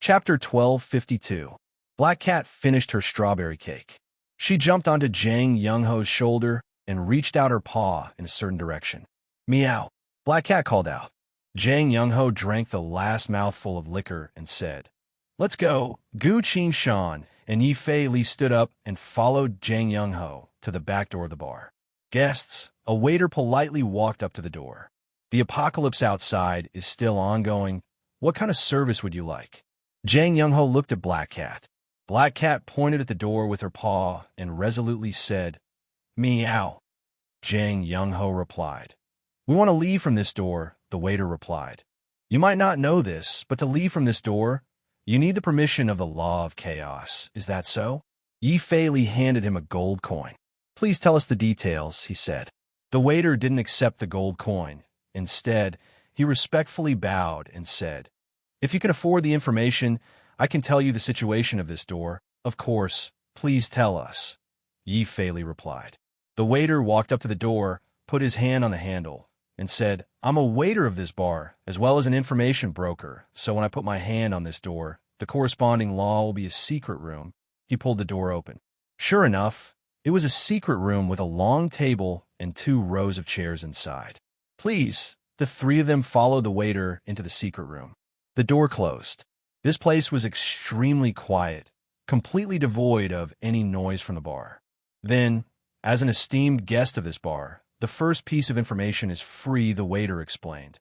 Chapter 1252. Black Cat finished her strawberry cake. She jumped onto Jang Young-ho's shoulder and reached out her paw in a certain direction. Meow, Black Cat called out. Jang Young-ho drank the last mouthful of liquor and said, "Let's go." Gu Qing-shan and Yi Fei Li stood up and followed Jang Young-ho to the back door of the bar. Guests, a waiter politely walked up to the door. "The apocalypse outside is still ongoing. What kind of service would you like?" Jang Young-ho looked at Black Cat. Black Cat pointed at the door with her paw and resolutely said, "Meow." Jang Young-ho replied, "We want to leave from this door," the waiter replied. "You might not know this, but to leave from this door, you need the permission of the law of chaos. Is that so?" Yi Fei Li handed him a gold coin. "Please tell us the details," he said. The waiter didn't accept the gold coin. Instead, he respectfully bowed and said, "If you can afford the information, I can tell you the situation of this door. Of course, please tell us," Yi Fei Li replied. The waiter walked up to the door, put his hand on the handle, and said, "I'm a waiter of this bar, as well as an information broker, so when I put my hand on this door, the corresponding law will be a secret room." He pulled the door open. Sure enough, it was a secret room with a long table and 2 rows of chairs inside. "Please," the 3 of them followed the waiter into the secret room. The door closed. This place was extremely quiet, completely devoid of any noise from the bar. Then, as an esteemed guest of this bar, the first piece of information is free, the waiter explained.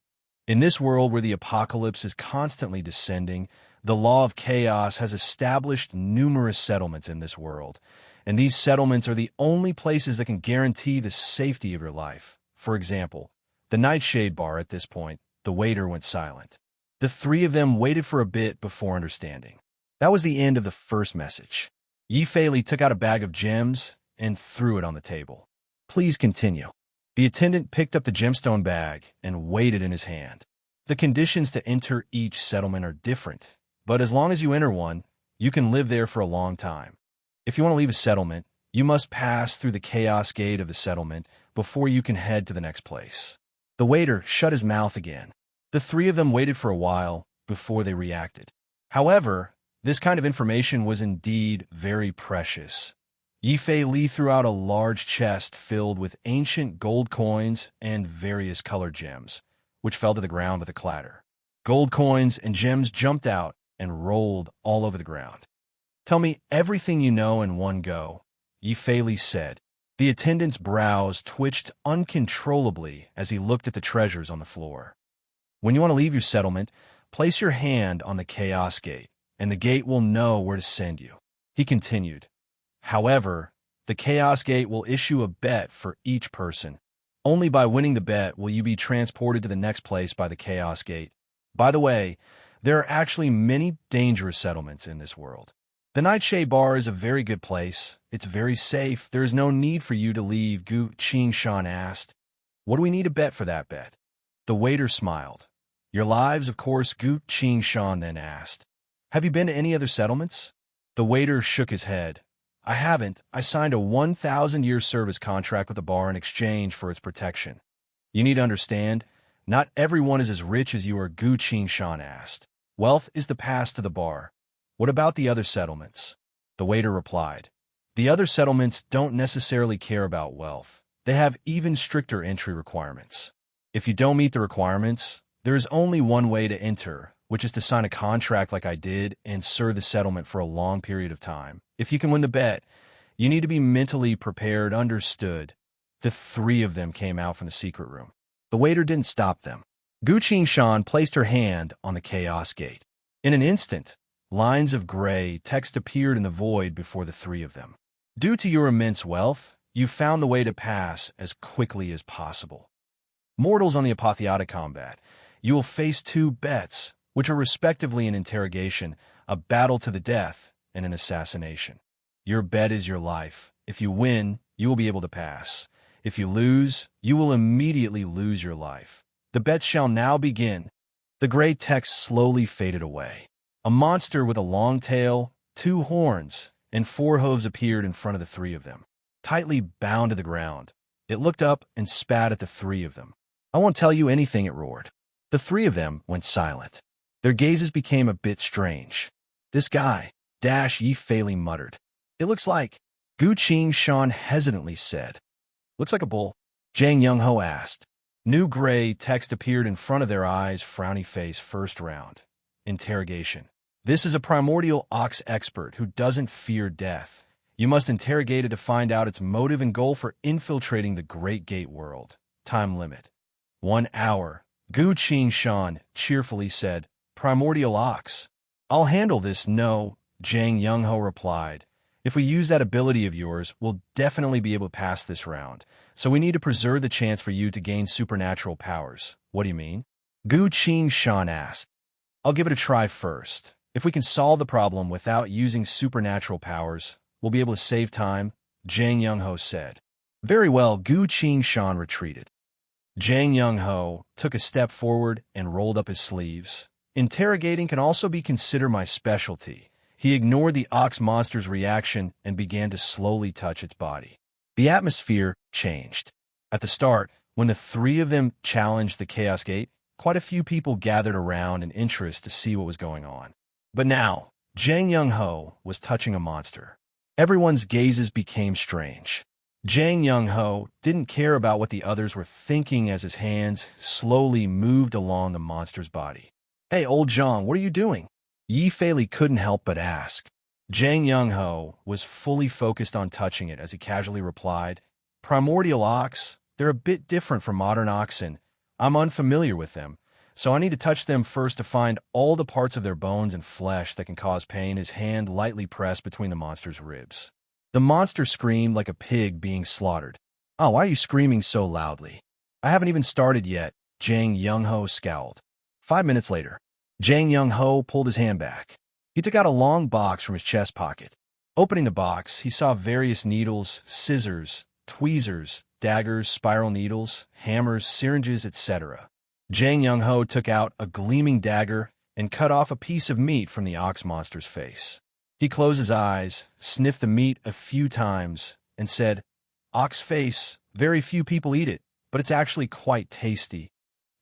In this world where the apocalypse is constantly descending, the law of chaos has established numerous settlements in this world, and these settlements are the only places that can guarantee the safety of your life. For example, the Nightshade Bar. At this point, the waiter went silent. The 3 of them waited for a bit before understanding. That was the end of the first message. Yi Fei Li took out a bag of gems and threw it on the table. "Please continue." The attendant picked up the gemstone bag and weighed it in his hand. "The conditions to enter each settlement are different, but as long as you enter one, you can live there for a long time. If you want to leave a settlement, you must pass through the chaos gate of the settlement before you can head to the next place." The waiter shut his mouth again. The 3 of them waited for a while before they reacted. However, this kind of information was indeed very precious. Yi Fei Li threw out a large chest filled with ancient gold coins and various colored gems, which fell to the ground with a clatter. Gold coins and gems jumped out and rolled all over the ground. "Tell me everything you know in one go," Yi Fei Li said. The attendant's brows twitched uncontrollably as he looked at the treasures on the floor. "When you want to leave your settlement, place your hand on the Chaos Gate, and the gate will know where to send you," he continued. "However, the Chaos Gate will issue a bet for each person. Only by winning the bet will you be transported to the next place by the Chaos Gate. By the way, there are actually many dangerous settlements in this world. The Nightshade Bar is a very good place. It's very safe. There is no need for you to leave," Gu Qing-shan asked. "What do we need to bet for that bet?" The waiter smiled. "Your lives, of course," Gu Qing-shan then asked. "Have you been to any other settlements?" The waiter shook his head. "I haven't. I signed a 1,000-year service contract with the bar in exchange for its protection." "You need to understand, not everyone is as rich as you are," Gu Qing-shan asked. "Wealth is the pass to the bar. What about the other settlements?" The waiter replied. "The other settlements don't necessarily care about wealth. They have even stricter entry requirements. If you don't meet the requirements, there is only one way to enter, which is to sign a contract like I did and serve the settlement for a long period of time. If you can win the bet, you need to be mentally prepared, understood." The 3 of them came out from the secret room. The waiter didn't stop them. Gu Qing-shan placed her hand on the Chaos Gate. In an instant, lines of gray text appeared in the void before the 3 of them. "Due to your immense wealth, you found the way to pass as quickly as possible. Mortals on the apotheotic combat, you will face 2 bets, which are respectively an interrogation, a battle to the death, and an assassination. Your bet is your life. If you win, you will be able to pass. If you lose, you will immediately lose your life. The bets shall now begin." The gray text slowly faded away. A monster with a long tail, 2 horns, and 4 hooves appeared in front of the 3 of them. Tightly bound to the ground, it looked up and spat at the 3 of them. "I won't tell you anything," it roared. The 3 of them went silent. Their gazes became a bit strange. This guy, Dash Yi Fei muttered. It looks like, Gu Qing Shan hesitantly said. Looks like a bull, Zhang Young-ho asked. New gray text appeared in front of their eyes, frowny face, first round. Interrogation. This is a primordial ox expert who doesn't fear death. You must interrogate it to find out its motive and goal for infiltrating the Great Gate world. Time limit. 1 hour. Gu Qing Shan cheerfully said, Primordial ox. I'll handle this, no, Zhang Young-ho replied. If we use that ability of yours, we'll definitely be able to pass this round. So we need to preserve the chance for you to gain supernatural powers. What do you mean? Gu Qing Shan asked. I'll give it a try first. If we can solve the problem without using supernatural powers, we'll be able to save time, Zhang Young-ho said. Very well, Gu Qing Shan retreated. Zhang Young-ho took a step forward and rolled up his sleeves. Interrogating can also be considered my specialty. He ignored the ox monster's reaction and began to slowly touch its body. The atmosphere changed. At the start, when the three of them challenged the Chaos Gate, quite a few people gathered around in interest to see what was going on. But now, Zhang Young-ho was touching a monster. Everyone's gazes became strange. Zhang Young-ho didn't care about what the others were thinking as his hands slowly moved along the monster's body. Hey, old Zhang, what are you doing? Yi Fei couldn't help but ask. Zhang Young-ho was fully focused on touching it as he casually replied, Primordial ox, they're a bit different from modern oxen. I'm unfamiliar with them, so I need to touch them first to find all the parts of their bones and flesh that can cause pain. His hand lightly pressed between the monster's ribs. The monster screamed like a pig being slaughtered. Oh, why are you screaming so loudly? I haven't even started yet, Zhang Young-ho scowled. 5 minutes later, Zhang Young-ho pulled his hand back. He took out a long box from his chest pocket. Opening the box, he saw various needles, scissors, tweezers, daggers, spiral needles, hammers, syringes, etc. Zhang Young-ho took out a gleaming dagger and cut off a piece of meat from the ox monster's face. He closed his eyes, sniffed the meat a few times, and said, Ox face, very few people eat it, but it's actually quite tasty.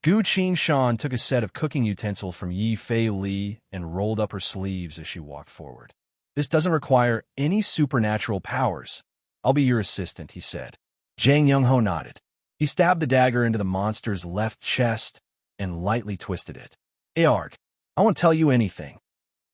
Gu Qing Shan took a set of cooking utensils from Yi Fei and rolled up her sleeves as she walked forward. This doesn't require any supernatural powers. I'll be your assistant, he said. Zhang Young-ho nodded. He stabbed the dagger into the monster's left chest and lightly twisted it. Embark, I won't tell you anything.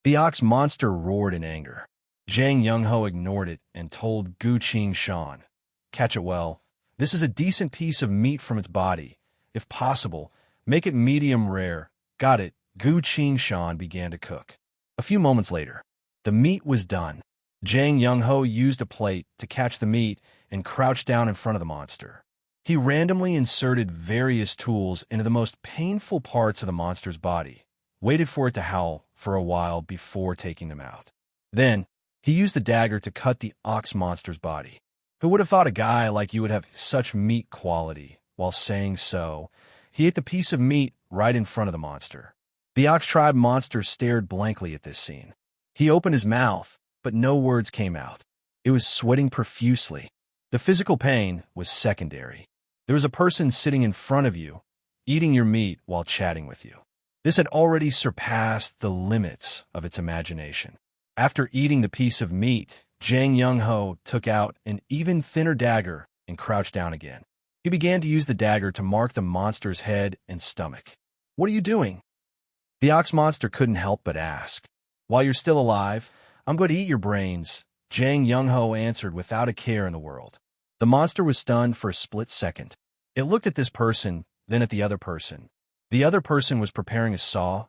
The ox monster roared in anger. Zhang Young-ho ignored it and told Gu Qing Shan, Catch it well. This is a decent piece of meat from its body. If possible, make it medium rare. Got it. Gu Qing Shan began to cook. A few moments later, the meat was done. Zhang Young-ho used a plate to catch the meat and crouched down in front of the monster. He randomly inserted various tools into the most painful parts of the monster's body, waited for it to howl for a while before taking them out. Then, he used the dagger to cut the ox monster's body. Who would have thought a guy like you would have such meat quality? While saying so, he ate the piece of meat right in front of the monster. The ox tribe monster stared blankly at this scene. He opened his mouth, but no words came out. It was sweating profusely. The physical pain was secondary. There was a person sitting in front of you, eating your meat while chatting with you. This had already surpassed the limits of its imagination. After eating the piece of meat, Zhang Young-ho took out an even thinner dagger and crouched down again. He began to use the dagger to mark the monster's head and stomach. What are you doing? The ox monster couldn't help but ask. While you're still alive, I'm going to eat your brains, Zhang Young-ho answered without a care in the world. The monster was stunned for a split second. It looked at this person, then at the other person. The other person was preparing a saw,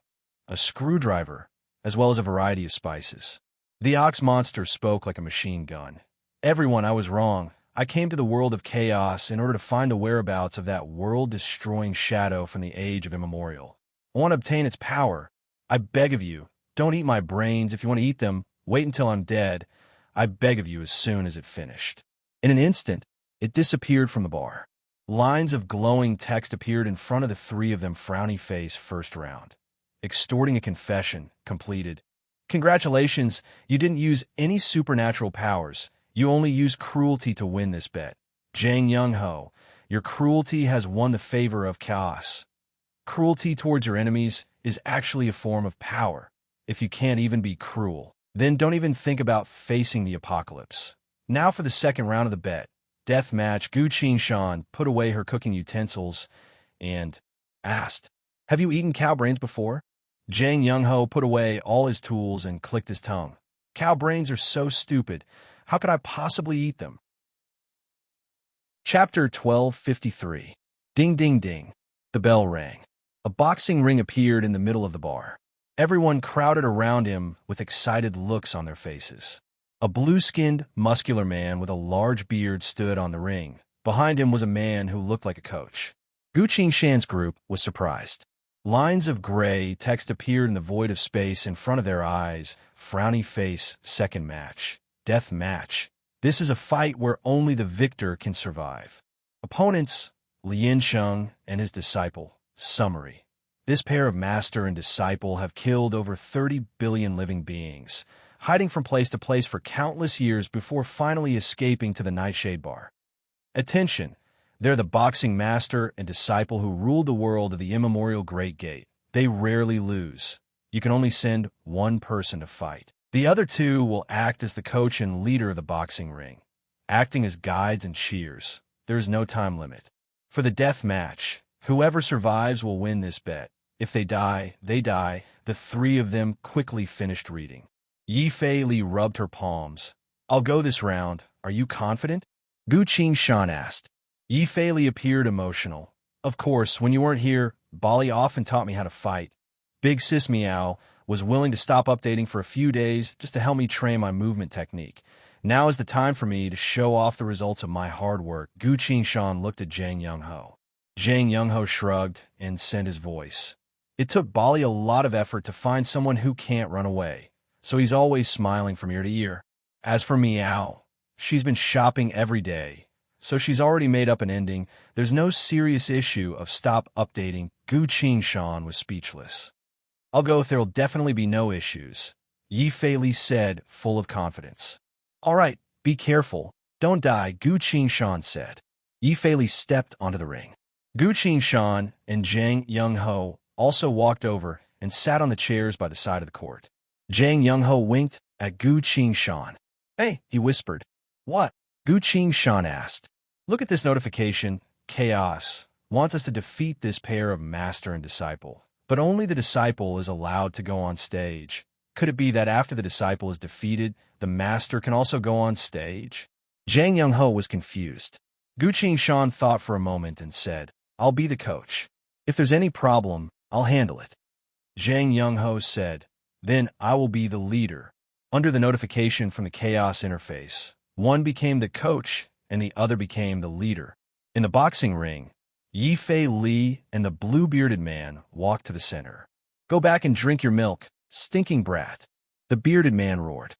a screwdriver, as well as a variety of spices. The ox monster spoke like a machine gun. Everyone, I was wrong. I came to the world of chaos in order to find the whereabouts of that world-destroying shadow from the age of immemorial. I want to obtain its power. I beg of you, don't eat my brains. If you want to eat them, wait until I'm dead. I beg of you as soon as it finished. In an instant, it disappeared from the bar. Lines of glowing text appeared in front of the three of them, frowny face, first round. Extorting a confession, completed. Congratulations, you didn't use any supernatural powers. You only used cruelty to win this bet. Zhang Young-ho, your cruelty has won the favor of chaos. Cruelty towards your enemies is actually a form of power. If you can't even be cruel, then don't even think about facing the apocalypse. Now for the second round of the bet. Death match. Gu Shan put away her cooking utensils and asked, "Have you eaten cow brains before?" Jang Young-ho put away all his tools and clicked his tongue. Cow brains are so stupid. How could I possibly eat them? Chapter 1253. Ding ding ding. The bell rang. A boxing ring appeared in the middle of the bar. Everyone crowded around him with excited looks on their faces. A blue-skinned, muscular man with a large beard stood on the ring. Behind him was a man who looked like a coach. Gu Shan's group was surprised. Lines of gray text appeared in the void of space in front of their eyes. Frowny face, second match. Death match. This is a fight where only the victor can survive. Opponents, Lien Sheng and his disciple. Summary. This pair of master and disciple have killed over 30 billion living beings, hiding from place to place for countless years before finally escaping to the Nightshade Bar. Attention! They're the boxing master and disciple who ruled the world of the immemorial Great Gate. They rarely lose. You can only send one person to fight. The other two will act as the coach and leader of the boxing ring, acting as guides and cheers. There is no time limit. For the death match, whoever survives will win this bet. If they die, they die. The three of them quickly finished reading. Yi Fei Li rubbed her palms. "I'll go this round. Are you confident?" Gu Shan asked. Yi Fei Li appeared emotional. "Of course, when you weren't here, Bali often taught me how to fight. Big Sis Meow was willing to stop updating for a few days just to help me train my movement technique. Now is the time for me to show off the results of my hard work." Gu Shan looked at Jang Young-ho. Jang Young-ho shrugged and sent his voice. It took Bali a lot of effort to find someone who can't run away, so he's always smiling from ear to ear. As for Meow, she's been shopping every day, so she's already made up an ending. There's no serious issue of stop updating. Gu Shan was speechless. "I'll go if there'll definitely be no issues," Yi Fei Li said, full of confidence. "All right, be careful. Don't die," Gu Shan said. Yi Fei Li stepped onto the ring. Gu Shan and Jang Young-ho also walked over and sat on the chairs by the side of the court. Jang Young-ho winked at Gu Shan. "Hey," he whispered. "What?" Gu Shan asked. "Look at this notification. Chaos wants us to defeat this pair of master and disciple, but only the disciple is allowed to go on stage. Could it be that after the disciple is defeated, the master can also go on stage?" Jang Young-ho was confused. Gu Shan thought for a moment and said, "I'll be the coach. If there's any problem, I'll handle it." Jang Young-ho said, "Then I will be the leader." Under the notification from the Chaos interface, one became the coach and the other became the leader. In the boxing ring, Yi Fei Li and the blue-bearded man walked to the center. "Go back and drink your milk, stinking brat," the bearded man roared.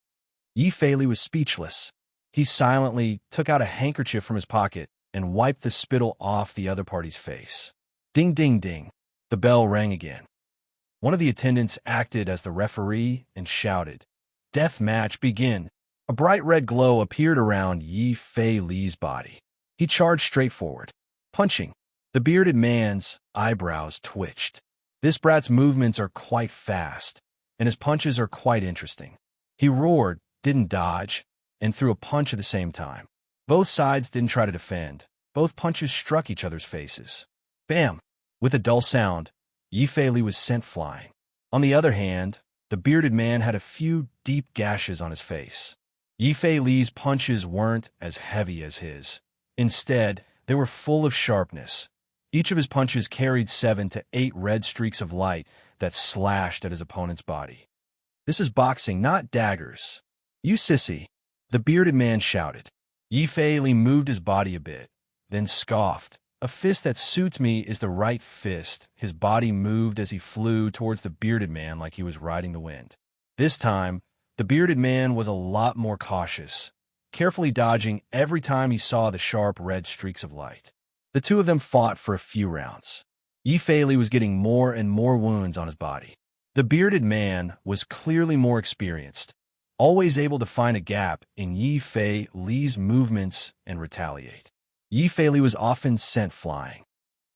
Yi Fei Li was speechless. He silently took out a handkerchief from his pocket and wiped the spittle off the other party's face. Ding ding ding. The bell rang again. One of the attendants acted as the referee and shouted, "Death match begin." A bright red glow appeared around Yi Fei Li's body. He charged straight forward, punching. The bearded man's eyebrows twitched. This brat's movements are quite fast, and his punches are quite interesting. He roared, didn't dodge, and threw a punch at the same time. Both sides didn't try to defend. Both punches struck each other's faces. Bam! With a dull sound, Yi Fei Li was sent flying. On the other hand, the bearded man had a few deep gashes on his face. Yi Fei Li's punches weren't as heavy as his. Instead, they were full of sharpness. Each of his punches carried 7 to 8 red streaks of light that slashed at his opponent's body. "This is boxing, not daggers. You sissy," the bearded man shouted. Yi Fei Li moved his body a bit, then scoffed. "A fist that suits me is the right fist." His body moved as he flew towards the bearded man like he was riding the wind. This time, the bearded man was a lot more cautious, carefully dodging every time he saw the sharp red streaks of light. The two of them fought for a few rounds. Yi Fei Li was getting more and more wounds on his body. The bearded man was clearly more experienced, always able to find a gap in Yi Fei Li's movements and retaliate. Yi Fei Li was often sent flying.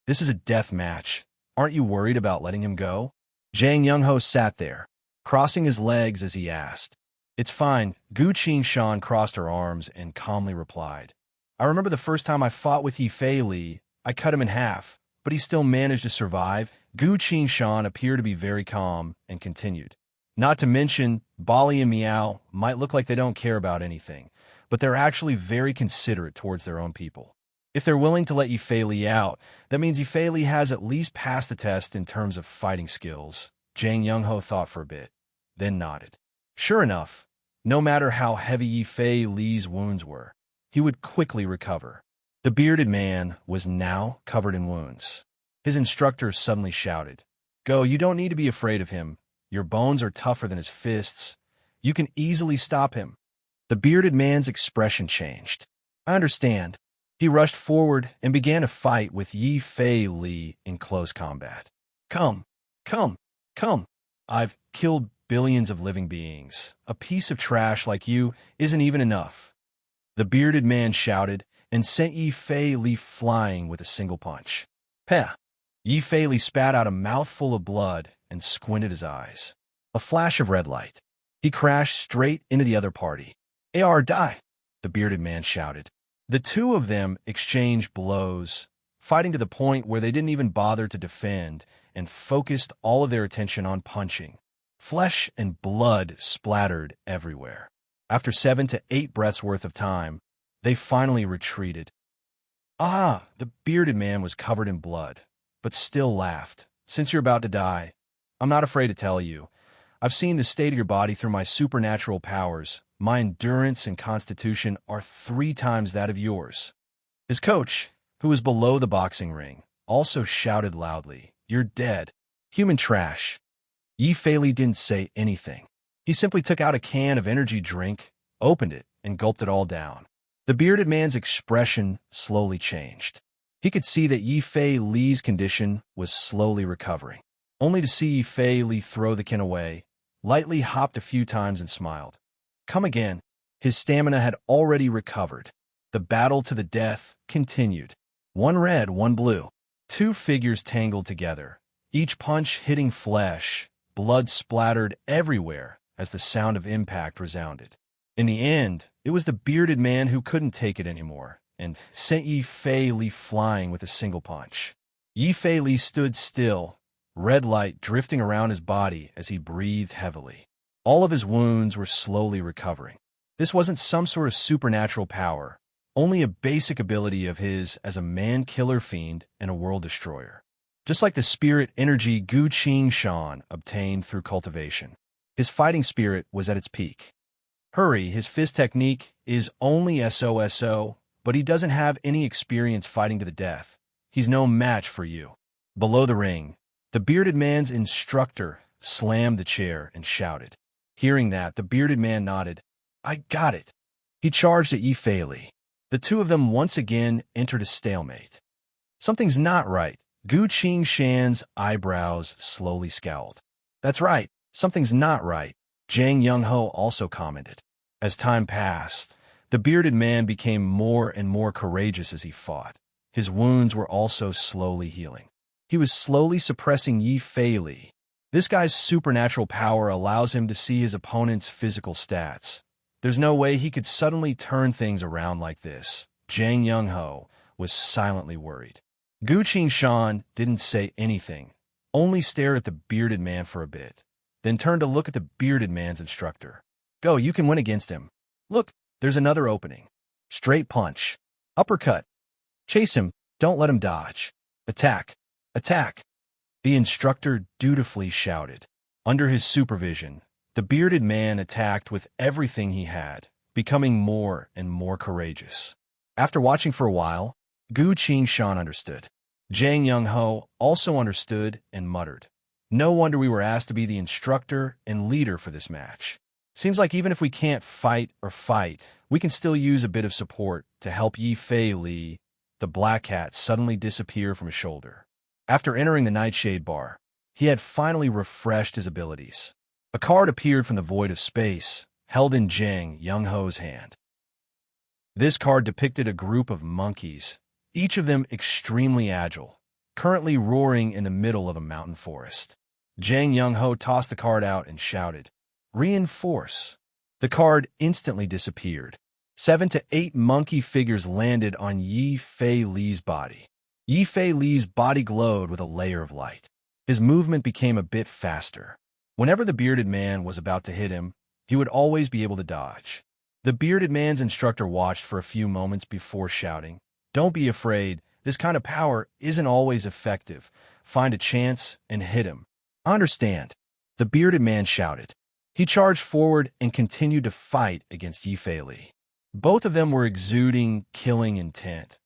"This is a death match. Aren't you worried about letting him go?" Jang Young-ho sat there, crossing his legs as he asked. "It's fine." Gu Shan crossed her arms and calmly replied. "I remember the first time I fought with Yi Fei Li, I cut him in half, but he still managed to survive." Gu Shan appeared to be very calm and continued. "Not to mention, Bali and Miao might look like they don't care about anything, but they're actually very considerate towards their own people. If they're willing to let Yi Fei Li out, that means Yi Fei Li has at least passed the test in terms of fighting skills." Zhang Youngho thought for a bit, then nodded. Sure enough, no matter how heavy Yi Fei Li's wounds were, he would quickly recover. The bearded man was now covered in wounds. His instructor suddenly shouted, "Go, you don't need to be afraid of him. Your bones are tougher than his fists. You can easily stop him." The bearded man's expression changed. "I understand." He rushed forward and began to fight with Yi Fei Li in close combat. Come, come. I've killed billions of living beings. A piece of trash like you isn't even enough." The bearded man shouted and sent Yi Fei Li flying with a single punch. Peh! Yi Fei Li spat out a mouthful of blood and squinted his eyes. A flash of red light. He crashed straight into the other party. "AR, die!" the bearded man shouted. The two of them exchanged blows, fighting to the point where they didn't even bother to defend and focused all of their attention on punching. Flesh and blood splattered everywhere. After 7 to 8 breaths worth of time, they finally retreated. "Ah!" The bearded man was covered in blood, but still laughed. "Since you're about to die, I'm not afraid to tell you. I've seen the state of your body through my supernatural powers. My endurance and constitution are 3 times that of yours." His coach, who was below the boxing ring, also shouted loudly, "You're dead. Human trash." Yi Fei Li didn't say anything. He simply took out a can of energy drink, opened it, and gulped it all down. The bearded man's expression slowly changed. He could see that Yi Fei Li's condition was slowly recovering. Only to see Yi Fei Li throw the can away, lightly hopped a few times and smiled. Come again. His stamina had already recovered. The battle to the death continued. One red, one blue. 2 figures tangled together, each punch hitting flesh. Blood splattered everywhere as the sound of impact resounded. In the end, it was the bearded man who couldn't take it anymore and sent Yi Fei Li flying with a single punch. Yi Fei Li stood still, red light drifting around his body as he breathed heavily. All of his wounds were slowly recovering. This wasn't some sort of supernatural power, only a basic ability of his as a man-killer fiend and a world destroyer. Just like the spirit energy Gu Shan obtained through cultivation. His fighting spirit was at its peak. Hurry, his fist technique is only SOSO, but he doesn't have any experience fighting to the death. He's no match for you. Below the ring, the bearded man's instructor slammed the chair and shouted. Hearing that, the bearded man nodded. "I got it." He charged at Yi Fei Li. The two of them once again entered a stalemate. Something's not right. Gu Shan's eyebrows slowly scowled. "That's right, something's not right," Zhang Youngho also commented. As time passed, the bearded man became more and more courageous as he fought. His wounds were also slowly healing. He was slowly suppressing Yi Fei Li. This guy's supernatural power allows him to see his opponent's physical stats. There's no way he could suddenly turn things around like this. Zhang Youngho was silently worried. Gu Shan didn't say anything, only stared at the bearded man for a bit, then turned to look at the bearded man's instructor. "Go, you can win against him. Look, there's another opening. Straight punch. Uppercut. Chase him, don't let him dodge. Attack. Attack." The instructor dutifully shouted. Under his supervision, the bearded man attacked with everything he had, becoming more and more courageous. After watching for a while, Gu Shan understood. Zhang Youngho also understood and muttered. "No wonder we were asked to be the instructor and leader for this match. Seems like even if we can't fight, we can still use a bit of support to help Yi Fei Li." The black cat suddenly disappeared from his shoulder. After entering the Nightshade Bar, he had finally refreshed his abilities. A card appeared from the void of space, held in Zhang Youngho's hand. This card depicted a group of monkeys, each of them extremely agile, currently roaring in the middle of a mountain forest. Jang Young-ho tossed the card out and shouted, "Reinforce." The card instantly disappeared. 7 to 8 monkey figures landed on Yi Fei Li's body. Yi Fei Li's body glowed with a layer of light. His movement became a bit faster. Whenever the bearded man was about to hit him, he would always be able to dodge. The bearded man's instructor watched for a few moments before shouting, "Don't be afraid. This kind of power isn't always effective. Find a chance and hit him." "I understand," the bearded man shouted. He charged forward and continued to fight against Yi Fei Li. Both of them were exuding killing intent,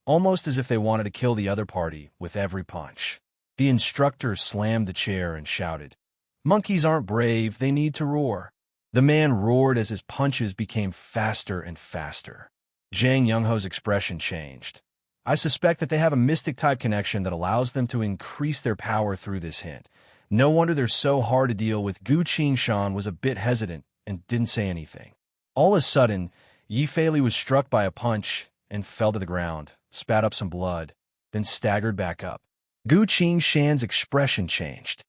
almost as if they wanted to kill the other party with every punch. The instructor slammed the chair and shouted, "Monkeys aren't brave, they need to roar." The man roared as his punches became faster and faster. Jang Young-ho's expression changed. "I suspect that they have a mystic-type connection that allows them to increase their power through this hint. No wonder they're so hard to deal with." Gu Qingshan was a bit hesitant and didn't say anything. All of a sudden, Yi Fei Li was struck by a punch and fell to the ground, spat up some blood, then staggered back up. Gu Qingshan's expression changed.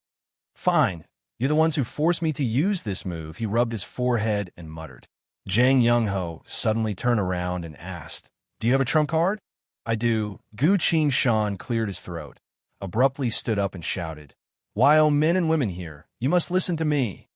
"Fine, you're the ones who forced me to use this move." He rubbed his forehead and muttered. Jang Young-ho suddenly turned around and asked, "Do you have a trump card?" "I do." Gu Qingshan cleared his throat, abruptly stood up and shouted, "While men and women here, you must listen to me."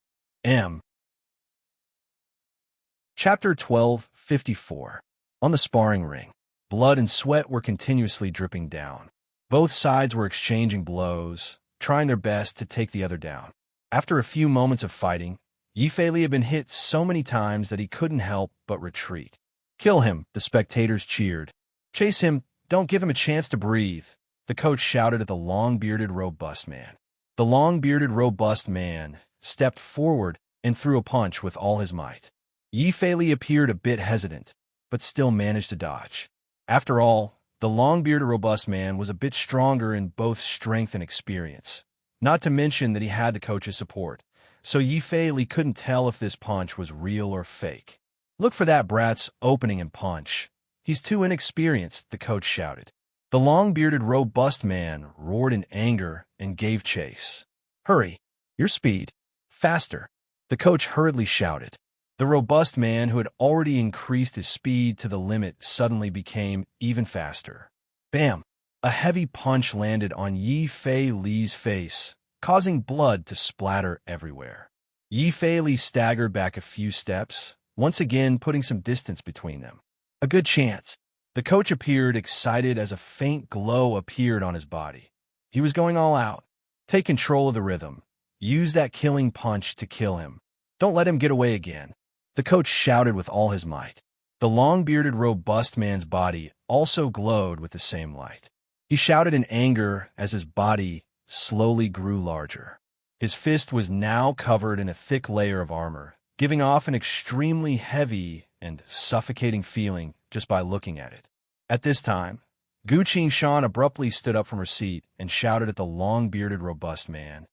Chapter 12:54. On the sparring ring, blood and sweat were continuously dripping down. Both sides were exchanging blows, trying their best to take the other down. After a few moments of fighting, Yi Fei Li had been hit so many times that he couldn't help but retreat. "Kill him," the spectators cheered. "Chase him, don't give him a chance to breathe," the coach shouted at the long-bearded, robust man. The long-bearded, robust man stepped forward and threw a punch with all his might. Yi Fei Li appeared a bit hesitant, but still managed to dodge. After all, the long-bearded, robust man was a bit stronger in both strength and experience, not to mention that he had the coach's support, so Yi Fei Li couldn't tell if this punch was real or fake. "Look for that brat's opening and punch. He's too inexperienced," the coach shouted. The long-bearded, robust man roared in anger and gave chase. "Hurry! Your speed! Faster!" the coach hurriedly shouted. The robust man, who had already increased his speed to the limit, suddenly became even faster. Bam! A heavy punch landed on Yi Fei Li's face, causing blood to splatter everywhere. Yi Fei Li staggered back a few steps, once again putting some distance between them. "A good chance." The coach appeared excited as a faint glow appeared on his body. He was going all out. "Take control of the rhythm. Use that killing punch to kill him. Don't let him get away again," the coach shouted with all his might. The long-bearded, robust man's body also glowed with the same light. He shouted in anger as his body slowly grew larger. His fist was now covered in a thick layer of armor, giving off an extremely heavy and suffocating feeling just by looking at it. At this time, Gu Qingshan abruptly stood up from her seat and shouted at the long-bearded, robust man,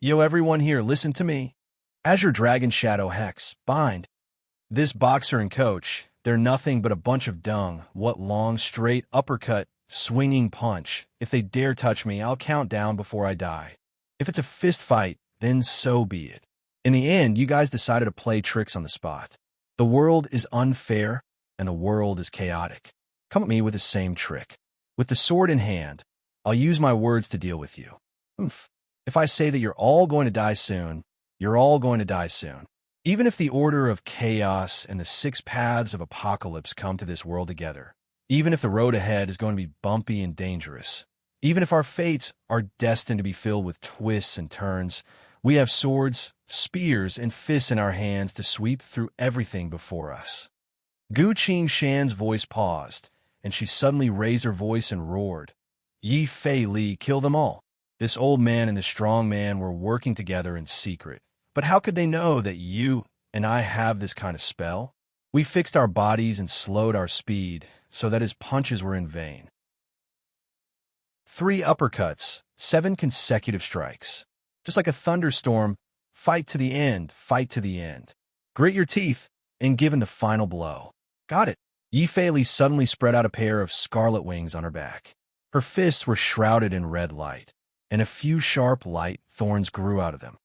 "Yo, everyone here, listen to me. Azure Dragon Shadow Hex, bind. This boxer and coach, they're nothing but a bunch of dung. What long, straight, uppercut, swinging punch. If they dare touch me, I'll count down before I die. If it's a fist fight, then so be it." In the end, you guys decided to play tricks on the spot. The world is unfair, and the world is chaotic. Come at me with the same trick. With the sword in hand, I'll use my words to deal with you. If I say that you're all going to die soon, you're all going to die soon. Even if the order of chaos and the 6 paths of apocalypse come to this world together, even if the road ahead is going to be bumpy and dangerous, even if our fates are destined to be filled with twists and turns, we have swords, spears, and fists in our hands to sweep through everything before us. Gu Qingshan's voice paused, and she suddenly raised her voice and roared, "Yi Fei Li, kill them all." This old man and the strong man were working together in secret. But how could they know that you and I have this kind of spell? We fixed our bodies and slowed our speed so that his punches were in vain. 3 uppercuts, 7 consecutive strikes. Just like a thunderstorm, fight to the end, fight to the end. Grit your teeth and give him the final blow. Got it. Yi Fei Li suddenly spread out a pair of scarlet wings on her back. Her fists were shrouded in red light. and a few sharp light thorns grew out of them.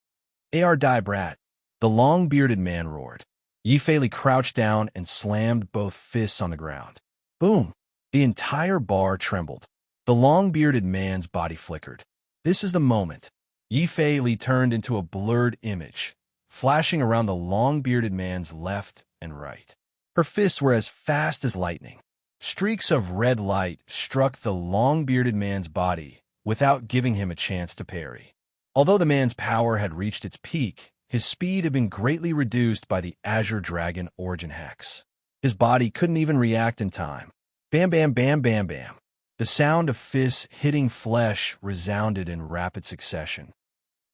Ar die brat, the long-bearded man roared. Yi Fei Li crouched down and slammed both fists on the ground. Boom! The entire bar trembled. The long-bearded man's body flickered. This is the moment. Yi Fei Li turned into a blurred image, flashing around the long-bearded man's left and right. Her fists were as fast as lightning. Streaks of red light struck the long-bearded man's body without giving him a chance to parry. Although the man's power had reached its peak, his speed had been greatly reduced by the Azure Dragon origin hex. His body couldn't even react in time. Bam, bam, bam, bam, bam. The sound of fists hitting flesh resounded in rapid succession.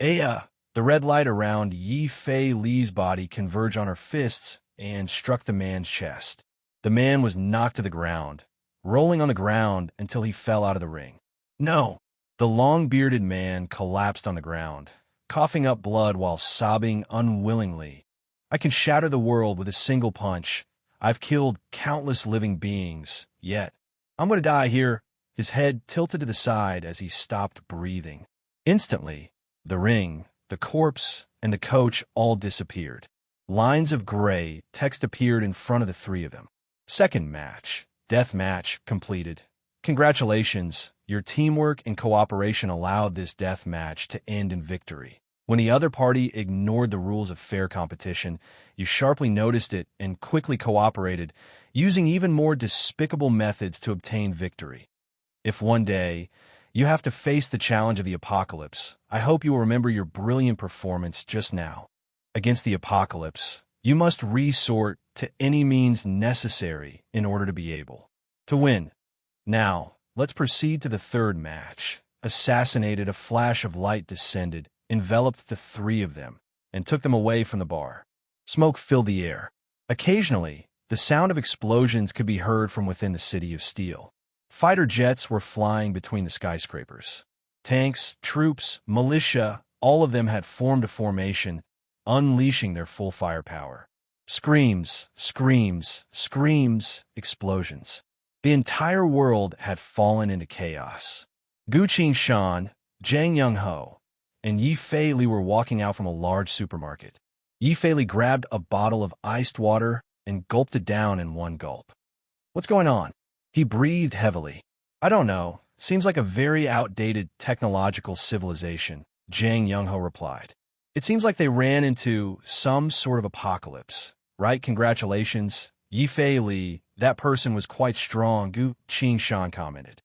Aya! The red light around Yi Fei Li's body converged on her fists and struck the man's chest. The man was knocked to the ground, rolling on the ground until he fell out of the ring. No! The long-bearded man collapsed on the ground, coughing up blood while sobbing unwillingly. I can shatter the world with a single punch. I've killed countless living beings, yet I'm going to die here. His head tilted to the side as he stopped breathing. Instantly, the ring, the corpse, and the coach all disappeared. Lines of gray text appeared in front of the three of them. Second match, death match, completed. Congratulations, your teamwork and cooperation allowed this death match to end in victory. When the other party ignored the rules of fair competition, you sharply noticed it and quickly cooperated, using even more despicable methods to obtain victory. If one day you have to face the challenge of the apocalypse, I hope you will remember your brilliant performance just now. Against the apocalypse, you must resort to any means necessary in order to be able to win. Now, let's proceed to the third match. Assassinated, a flash of light descended, enveloped the three of them, and took them away from the bar. Smoke filled the air. Occasionally, the sound of explosions could be heard from within the city of steel. Fighter jets were flying between the skyscrapers. Tanks, troops, militia, all of them had formed a formation, unleashing their full firepower. Screams, screams, screams, explosions. The entire world had fallen into chaos. Gu Qingshan, Zhang Youngho, and Yi Fei Li were walking out from a large supermarket. Yi Fei Li grabbed a bottle of iced water and gulped it down in one gulp. What's going on? He breathed heavily. I don't know. Seems like a very outdated technological civilization, Zhang Youngho replied. It seems like they ran into some sort of apocalypse, right? Congratulations, Yi Fei Li. That person was quite strong, Gu Qingshan commented.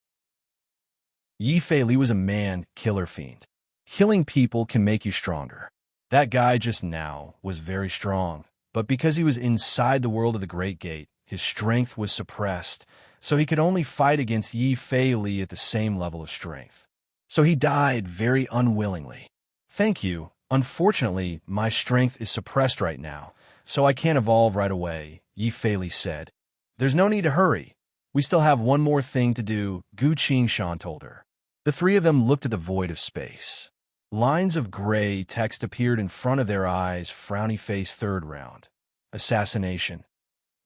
Yi Fei Li was a man-killer fiend. Killing people can make you stronger. That guy just now was very strong, but because he was inside the world of the Great Gate, his strength was suppressed, so he could only fight against Yi Fei Li at the same level of strength. So he died very unwillingly. Thank you. Unfortunately, my strength is suppressed right now, so I can't evolve right away, Yi Fei Li said. There's no need to hurry. We still have one more thing to do, Gu Qingshan told her. The three of them looked at the void of space. Lines of gray text appeared in front of their eyes, frowny face third round. Assassination.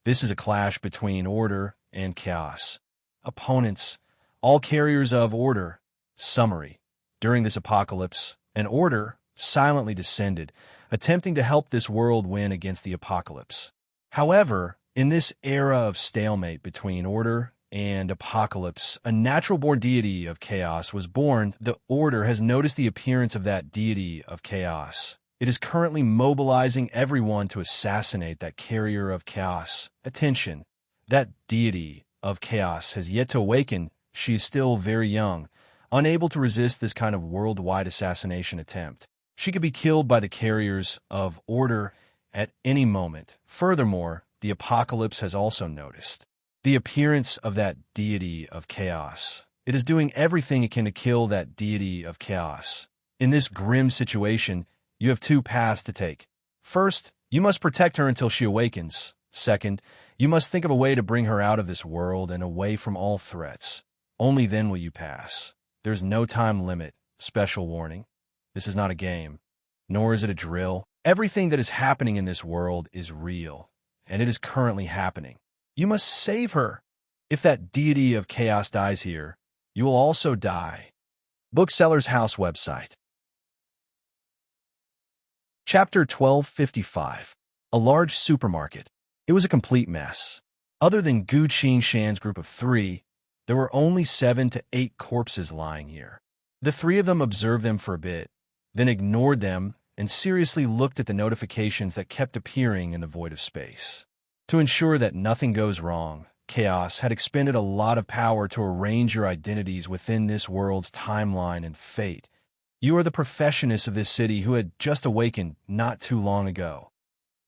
This is a clash between order and chaos. Opponents, all carriers of order. Summary. During this apocalypse, an order silently descended, attempting to help this world win against the apocalypse. However, in this era of stalemate between order and apocalypse, a natural-born deity of chaos was born. The order has noticed the appearance of that deity of chaos. It is currently mobilizing everyone to assassinate that carrier of chaos. Attention, that deity of chaos has yet to awaken. She is still very young, unable to resist this kind of worldwide assassination attempt. She could be killed by the carriers of order at any moment. Furthermore, the apocalypse has also noticed the appearance of that deity of chaos. It is doing everything it can to kill that deity of chaos. In this grim situation, you have two paths to take. First, you must protect her until she awakens. Second, you must think of a way to bring her out of this world and away from all threats. Only then will you pass. There's no time limit. Special warning. This is not a game, nor is it a drill. Everything that is happening in this world is real, and it is currently happening. You must save her. If that deity of chaos dies here, you will also die. Bookseller's House website. Chapter 1255. A large supermarket. It was a complete mess. Other than Gu Qingshan's group of 3, there were only 7 to 8 corpses lying here. The 3 of them observed them for a bit, then ignored them and seriously looked at the notifications that kept appearing in the void of space. To ensure that nothing goes wrong, Chaos had expended a lot of power to arrange your identities within this world's timeline and fate. You are the professionist of this city who had just awakened not too long ago.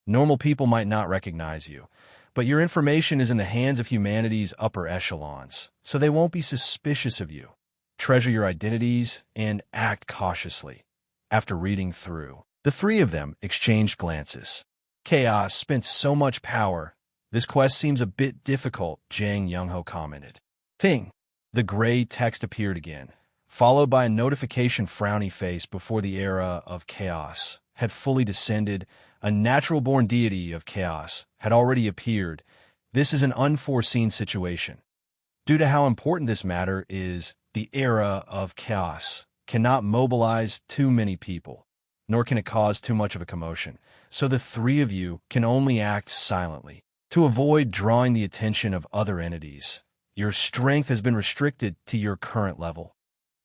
Normal people might not recognize you, but your information is in the hands of humanity's upper echelons, so they won't be suspicious of you. Treasure your identities and act cautiously. After reading through, the 3 of them exchanged glances. Chaos spent so much power. This quest seems a bit difficult, Jang Young-ho commented. Ting! The gray text appeared again, followed by a notification frowny face before the era of chaos had fully descended. A natural-born deity of chaos had already appeared. This is an unforeseen situation. Due to how important this matter is, the era of chaos cannot mobilize too many people, nor can it cause too much of a commotion, so the 3 of you can only act silently. To avoid drawing the attention of other entities, your strength has been restricted to your current level.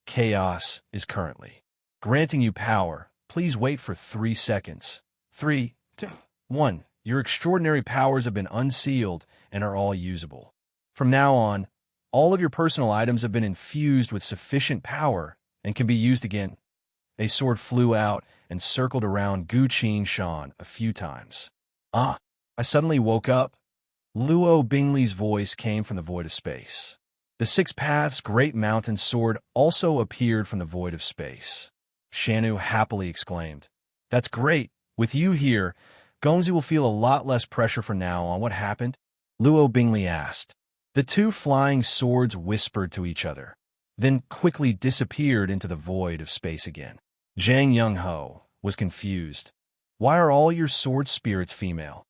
Chaos is currently granting you power. Please wait for 3 seconds. 3, 2, 1. Your extraordinary powers have been unsealed and are all usable. From now on, all of your personal items have been infused with sufficient power and can be used again. A sword flew out and circled around Gu Qingshan a few times. I suddenly woke up. Luo Bingli's voice came from the void of space. The 6 Paths Great Mountain Sword also appeared from the void of space. Shanu happily exclaimed, "That's great. With you here, Gongzi will feel a lot less pressure from now on." What happened? Luo Bingli asked. The 2 flying swords whispered to each other, then quickly disappeared into the void of space again. Jang Young-ho was confused. Why are all your sword spirits female?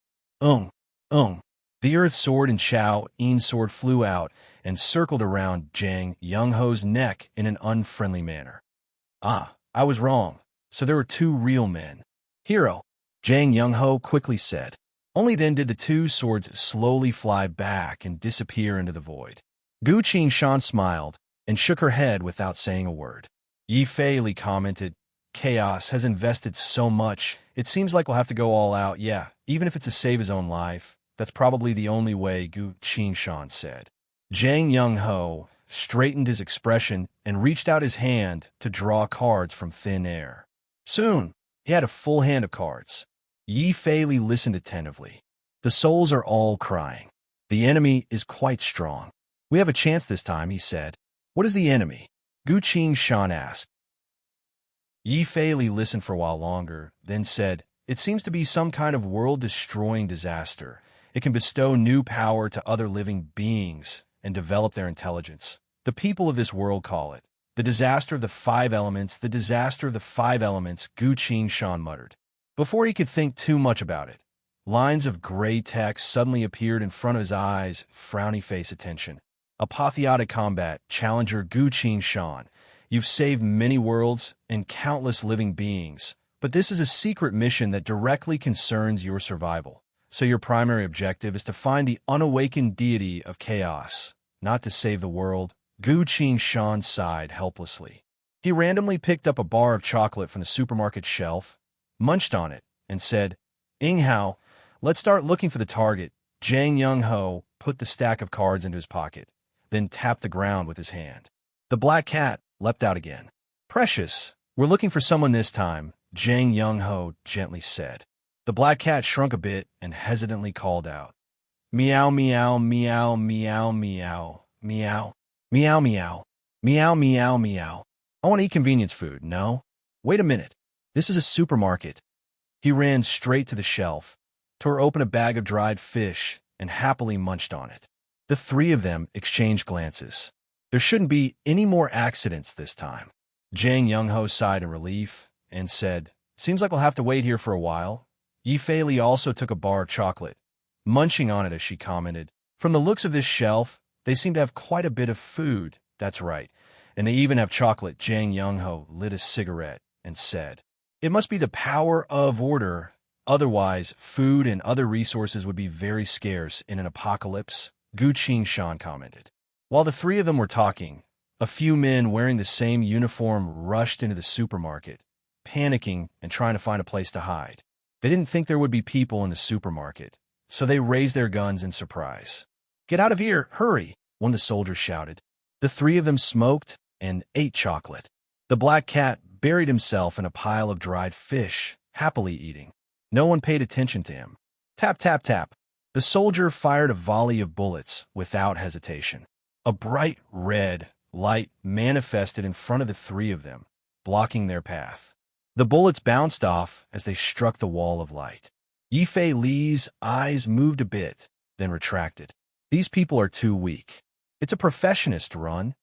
The Earth Sword and Chao Yin Sword flew out and circled around Jang Young-ho's neck in an unfriendly manner. I was wrong. So there were 2 real men. Hero, Jang Young-ho quickly said. Only then did the 2 swords slowly fly back and disappear into the void. Gu Qingshan smiled and shook her head without saying a word. Yi Fei commented, Chaos has invested so much, it seems like we'll have to go all out. Yeah, even if it's to save his own life. That's probably the only way, Gu Qingshan said. Jang Young-ho straightened his expression and reached out his hand to draw cards from thin air. Soon, he had a full hand of cards. Yi Fei listened attentively. The souls are all crying. The enemy is quite strong. We have a chance this time, he said. What is the enemy? Gu Qingshan asked. Yi Fei listened for a while longer, then said, It seems to be some kind of world-destroying disaster. It can bestow new power to other living beings and develop their intelligence. The people of this world call it the disaster of the 5 elements. The disaster of the 5 elements, Gu Qingshan muttered. Before he could think too much about it, lines of gray text suddenly appeared in front of his eyes. Frowny face, attention. Apotheotic combat, Challenger Gu Qingshan. You've saved many worlds and countless living beings, but this is a secret mission that directly concerns your survival. So your primary objective is to find the unawakened deity of chaos, not to save the world. Gu Qingshan sighed helplessly. He randomly picked up a bar of chocolate from the supermarket shelf, munched on it, and said, Ing Hao, let's start looking for the target. Jang Young-ho put the stack of cards into his pocket, then tapped the ground with his hand. The black cat leapt out again. Precious, we're looking for someone this time, Jang Young-ho gently said. The black cat shrunk a bit and hesitantly called out, Meow, meow, meow, meow, meow, meow, meow, meow, meow, meow, meow. I want to eat convenience food, no? Wait a minute. This is a supermarket. He ran straight to the shelf, tore open a bag of dried fish, and happily munched on it. The 3 of them exchanged glances. There shouldn't be any more accidents this time. Jang Young-ho sighed in relief and said, Seems like we'll have to wait here for a while. Yi Fei also took a bar of chocolate, munching on it as she commented, From the looks of this shelf, they seem to have quite a bit of food. That's right. And they even have chocolate. Jang Young-ho lit a cigarette and said, "It must be the power of order. Otherwise, food and other resources would be very scarce in an apocalypse," Gu Qing-shan commented. While the three of them were talking, a few men wearing the same uniform rushed into the supermarket, panicking and trying to find a place to hide. They didn't think there would be people in the supermarket, so they raised their guns in surprise. "Get out of here, hurry," one of the soldiers shouted. The three of them smoked and ate chocolate. The black cat buried himself in a pile of dried fish, happily eating. No one paid attention to him. Tap, tap, tap. The soldier fired a volley of bullets without hesitation. A bright red light manifested in front of the three of them, blocking their path. The bullets bounced off as they struck the wall of light. Yifei Li's eyes moved a bit, then retracted. "These people are too weak. It's a professionist run."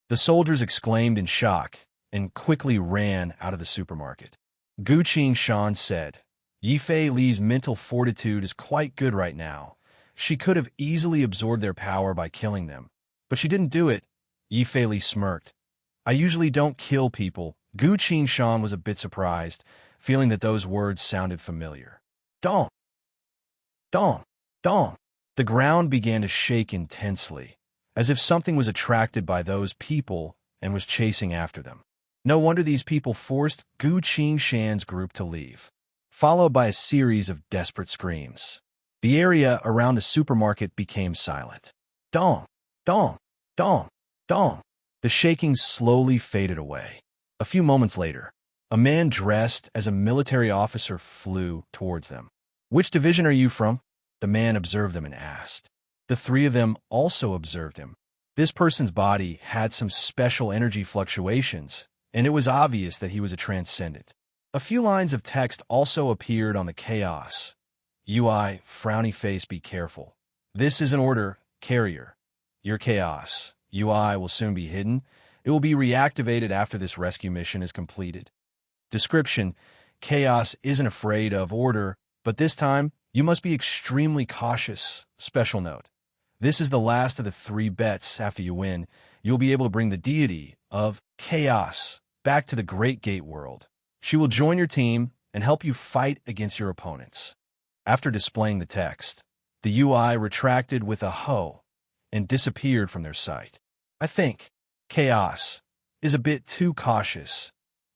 The soldiers exclaimed in shock and quickly ran out of the supermarket. Gu Qing-shan said, "Yifei Li's mental fortitude is quite good right now. She could have easily absorbed their power by killing them, but she didn't do it." Yifei Li smirked. "I usually don't kill people." Gu Qing-shan was a bit surprised, feeling that those words sounded familiar. Dong! Dong! Dong! The ground began to shake intensely, as if something was attracted by those people and was chasing after them. No wonder these people forced Gu Qing-shan's group to leave, followed by a series of desperate screams. The area around the supermarket became silent. Dong! Dong! Dong! Dong! The shaking slowly faded away. A few moments later, a man dressed as a military officer flew towards them. "Which division are you from?" The man observed them and asked. The three of them also observed him. This person's body had some special energy fluctuations, and it was obvious that he was a transcendent. A few lines of text also appeared on the chaos. UI, frowny face, be careful. This is an order, carrier. Your chaos. UI will soon be hidden. It will be reactivated after this rescue mission is completed. Description: Chaos isn't afraid of order, but this time you must be extremely cautious. Special note: this is the last of the 3 bets. After you win, you'll be able to bring the deity of chaos back to the Great Gate world. She will join your team and help you fight against your opponents. After displaying the text, the UI retracted with a ho and disappeared from their sight. "I think chaos is a bit too cautious,"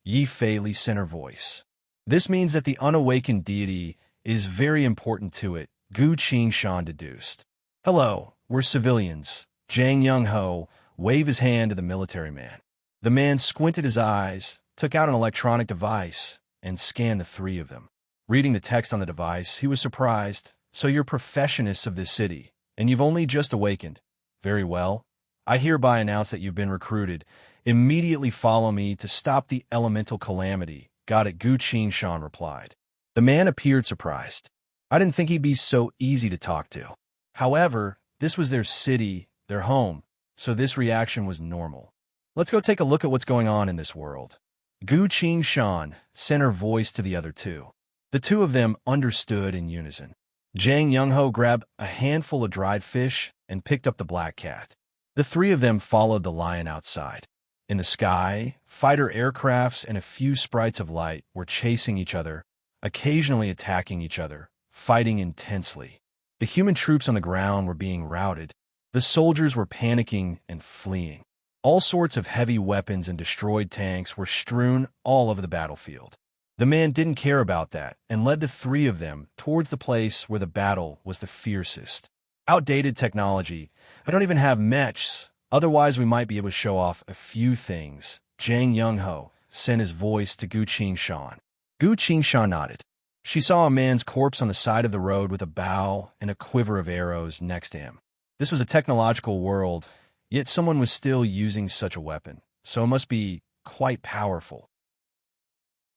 Yifei Li sent her voice. "This means that the unawakened deity is very important to it," Gu Qing-shan deduced. "Hello, we're civilians." Jang Young-ho waved his hand to the military man. The man squinted his eyes, took out an electronic device, and scanned the three of them. Reading the text on the device, he was surprised. "So you're professionists of this city, and you've only just awakened. Very well. I hereby announce that you've been recruited. Immediately follow me to stop the elemental calamity." "Got it," Gu Qing-shan replied. The man appeared surprised. "I didn't think he'd be so easy to talk to." However, this was their city, their home, so this reaction was normal. "Let's go take a look at what's going on in this world." Gu Qing-shan sent her voice to the other two. The two of them understood in unison. Jang Young-ho grabbed a handful of dried fish and picked up the black cat. The three of them followed the lion outside. In the sky, fighter aircrafts and a few sprites of light were chasing each other, occasionally attacking each other, fighting intensely. The human troops on the ground were being routed. The soldiers were panicking and fleeing. All sorts of heavy weapons and destroyed tanks were strewn all over the battlefield. The man didn't care about that and led the three of them towards the place where the battle was the fiercest. "Outdated technology. I don't even have mechs. Otherwise, we might be able to show off a few things." Jang Young-ho sent his voice to Gu Qing-shan. Gu Qing-shan nodded. She saw a man's corpse on the side of the road with a bow and a quiver of arrows next to him. This was a technological world, yet someone was still using such a weapon, so it must be quite powerful.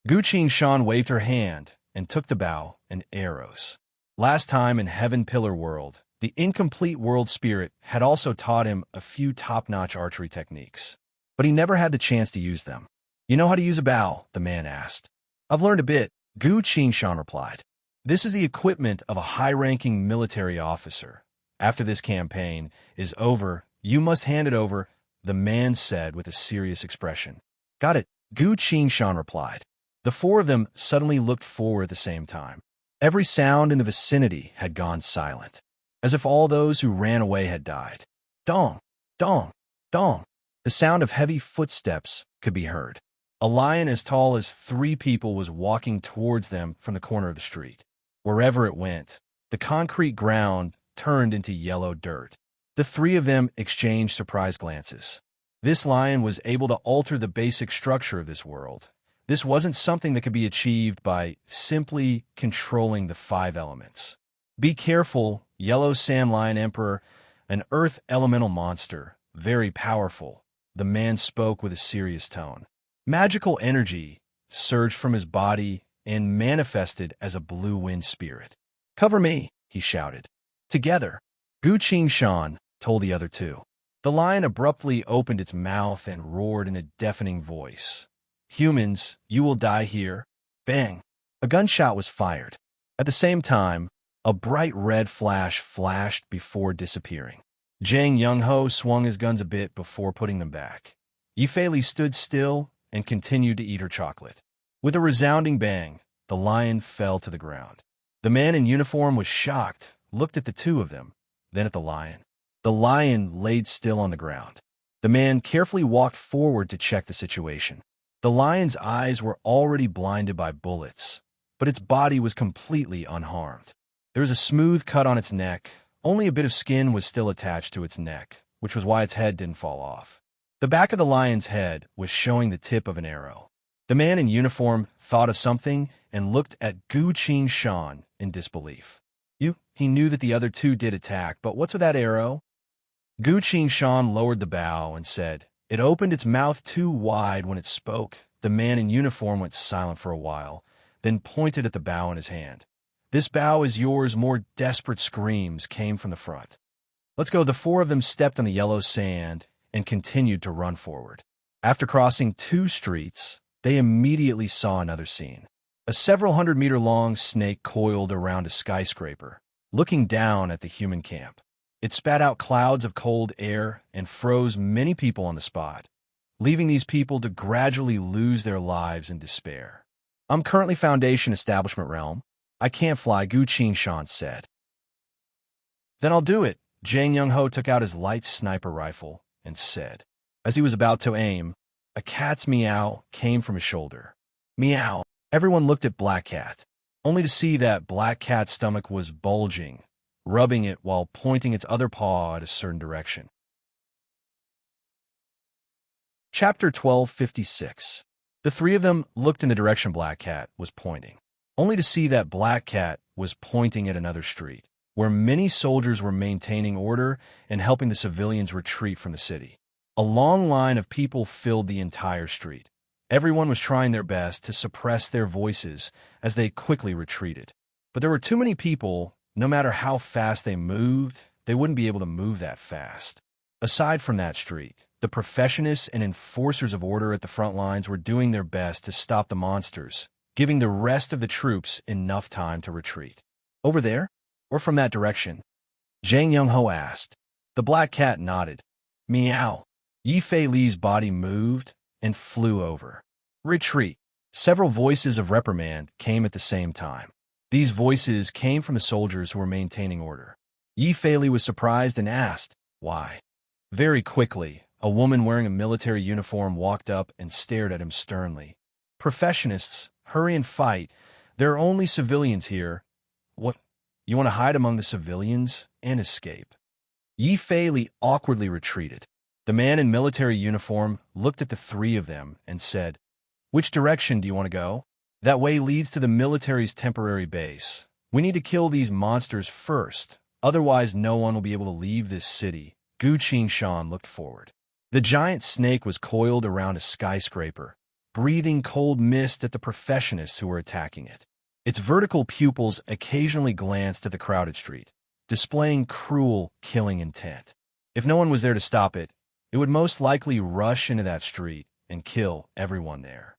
Gu Qing-shan waved her hand and took the bow and arrows. Last time in Heaven Pillar World, the incomplete world spirit had also taught him a few top-notch archery techniques, but he never had the chance to use them. "You know how to use a bow?" the man asked. "I've learned a bit," Gu Qing-shan replied. "This is the equipment of a high-ranking military officer. After this campaign is over, you must hand it over." the man said with a serious expression. Got it, Gu Qingshan replied. The four of them suddenly looked forward at the same time. Every sound in the vicinity had gone silent, as if all those who ran away had died. Dong, dong, dong. The sound of heavy footsteps could be heard. A lion as tall as 3 people was walking towards them from the corner of the street. Wherever it went, the concrete ground turned into yellow dirt. The 3 of them exchanged surprised glances. This lion was able to alter the basic structure of this world. This wasn't something that could be achieved by simply controlling the 5 elements. Be careful, Yellow Sand Lion Emperor, an earth elemental monster, very powerful. The man spoke with a serious tone. Magical energy surged from his body and manifested as a blue wind spirit. Cover me, he shouted. Together, Gu Qingshan told the other 2. The lion abruptly opened its mouth and roared in a deafening voice. Humans, you will die here. Bang! A gunshot was fired. At the same time, a bright red flash flashed before disappearing. Zhang Youngho swung his guns a bit before putting them back. Yifei Li stood still and continued to eat her chocolate. With a resounding bang, the lion fell to the ground. The man in uniform was shocked, looked at the 2 of them, then at the lion. The lion laid still on the ground. The man carefully walked forward to check the situation. The lion's eyes were already blinded by bullets, but its body was completely unharmed. There was a smooth cut on its neck. Only a bit of skin was still attached to its neck, which was why its head didn't fall off. The back of the lion's head was showing the tip of an arrow. The man in uniform thought of something and looked at Gu Qingshan in disbelief. He knew that the other 2 did attack, but what's with that arrow? Gu Qingshan lowered the bow and said, it opened its mouth too wide when it spoke. The man in uniform went silent for a while, then pointed at the bow in his hand. This bow is yours. More desperate screams came from the front. Let's go. The 4 of them stepped on the yellow sand and continued to run forward. After crossing 2 streets, they immediately saw another scene. A several 100-meter-long snake coiled around a skyscraper, looking down at the human camp. It spat out clouds of cold air and froze many people on the spot, leaving these people to gradually lose their lives in despair. I'm currently Foundation Establishment Realm. I can't fly, Gu Qingshan said. Then I'll do it. Zhang Youngho took out his light sniper rifle and said. As he was about to aim, a cat's meow came from his shoulder. Meow. Everyone looked at Black Cat, only to see that Black Cat's stomach was bulging, rubbing it while pointing its other paw at a certain direction. Chapter 1256. The 3 of them looked in the direction Black Cat was pointing, only to see that Black Cat was pointing at another street, where many soldiers were maintaining order and helping the civilians retreat from the city. A long line of people filled the entire street. Everyone was trying their best to suppress their voices as they quickly retreated. But there were too many people. No matter how fast they moved, they wouldn't be able to move that fast. Aside from that street, the professionists and enforcers of order at the front lines were doing their best to stop the monsters, giving the rest of the troops enough time to retreat. Over there? Or from that direction? Zhang Youngho asked. The Black Cat nodded. Meow. Yifei Li's body moved and flew over. Retreat. Several voices of reprimand came at the same time. These voices came from the soldiers who were maintaining order. Yifei Li was surprised and asked, why? Very quickly, a woman wearing a military uniform walked up and stared at him sternly. Professionists, hurry and fight. There are only civilians here. What? You want to hide among the civilians and escape? Yifei Li awkwardly retreated. The man in military uniform looked at the 3 of them and said, which direction do you want to go? That way leads to the military's temporary base. We need to kill these monsters first, otherwise no one will be able to leave this city. Gu Qingshan looked forward. The giant snake was coiled around a skyscraper, breathing cold mist at the professionists who were attacking it. Its vertical pupils occasionally glanced at the crowded street, displaying cruel, killing intent. If no one was there to stop it, it would most likely rush into that street and kill everyone there.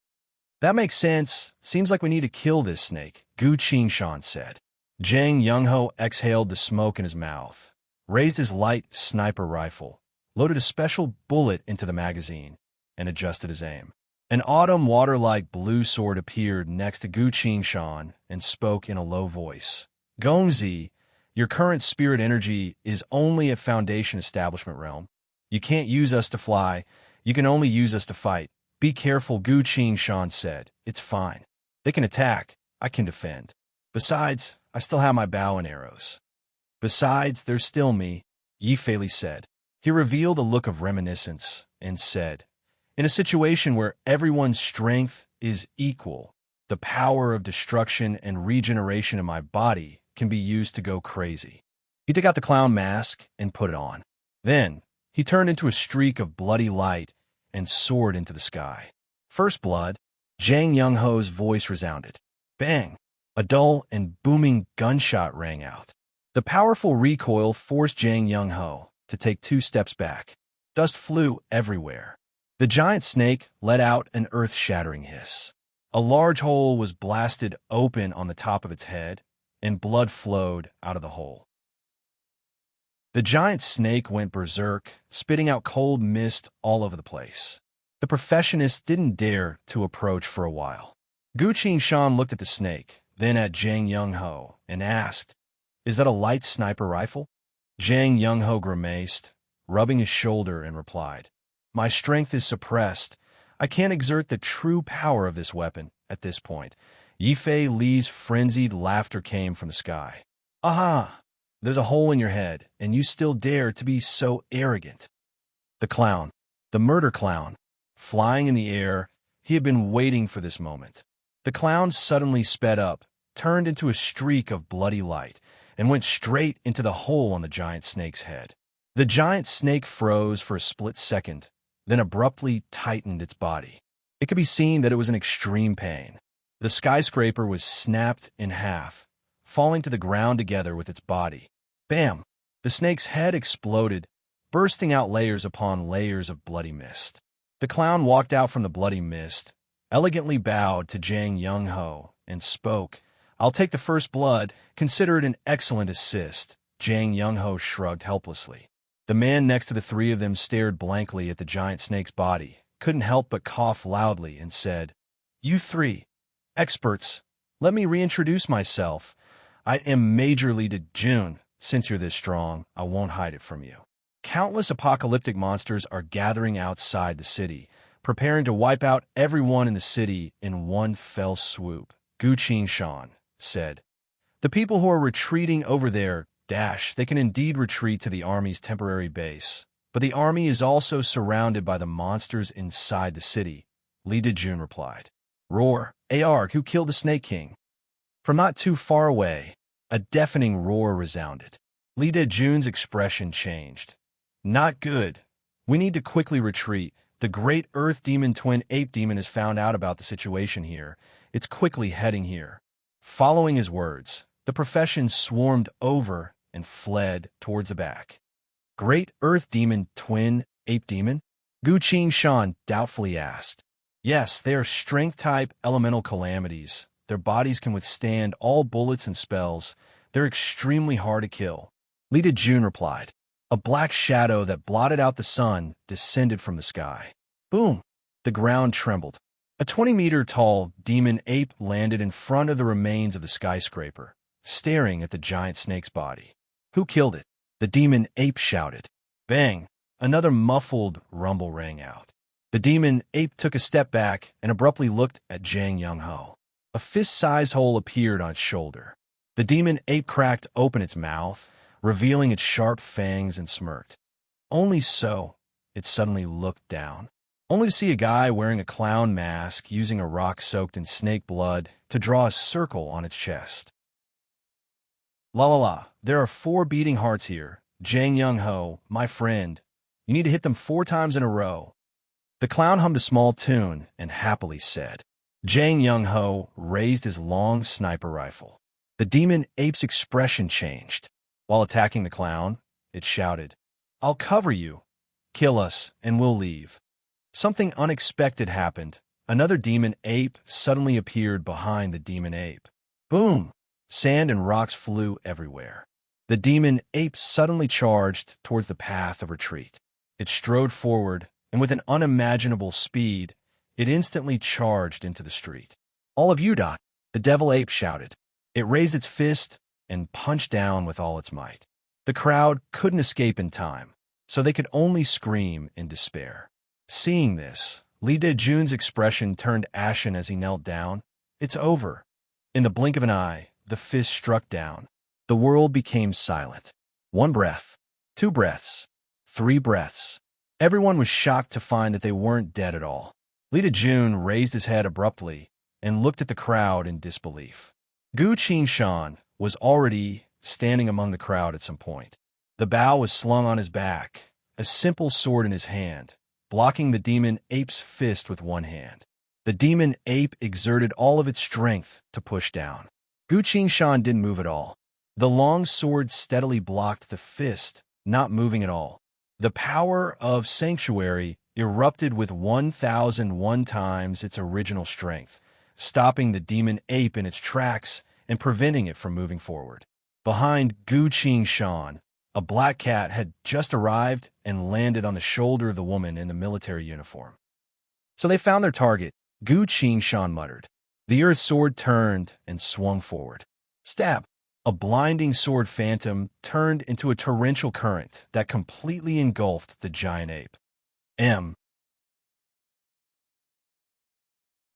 That makes sense. Seems like we need to kill this snake, Gu Qingshan said. Zhang Youngho exhaled the smoke in his mouth, raised his light sniper rifle, loaded a special bullet into the magazine, and adjusted his aim. An autumn water-like blue sword appeared next to Gu Qingshan and spoke in a low voice. Gongzi, your current spirit energy is only at Foundation Establishment realm. You can't use us to fly. You can only use us to fight. Be careful, Gu Qingshan said. It's fine. They can attack. I can defend. Besides, I still have my bow and arrows. Besides, there's still me, Yi Feili said. He revealed a look of reminiscence and said, in a situation where everyone's strength is equal, the power of destruction and regeneration in my body can be used to go crazy. He took out the clown mask and put it on. Then, he turned into a streak of bloody light and soared into the sky. First blood, Zhang Youngho's voice resounded. Bang! A dull and booming gunshot rang out. The powerful recoil forced Zhang Youngho to take 2 steps back. Dust flew everywhere. The giant snake let out an earth-shattering hiss. A large hole was blasted open on the top of its head, and blood flowed out of the hole. The giant snake went berserk, spitting out cold mist all over the place. The professionist didn't dare to approach for a while. Gu Qingshan looked at the snake, then at Zhang Youngho, and asked, "Is that a light sniper rifle?" Zhang Youngho grimaced, rubbing his shoulder, and replied, "My strength is suppressed. I can't exert the true power of this weapon at this point." Yi Feili's frenzied laughter came from the sky. "Aha! There's a hole in your head, and you still dare to be so arrogant." The clown, the murder clown, flying in the air, he had been waiting for this moment. The clown suddenly sped up, turned into a streak of bloody light, and went straight into the hole on the giant snake's head. The giant snake froze for a split second, then abruptly tightened its body. It could be seen that it was in extreme pain. The skyscraper was snapped in half, falling to the ground together with its body. Bam! The snake's head exploded, bursting out layers upon layers of bloody mist. The clown walked out from the bloody mist, elegantly bowed to Zhang Youngho, and spoke. "I'll take the first blood. Consider it an excellent assist." Zhang Youngho shrugged helplessly. The man next to the 3 of them stared blankly at the giant snake's body, couldn't help but cough loudly, and said, "You 3, experts, let me reintroduce myself. I am Major Leader Jun. Since you're this strong, I won't hide it from you." Countless apocalyptic monsters are gathering outside the city, preparing to wipe out everyone in the city in one fell swoop. Gu Qingshan said, "The people who are retreating over there, they can indeed retreat to the army's temporary base, but the army is also surrounded by the monsters inside the city." Li Dejun replied. "Roar, Arg, who killed the Snake King?" From not too far away, a deafening roar resounded. Li Dejun's expression changed. "Not good. We need to quickly retreat. The great Earth Demon Twin Ape Demon has found out about the situation here. It's quickly heading here." Following his words, the profession swarmed over and fled towards the back. "Great Earth Demon Twin Ape Demon?" Gu Qingshan doubtfully asked. "Yes, they are strength-type elemental calamities. Their bodies can withstand all bullets and spells. They're extremely hard to kill." Li Dejun replied. A black shadow that blotted out the sun descended from the sky. Boom! The ground trembled. A 20-meter-tall demon ape landed in front of the remains of the skyscraper, staring at the giant snake's body. "Who killed it?" the demon ape shouted. Bang! Another muffled rumble rang out. The demon ape took a step back and abruptly looked at Zhang Youngho. A fist-sized hole appeared on its shoulder. The demon ape cracked open its mouth, revealing its sharp fangs, and smirked. Only so, it suddenly looked down, only to see a guy wearing a clown mask using a rock soaked in snake blood to draw a circle on its chest. "La la la, there are 4 beating hearts here. Zhang Youngho, my friend. You need to hit them 4 times in a row." The clown hummed a small tune and happily said. Zhang Youngho raised his long sniper rifle. The demon ape's expression changed. While attacking the clown, it shouted, "I'll cover you. Kill us, and we'll leave." Something unexpected happened. Another demon ape suddenly appeared behind the demon ape. Boom! Sand and rocks flew everywhere. The demon ape suddenly charged towards the path of retreat. It strode forward, and with an unimaginable speed, it instantly charged into the street. "All of you, Dot!" the devil ape shouted. It raised its fist and punched down with all its might. The crowd couldn't escape in time, so they could only scream in despair. Seeing this, Li Dejun's expression turned ashen as he knelt down. "It's over." In the blink of an eye, the fist struck down. The world became silent. 1 breath, 2 breaths, 3 breaths. Everyone was shocked to find that they weren't dead at all. Li Dejun raised his head abruptly and looked at the crowd in disbelief. Gu Qingshan was already standing among the crowd at some point. The bow was slung on his back, a simple sword in his hand, blocking the demon ape's fist with one hand. The demon ape exerted all of its strength to push down. Gu Qingshan didn't move at all. The long sword steadily blocked the fist, not moving at all. The power of Sanctuary erupted with 1,001 times its original strength, stopping the demon ape in its tracks and preventing it from moving forward. Behind Gu Qingshan, a black cat had just arrived and landed on the shoulder of the woman in the military uniform. "So they found their target," Gu Qingshan muttered. The earth sword turned and swung forward. Stab! A blinding sword phantom turned into a torrential current that completely engulfed the giant ape.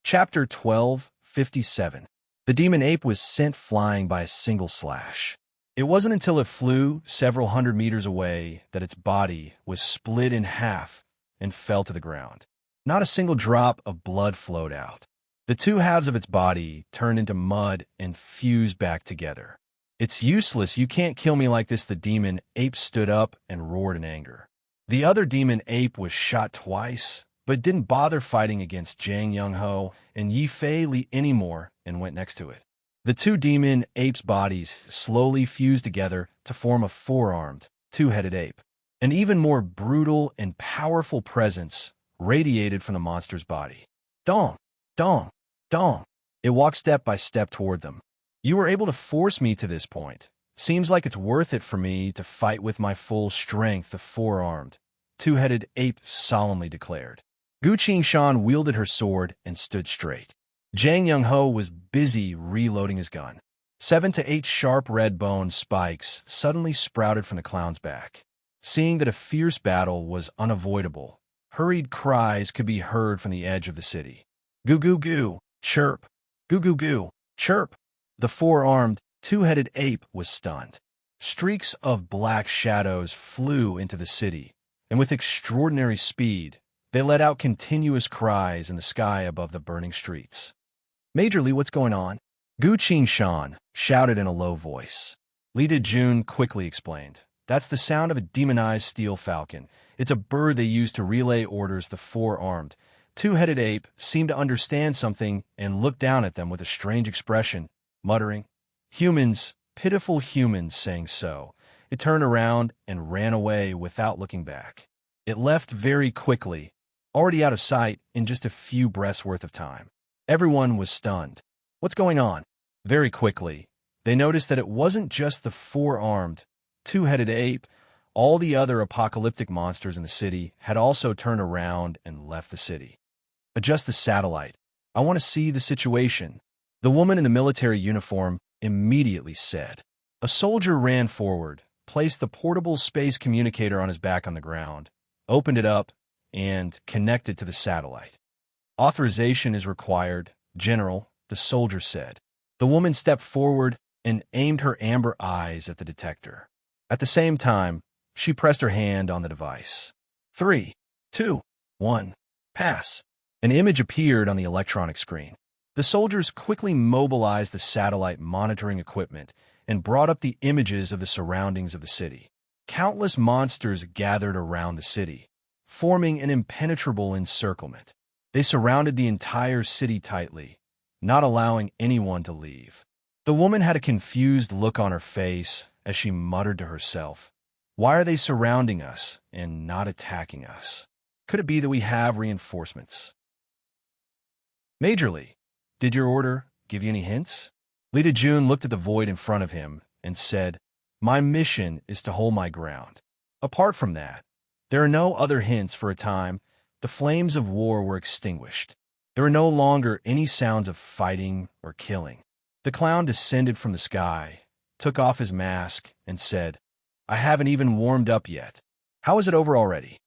Chapter 12:57. The demon ape was sent flying by a single slash. It wasn't until it flew several hundred meters away that its body was split in half and fell to the ground. Not a single drop of blood flowed out. The two halves of its body turned into mud and fused back together. "It's useless, you can't kill me like this," the demon ape stood up and roared in anger. The other demon ape was shot twice, but didn't bother fighting against Zhang Yongho and Yi Fei Li anymore and went next to it. The two demon apes' bodies slowly fused together to form a four-armed, two-headed ape. An even more brutal and powerful presence radiated from the monster's body. "Dong! Dong! Dong!" It walked step by step toward them. "You were able to force me to this point. Seems like it's worth it for me to fight with my full strength," the four-armed, two-headed ape solemnly declared. Gu Qingshan wielded her sword and stood straight. Zhang Yongho was busy reloading his gun. 7 to 8 sharp red bone spikes suddenly sprouted from the clown's back. Seeing that a fierce battle was unavoidable, hurried cries could be heard from the edge of the city. "Goo goo goo, chirp! Goo goo goo, chirp!" The four-armed, two-headed ape was stunned. Streaks of black shadows flew into the city, and with extraordinary speed, they let out continuous cries in the sky above the burning streets. "Major Li, what's going on?" Gu Qingshan shouted in a low voice. Li Dejun quickly explained. "That's the sound of a demonized steel falcon. It's a bird they use to relay orders." The four-armed, two-headed ape seemed to understand something and looked down at them with a strange expression, muttering, "Humans, pitiful humans," saying so. It turned around and ran away without looking back. It left very quickly, already out of sight in just a few breaths worth of time. Everyone was stunned. "What's going on?" Very quickly, they noticed that it wasn't just the four-armed, two-headed ape. All the other apocalyptic monsters in the city had also turned around and left the city. "Adjust the satellite. I want to see the situation," the woman in the military uniform immediately said. A soldier ran forward, placed the portable space communicator on his back on the ground, opened it up, and connected to the satellite. "Authorization is required, General," the soldier said. The woman stepped forward and aimed her amber eyes at the detector. At the same time, she pressed her hand on the device. 3, 2, 1, pass. An image appeared on the electronic screen. The soldiers quickly mobilized the satellite monitoring equipment and brought up the images of the surroundings of the city. Countless monsters gathered around the city, forming an impenetrable encirclement. They surrounded the entire city tightly, not allowing anyone to leave. The woman had a confused look on her face as she muttered to herself, "Why are they surrounding us and not attacking us? Could it be that we have reinforcements?" "Major Li, did your order give you any hints?" Li Dejun looked at the void in front of him and said, "My mission is to hold my ground. Apart from that, There are no other hints for a time. The flames of war were extinguished. There were no longer any sounds of fighting or killing. The clown descended from the sky, took off his mask, and said, "I haven't even warmed up yet. How is it over already?"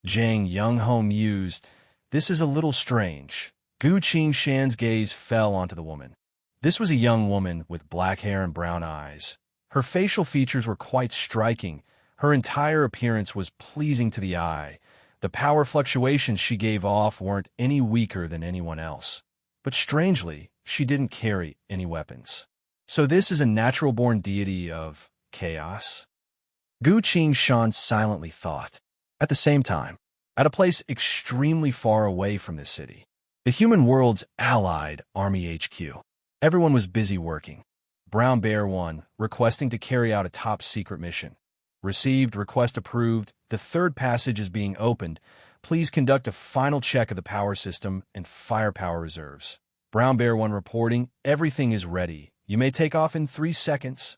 Jang Young-ho mused, "This is a little strange." Gu Qing-shan's gaze fell onto the woman. This was a young woman with black hair and brown eyes. Her facial features were quite striking. Her entire appearance was pleasing to the eye. The power fluctuations she gave off weren't any weaker than anyone else. But strangely, she didn't carry any weapons. So this is a natural-born deity of chaos? Gu Qing-shan silently thought. At the same time, at a place extremely far away from this city, the human world's allied Army HQ, everyone was busy working. Brown Bear 1, requesting to carry out a top-secret mission. Received, request approved. The third passage is being opened. Please conduct a final check of the power system and firepower reserves. Brown Bear 1 reporting, everything is ready. You may take off in 3 seconds.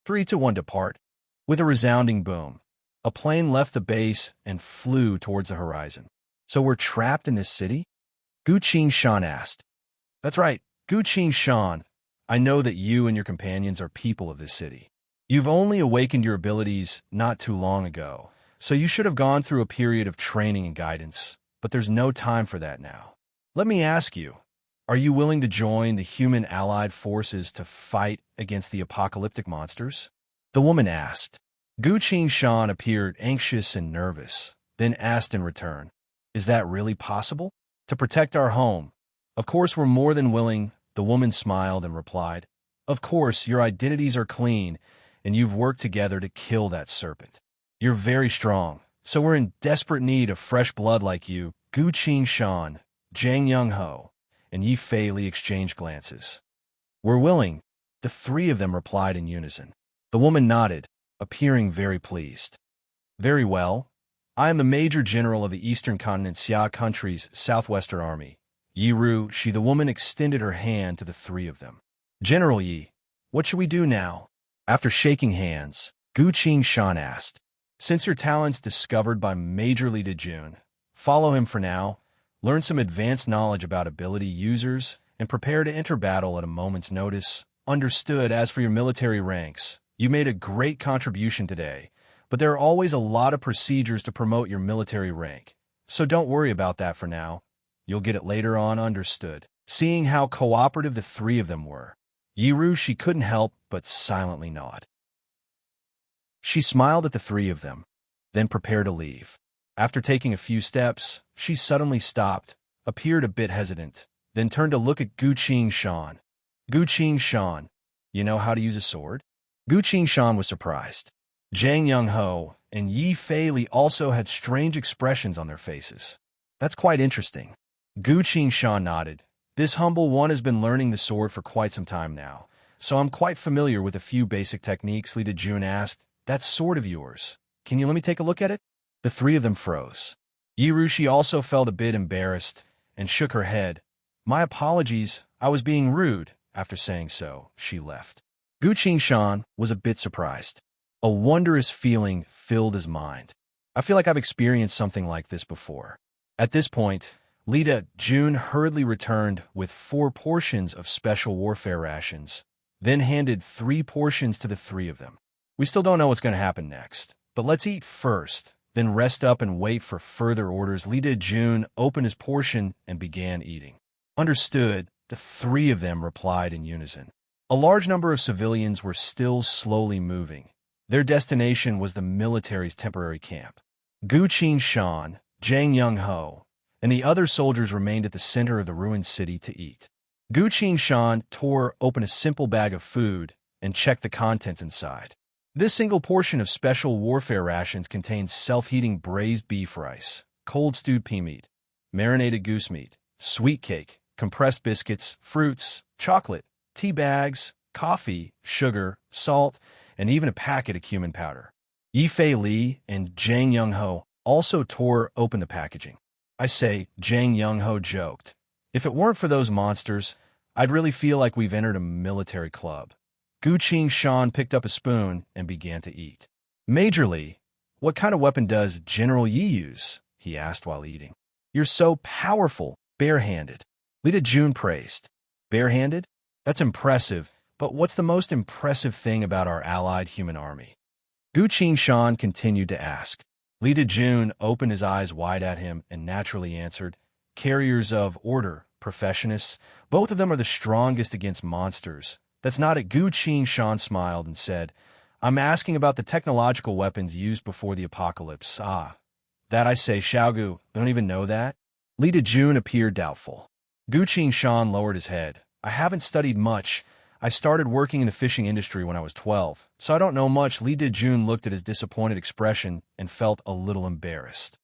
3, 2, 1, depart. With a resounding boom, a plane left the base and flew towards the horizon. So we're trapped in this city? Gu Qing-shan asked. That's right, Gu Qing-shan. I know that you and your companions are people of this city. You've only awakened your abilities not too long ago, so you should have gone through a period of training and guidance, but there's no time for that now. Let me ask you, are you willing to join the human allied forces to fight against the apocalyptic monsters? The woman asked. Gu Qing-shan appeared anxious and nervous, then asked in return, "Is that really possible? To protect our home? Of course we're more than willing." The woman smiled and replied, "Of course, your identities are clean, and you've worked together to kill that serpent. You're very strong, so we're in desperate need of fresh blood like you." Gu Qing-shan, Jang Young-ho, and Yi Fei-li exchanged glances. "We're willing," the three of them replied in unison. The woman nodded, appearing very pleased. "Very well. I am the Major General of the Eastern Continent Xia Country's Southwestern Army. Yiru, she." The woman extended her hand to the three of them. "General Yi, what should we do now?" After shaking hands, Gu Qing-shan asked, "Since your talent's discovered by Major Li Dejun, follow him for now, learn some advanced knowledge about ability users, and prepare to enter battle at a moment's notice. Understood. As for your military ranks, you made a great contribution today, but there are always a lot of procedures to promote your military rank, so don't worry about that for now. You'll get it later on." Understood. Seeing how cooperative the three of them were, Yiru, she couldn't help but silently nod. She smiled at the three of them, then prepared to leave. After taking a few steps, she suddenly stopped, appeared a bit hesitant, then turned to look at Gu Qing-shan. "Gu Qing-shan, you know how to use a sword?" Gu Qing-shan was surprised. Jang Young-ho and Yi Fei-li also had strange expressions on their faces. "That's quite interesting." Gu Qing-shan nodded. "This humble one has been learning the sword for quite some time now, so I'm quite familiar with a few basic techniques." Li Dejun asked, "That sword of yours, can you let me take a look at it?" The three of them froze. Yiru, she also felt a bit embarrassed and shook her head. "My apologies, I was being rude." After saying so, she left. Gu Qing-shan was a bit surprised. A wondrous feeling filled his mind. "I feel like I've experienced something like this before." At this point, Li Dejun hurriedly returned with 4 portions of special warfare rations, then handed 3 portions to the three of them. "We still don't know what's going to happen next, but let's eat first, then rest up and wait for further orders." Li Dejun opened his portion and began eating. "Understood," the three of them replied in unison. A large number of civilians were still slowly moving. Their destination was the military's temporary camp. Gu Qing-shan, Jang Young-ho, and the other soldiers remained at the center of the ruined city to eat. Gu Qing-shan tore open a simple bag of food and checked the contents inside. This single portion of special warfare rations contained self-heating braised beef rice, cold stewed pea meat, marinated goose meat, sweet cake, compressed biscuits, fruits, chocolate, tea bags, coffee, sugar, salt, and even a packet of cumin powder. Yi Fei-li and Jang Young-ho also tore open the packaging. "I say," Jang Young-ho joked, "if it weren't for those monsters, I'd really feel like we've entered a military club." Gu Qing-shan picked up a spoon and began to eat. "Major Li, What kind of weapon does General Yi use? He asked while eating. You're so powerful, barehanded. Lita Jun praised. Barehanded? That's impressive, but what's the most impressive thing about our allied human army? Gu Qingshan continued to ask. Lita Jun opened his eyes wide at him and naturally answered, Carriers of order, professionists, both of them are the strongest against monsters. That's not it. Gu Qingshan smiled and said, I'm asking about the technological weapons used before the apocalypse. Ah, that I say, Xiaogu, I don't even know that? Lita Jun appeared doubtful. Gu Qingshan lowered his head. I haven't studied much. I started working in the fishing industry when I was 12, so I don't know much. Lita Jun looked at his disappointed expression and felt a little embarrassed.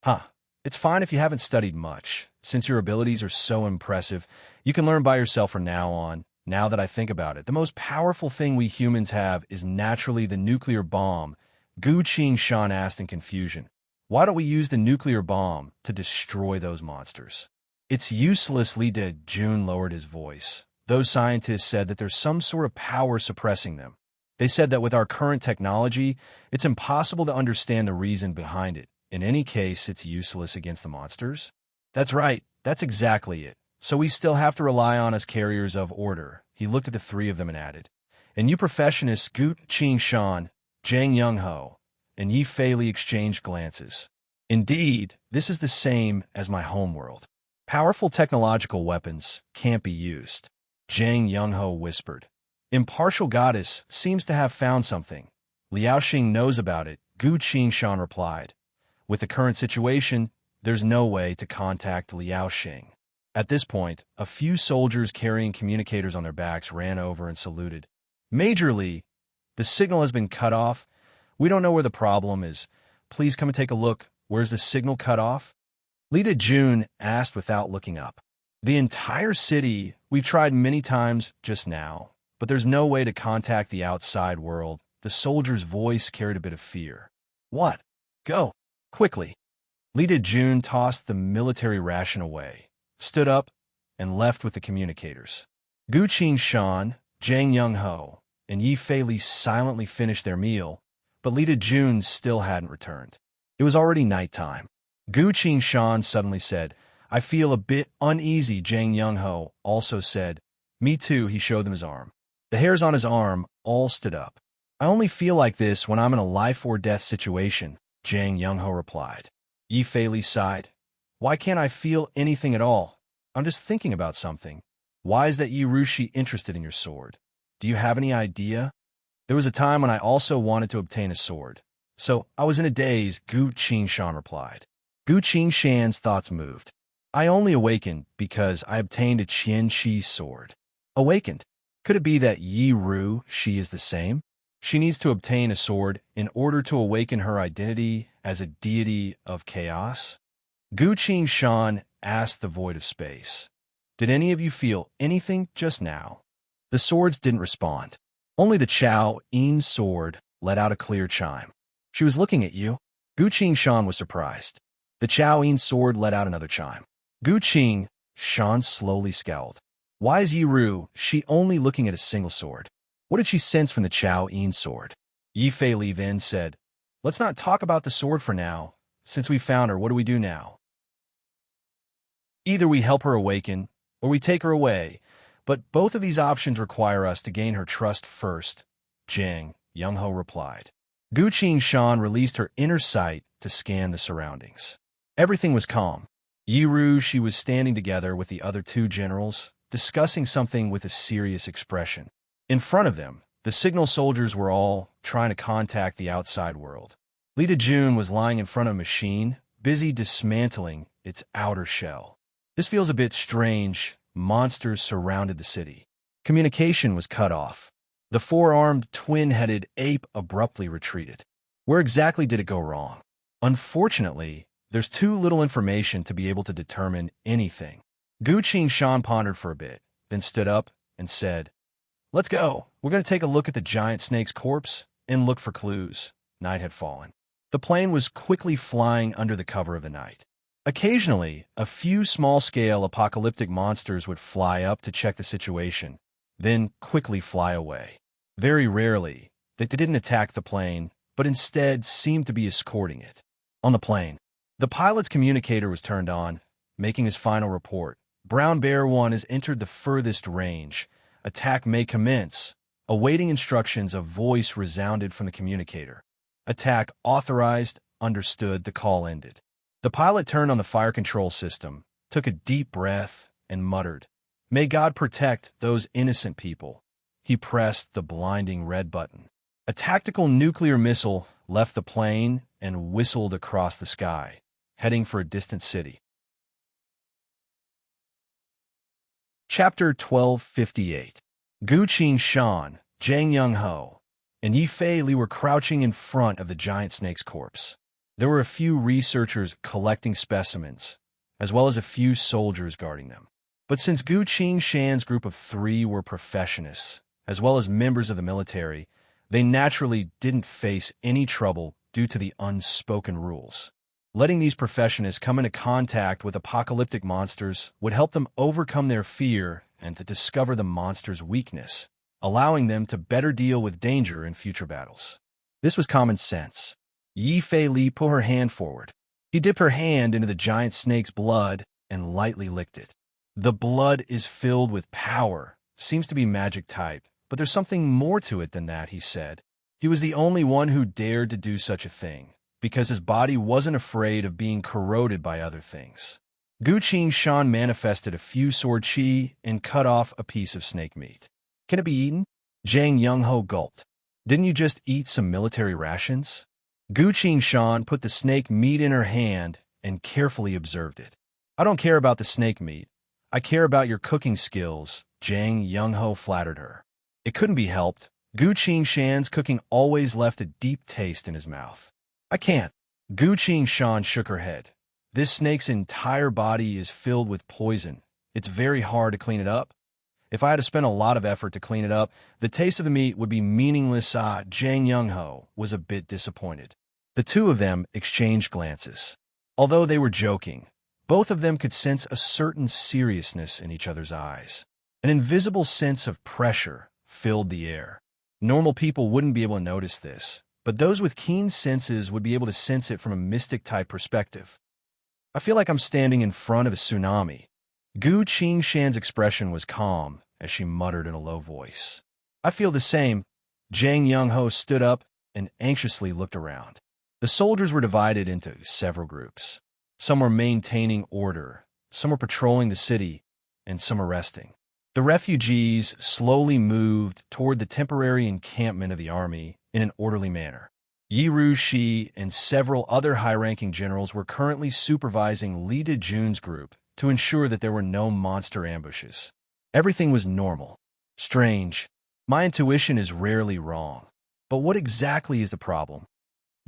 Huh. It's fine if you haven't studied much. Since your abilities are so impressive, you can learn by yourself from now on. Now that I think about it, the most powerful thing we humans have is naturally the nuclear bomb. Gu Qingshan asked in confusion. Why don't we use the nuclear bomb to destroy those monsters? It's useless. Lita Jun lowered his voice. Those scientists said that there's some sort of power suppressing them. They said that with our current technology, it's impossible to understand the reason behind it. In any case, it's useless against the monsters. That's right. That's exactly it. So we still have to rely on us carriers of order. He looked at the three of them and added, and you professionists, Gu Qingshan, Zhang Youngho, and Yi Feili exchanged glances. Indeed, this is the same as my homeworld. Powerful technological weapons can't be used. Zhang Youngho whispered. Impartial goddess seems to have found something. Liao Xing knows about it, Gu Qingshan replied. With the current situation, there's no way to contact Liao Xing. At this point, a few soldiers carrying communicators on their backs ran over and saluted. Major Li, the signal has been cut off. We don't know where the problem is. Please come and take a look. Where's the signal cut off? Lita Jun asked without looking up. The entire city, we've tried many times just now, but there's no way to contact the outside world. The soldier's voice carried a bit of fear. What? Go. Quickly. Lita Jun tossed the military ration away, stood up, and left with the communicators. Gu Qingshan, Zhang Youngho, and Yi Feili silently finished their meal, but Lita Jun still hadn't returned. It was already nighttime. Gu Qingshan suddenly said, I feel a bit uneasy. Zhang Youngho also said, Me too. He showed them his arm. The hairs on his arm all stood up. I only feel like this when I'm in a life-or-death situation, Zhang Youngho replied. Yi Feili sighed. Why can't I feel anything at all? I'm just thinking about something. Why is that Yi Rushi interested in your sword? Do you have any idea? There was a time when I also wanted to obtain a sword. So I was in a daze, Gu Qingshan replied. Gu Qingshan's thoughts moved. I only awakened because I obtained a Qian Shi sword. Awakened? Could it be that Yi Rushi is the same? She needs to obtain a sword in order to awaken her identity as a deity of chaos? Gu Qingshan asked the void of space. Did any of you feel anything just now? The swords didn't respond. Only the Chao Yin sword let out a clear chime. She was looking at you. Gu Qingshan was surprised. The Chao Yin sword let out another chime. Gu Qingshan slowly scowled. Why is Yi Rushi only looking at a single sword? What did she sense from the Chao Yin sword? Yi Feili then said, Let's not talk about the sword for now. Since we found her, what do we do now? Either we help her awaken, or we take her away, but both of these options require us to gain her trust first, Zhang Youngho replied. Gu Qingshan released her inner sight to scan the surroundings. Everything was calm. Yi Rushi was standing together with the other two generals, discussing something with a serious expression. In front of them, the signal soldiers were all trying to contact the outside world. Lita Jun was lying in front of a machine, busy dismantling its outer shell. This feels a bit strange. Monsters surrounded the city. Communication was cut off. The four-armed, twin-headed ape abruptly retreated. Where exactly did it go wrong? Unfortunately, there's too little information to be able to determine anything. Gu Qingshan pondered for a bit, then stood up and said, Let's go. We're going to take a look at the giant snake's corpse and look for clues. Night had fallen. The plane was quickly flying under the cover of the night. Occasionally, a few small-scale apocalyptic monsters would fly up to check the situation, then quickly fly away. Very rarely, they didn't attack the plane, but instead seemed to be escorting it. On the plane, the pilot's communicator was turned on, making his final report. Brown Bear 1 has entered the furthest range. Attack may commence. Awaiting instructions, a voice resounded from the communicator. Attack authorized. Understood. The call ended. The pilot turned on the fire control system, took a deep breath, and muttered, "May God protect those innocent people." He pressed the blinding red button. A tactical nuclear missile left the plane and whistled across the sky, heading for a distant city. Chapter 1258. Gu Qing-shan, Zhang Young-ho, and Yi Fei-li were crouching in front of the giant snake's corpse. There were a few researchers collecting specimens, as well as a few soldiers guarding them. But since Gu Qing-shan's group of 3 were professionists, as well as members of the military, they naturally didn't face any trouble due to the unspoken rules. Letting these professionists come into contact with apocalyptic monsters would help them overcome their fear and to discover the monster's weakness, allowing them to better deal with danger in future battles. This was common sense. Yi Fei-li put her hand forward. He dipped her hand into the giant snake's blood and lightly licked it. The blood is filled with power, seems to be magic type, but there's something more to it than that, he said. He was the only one who dared to do such a thing, because his body wasn't afraid of being corroded by other things. Gu Qing-shan manifested a few sword chi and cut off a piece of snake meat. "Can it be eaten?" Zhang Young-ho gulped. "Didn't you just eat some military rations?" Gu Qing-shan put the snake meat in her hand and carefully observed it. "I don't care about the snake meat. I care about your cooking skills," Zhang Young-ho flattered her. It couldn't be helped. Gu Qing-shan's cooking always left a deep taste in his mouth. "I can't." Gu Qing-shan shook her head. "This snake's entire body is filled with poison. It's very hard to clean it up. If I had to spend a lot of effort to clean it up, the taste of the meat would be meaningless." Zhang Young-ho was a bit disappointed. The two of them exchanged glances. Although they were joking, both of them could sense a certain seriousness in each other's eyes. An invisible sense of pressure filled the air. Normal people wouldn't be able to notice this, but those with keen senses would be able to sense it from a mystic-type perspective. "I feel like I'm standing in front of a tsunami." Gu Qing-shan's expression was calm as she muttered in a low voice. "I feel the same." Zhang Young-ho stood up and anxiously looked around. The soldiers were divided into several groups. Some were maintaining order, some were patrolling the city, and some were resting. The refugees slowly moved toward the temporary encampment of the army in an orderly manner. Yi Rushi and several other high-ranking generals were currently supervising Li Dejun's group to ensure that there were no monster ambushes. Everything was normal. Strange. My intuition is rarely wrong. But what exactly is the problem?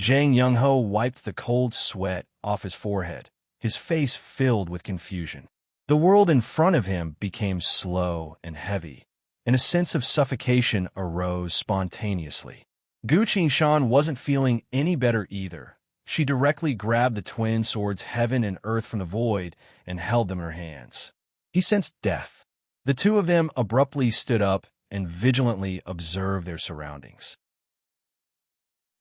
Zhang Young-ho wiped the cold sweat off his forehead, his face filled with confusion. The world in front of him became slow and heavy, and a sense of suffocation arose spontaneously. Gu Qing-shan wasn't feeling any better either. She directly grabbed the twin swords Heaven and Earth from the void and held them in her hands. He sensed death. The two of them abruptly stood up and vigilantly observed their surroundings.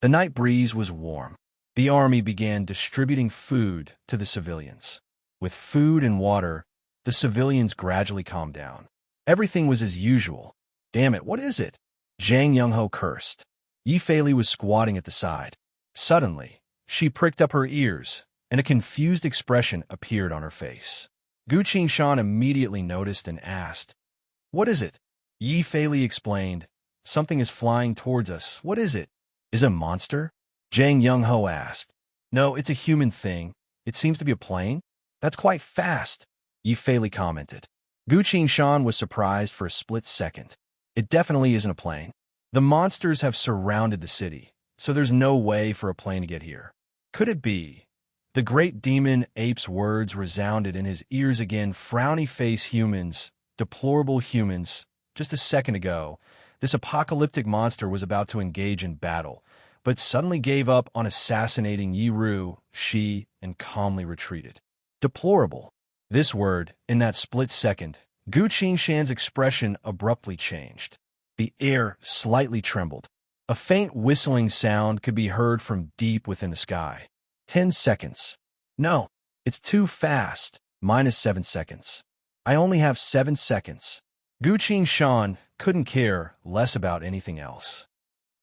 The night breeze was warm. The army began distributing food to the civilians. With food and water, the civilians gradually calmed down. Everything was as usual. "Damn it, what is it?" Zhang Young-ho cursed. Yi Fei-li was squatting at the side. Suddenly, she pricked up her ears, and a confused expression appeared on her face. Gu Qing-shan immediately noticed and asked, "What is it?" Yi Fei-li explained, "Something is flying towards us. What is it?" "Is it a monster?" Zhang Young-ho asked. "No, it's a human thing. It seems to be a plane." "That's quite fast," Yi Fei-li commented. Gu Qing-shan was surprised for a split second. It definitely isn't a plane. The monsters have surrounded the city, so there's no way for a plane to get here. Could it be? The great demon ape's words resounded in his ears again. "Frowny face humans, deplorable humans. Just a second ago, this apocalyptic monster was about to engage in battle, but suddenly gave up on assassinating Yi Rushi and calmly retreated. Deplorable." This word, in that split second, Gu Qing-shan's expression abruptly changed. The air slightly trembled. A faint whistling sound could be heard from deep within the sky. 10 seconds. No, it's too fast. -7 seconds. I only have 7 seconds. Gu Shan couldn't care less about anything else.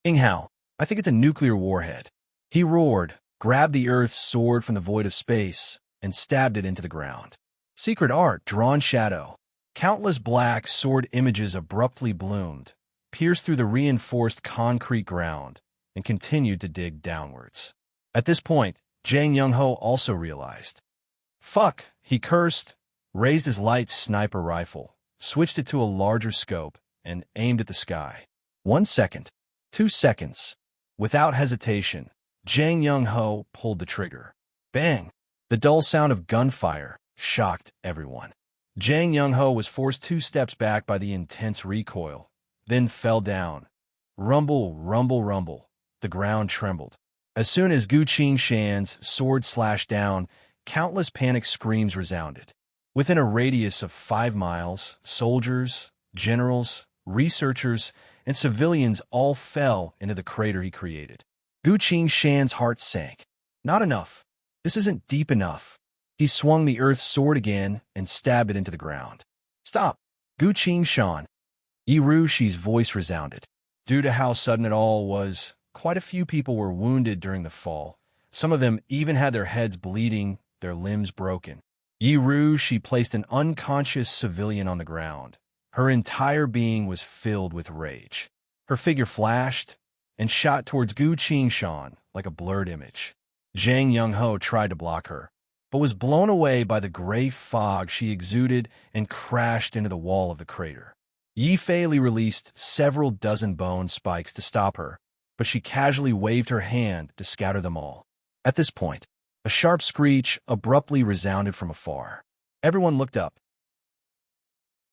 Inghao, I think it's a nuclear warhead. He roared, grabbed the Earth's sword from the void of space, and stabbed it into the ground. Secret art, drawn shadow. Countless black sword images abruptly bloomed, pierced through the reinforced concrete ground, and continued to dig downwards. At this point, Jang Young-ho also realized. Fuck, he cursed, raised his light sniper rifle, switched it to a larger scope, and aimed at the sky. 1 second. 2 seconds. Without hesitation, Jang Young-ho pulled the trigger. Bang! The dull sound of gunfire shocked everyone. Jang Young-ho was forced 2 steps back by the intense recoil, then fell down. Rumble, rumble, rumble. The ground trembled. As soon as Gu Shan's sword slashed down, countless panic screams resounded. Within a radius of 5 miles, soldiers, generals, researchers, and civilians all fell into the crater he created. Gu Shan's heart sank. Not enough. This isn't deep enough. He swung the Earth's sword again and stabbed it into the ground. Stop! Gu Shan. Yi Rushi's voice resounded. Due to how sudden it all was, quite a few people were wounded during the fall. Some of them even had their heads bleeding, their limbs broken. Yi Rushi placed an unconscious civilian on the ground. Her entire being was filled with rage. Her figure flashed and shot towards Gu Shan like a blurred image. Jang Young-ho tried to block her, but was blown away by the gray fog she exuded and crashed into the wall of the crater. Yi Fei-li released several dozen bone spikes to stop her, but she casually waved her hand to scatter them all. At this point, a sharp screech abruptly resounded from afar. Everyone looked up.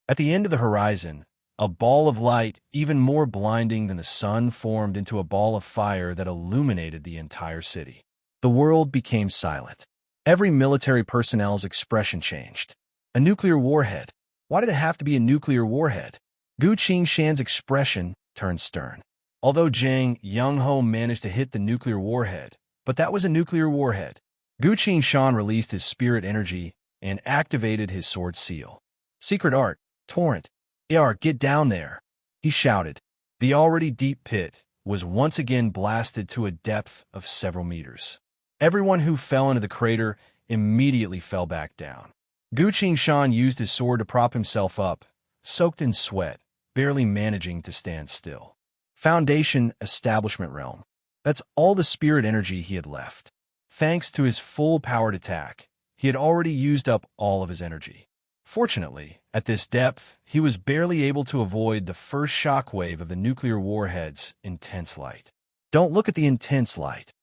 At the end of the horizon, a ball of light, even more blinding than the sun, formed into a ball of fire that illuminated the entire city. The world became silent. Every military personnel's expression changed. A nuclear warhead. Why did it have to be a nuclear warhead? Gu Shan's expression turned stern. Although Jang Young-ho managed to hit the nuclear warhead, but that was a nuclear warhead. Gu Shan released his spirit energy and activated his sword seal. Secret art, torrent. Ar, get down there, he shouted. The already deep pit was once again blasted to a depth of several meters. Everyone who fell into the crater immediately fell back down. Gu Shan used his sword to prop himself up, soaked in sweat, barely managing to stand still. Foundation Establishment Realm. That's all the spirit energy he had left. Thanks to his full-powered attack, he had already used up all of his energy. Fortunately, at this depth, he was barely able to avoid the first shockwave of the nuclear warhead's intense light. Don't look at the intense light,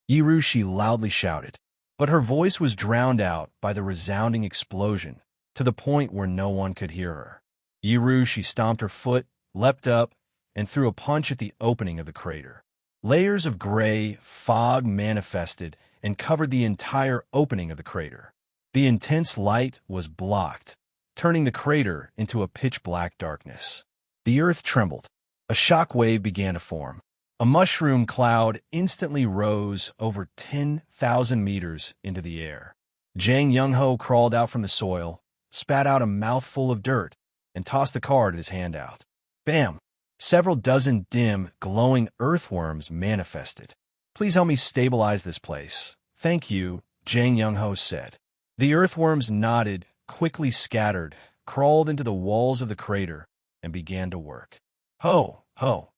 Yi Rushi loudly shouted, but her voice was drowned out by the resounding explosion, to the point where no one could hear her. Yi Rushi stomped her foot, leapt up, and threw a punch at the opening of the crater. Layers of gray fog manifested and covered the entire opening of the crater. The intense light was blocked, turning the crater into a pitch-black darkness. The earth trembled. A shock wave began to form. A mushroom cloud instantly rose over 10,000 meters into the air. Jang Young-ho crawled out from the soil, spat out a mouthful of dirt, and tossed the card at his hand out. Bam! Several dozen dim, glowing earthworms manifested. Please help me stabilize this place. Thank you, Jang Young-ho said. The earthworms nodded, quickly scattered, crawled into the walls of the crater, and began to work. Ho, ho,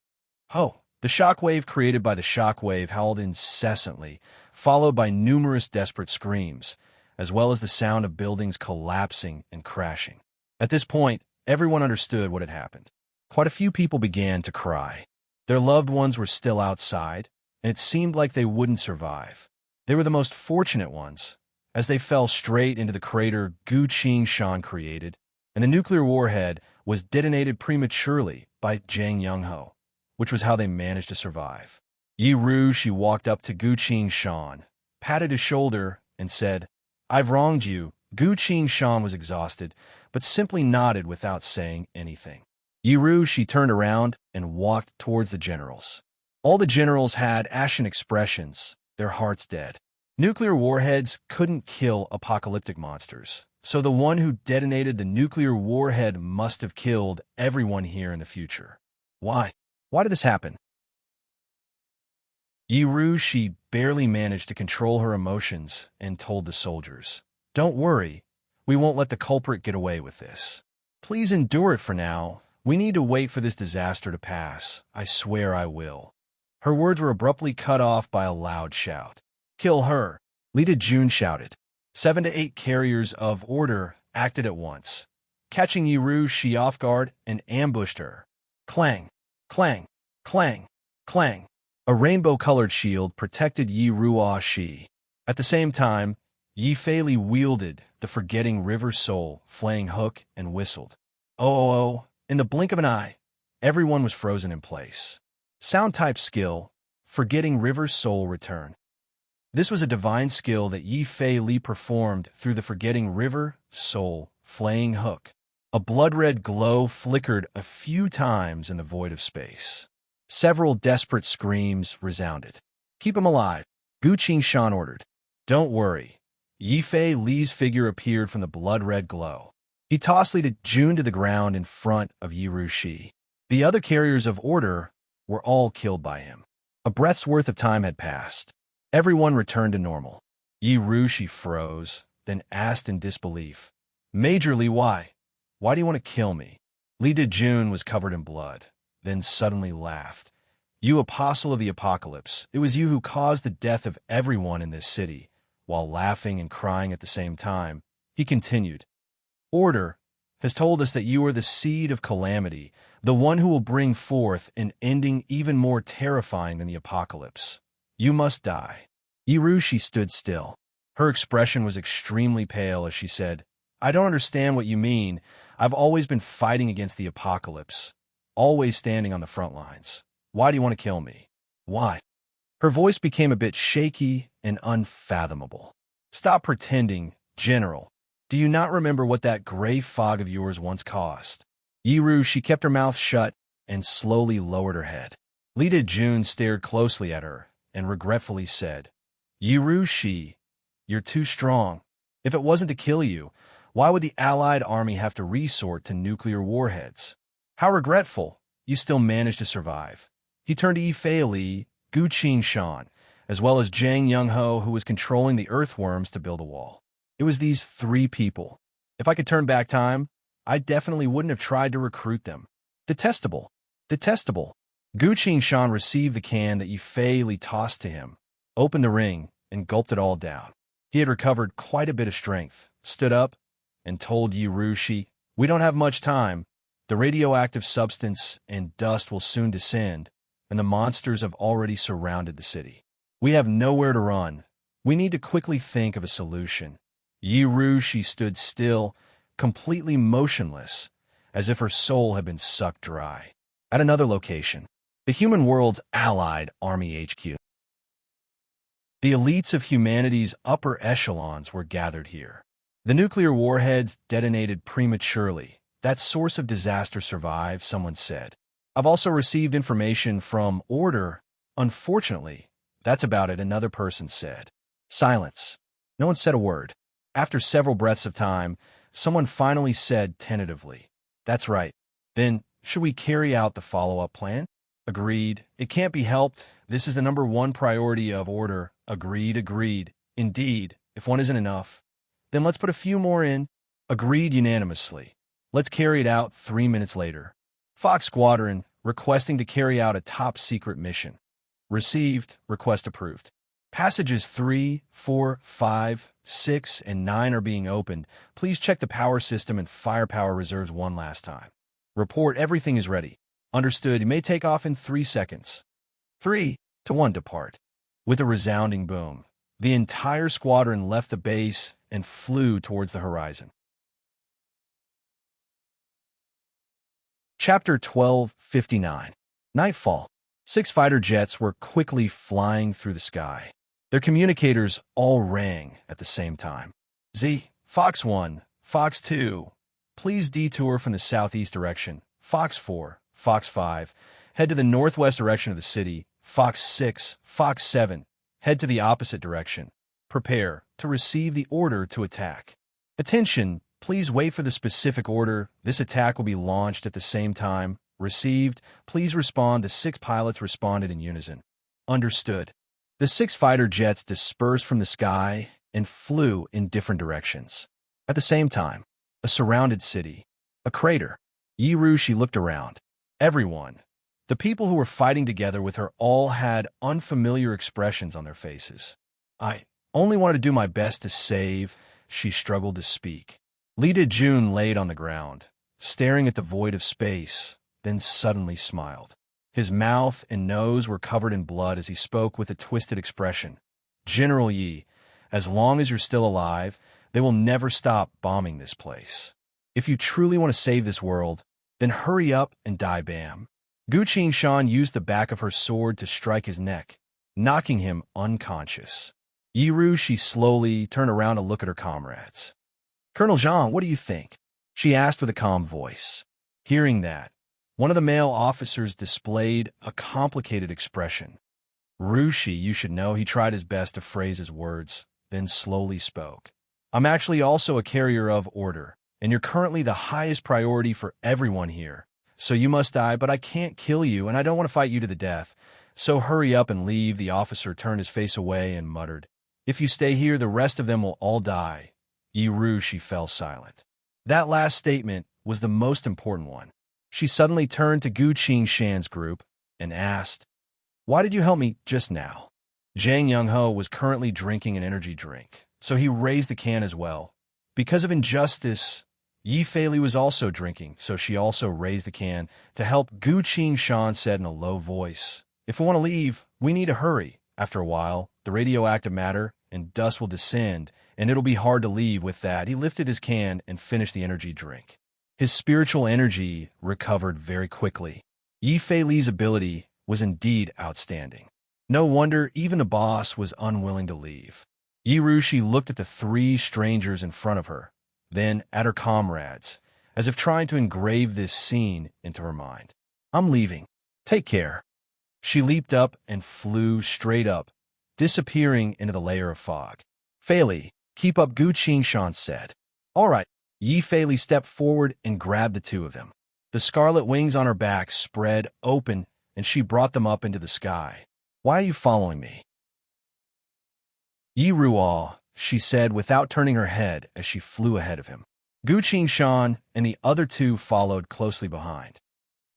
ho. The shockwave created by the shockwave howled incessantly, followed by numerous desperate screams, as well as the sound of buildings collapsing and crashing. At this point, everyone understood what had happened. Quite a few people began to cry. Their loved ones were still outside, and it seemed like they wouldn't survive. They were the most fortunate ones, as they fell straight into the crater Gu Shan created, and the nuclear warhead was detonated prematurely by Jang Young-ho, which was how they managed to survive. Yi Rushi walked up to Gu Shan, patted his shoulder, and said, I've wronged you. Gu Shan was exhausted, but simply nodded without saying anything. Yi Rushi turned around and walked towards the generals. All the generals had ashen expressions, their hearts dead. Nuclear warheads couldn't kill apocalyptic monsters, so the one who detonated the nuclear warhead must have killed everyone here in the future. Why? Why did this happen? Yiru, she barely managed to control her emotions and told the soldiers, "Don't worry, we won't let the culprit get away with this. Please endure it for now. We need to wait for this disaster to pass. I swear I will." Her words were abruptly cut off by a loud shout. "Kill her!" Lita June shouted. 7 to 8 carriers of order acted at once. Catching Yiru, she off guard and ambushed her. Clang, clang, clang, clang. A rainbow-colored shield protected Yiru Shi. At the same time, Yi Fei Li wielded the forgetting river soul, flaying hook, and whistled. Oh, in the blink of an eye, everyone was frozen in place. Sound type skill, forgetting river soul return. This was a divine skill that Yi Fei Li performed through the forgetting river soul, flaying hook. A blood-red glow flickered a few times in the void of space. Several desperate screams resounded. "Keep him alive," Gu Qingshan ordered. "Don't worry." Yi Fei Li's figure appeared from the blood-red glow. He tossed Lita June to the ground in front of Yiru Shi. The other carriers of order were all killed by him. A breath's worth of time had passed. Everyone returned to normal. Yiru Shi froze, then asked in disbelief, "Major Li, why? Why do you want to kill me?" Lita June was covered in blood, then suddenly laughed. "You apostle of the apocalypse, it was you who caused the death of everyone in this city." While laughing and crying at the same time, he continued, "Order has told us that you are the seed of calamity, the one who will bring forth an ending even more terrifying than the apocalypse. You must die." Yiru Shi stood still. Her expression was extremely pale as she said, "I don't understand what you mean. I've always been fighting against the apocalypse, always standing on the front lines. Why do you want to kill me? Why?" Her voice became a bit shaky and unfathomable. "Stop pretending, General. Do you not remember what that gray fog of yours once caused?" Yiru, she kept her mouth shut and slowly lowered her head. Lita June stared closely at her and regretfully said, "Yiru Shi, you're too strong. If it wasn't to kill you, why would the Allied army have to resort to nuclear warheads? How regretful. You still managed to survive." He turned to Yi Fei Li, Gu Qingshan, as well as Zhang Yongho, who was controlling the earthworms to build a wall. It was these 3 people. If I could turn back time, I definitely wouldn't have tried to recruit them. Detestable. Detestable. Gu Qingshan received the can that Yi Fei Li tossed to him, opened the ring, and gulped it all down. He had recovered quite a bit of strength, stood up, and told Yiru Shi, "We don't have much time. The radioactive substance and dust will soon descend, and the monsters have already surrounded the city. We have nowhere to run. We need to quickly think of a solution." Yiru Shi stood still, completely motionless, as if her soul had been sucked dry. At another location, the human world's allied army HQ. The elites of humanity's upper echelons were gathered here. The nuclear warheads detonated prematurely. That source of disaster survived, someone said. "I've also received information from Order. Unfortunately, that's about it," another person said. Silence. No one said a word. After several breaths of time, someone finally said tentatively, "That's right. Then, should we carry out the follow-up plan?" Agreed. It can't be helped. This is the #1 priority of Order. Agreed. Indeed. If one isn't enough, then let's put a few more in. Agreed unanimously. Let's carry it out 3 minutes later. Fox Squadron, requesting to carry out a top-secret mission. Received. Request approved. Passages 3, 4, 5, 6, and 9 are being opened. Please check the power system and firepower reserves one last time. Report everything is ready. Understood. You may take off in 3 seconds. 3, 2, 1, depart. With a resounding boom, the entire squadron left the base and flew towards the horizon. Chapter 1259. Nightfall. 6 fighter jets were quickly flying through the sky. Their communicators all rang at the same time. Z, Fox 1, Fox 2, please detour from the southeast direction. Fox 4, Fox 5, head to the northwest direction of the city. Fox 6, Fox 7, head to the opposite direction. Prepare to receive the order to attack. Attention, please wait for the specific order. This attack will be launched at the same time. Received, please respond. The 6 pilots responded in unison. Understood. The 6 fighter jets dispersed from the sky and flew in different directions. At the same time, a surrounded city, a crater. Yirushi looked around. Everyone, the people who were fighting together with her, all had unfamiliar expressions on their faces. I only wanted to do my best to save, she struggled to speak. Lita June laid on the ground, staring at the void of space, then suddenly smiled. His mouth and nose were covered in blood as he spoke with a twisted expression. General Yi, as long as you're still alive, they will never stop bombing this place. If you truly want to save this world, then hurry up and die bam. Gu Qingshan used the back of her sword to strike his neck, knocking him unconscious. Yirushi slowly turned around to look at her comrades. Colonel Zhang, what do you think? She asked with a calm voice. Hearing that, one of the male officers displayed a complicated expression. Rushi, you should know, he tried his best to phrase his words, then slowly spoke. I'm actually also a carrier of order, and you're currently the highest priority for everyone here. So you must die, but I can't kill you, and I don't want to fight you to the death. So hurry up and leave. The officer turned his face away and muttered, If you stay here, the rest of them will all die. Yirushi fell silent. That last statement was the most important one. She suddenly turned to Gu Qingshan's group and asked, Why did you help me just now? Zhang Youngho was currently drinking an energy drink, so he raised the can as well. Because of injustice, Yi Feili was also drinking, so she also raised the can to help. Gu Qingshan said in a low voice, If we want to leave, we need to hurry. After a while, the radioactive matter and dust will descend, and it'll be hard to leave. With that, he lifted his can and finished the energy drink. His spiritual energy recovered very quickly. Yi Feili's ability was indeed outstanding. No wonder even the boss was unwilling to leave. Yirushi looked at the 3 strangers in front of her, then at her comrades, as if trying to engrave this scene into her mind. I'm leaving. Take care. She leaped up and flew straight up, disappearing into the layer of fog. Feili, keep up, Gu Qingshan said. All right. Yi Feili stepped forward and grabbed the 2 of them. The scarlet wings on her back spread open, and she brought them up into the sky. Why are you following me? Yi Ruo, she said without turning her head as she flew ahead of him. Gu Qingshan and the other 2 followed closely behind.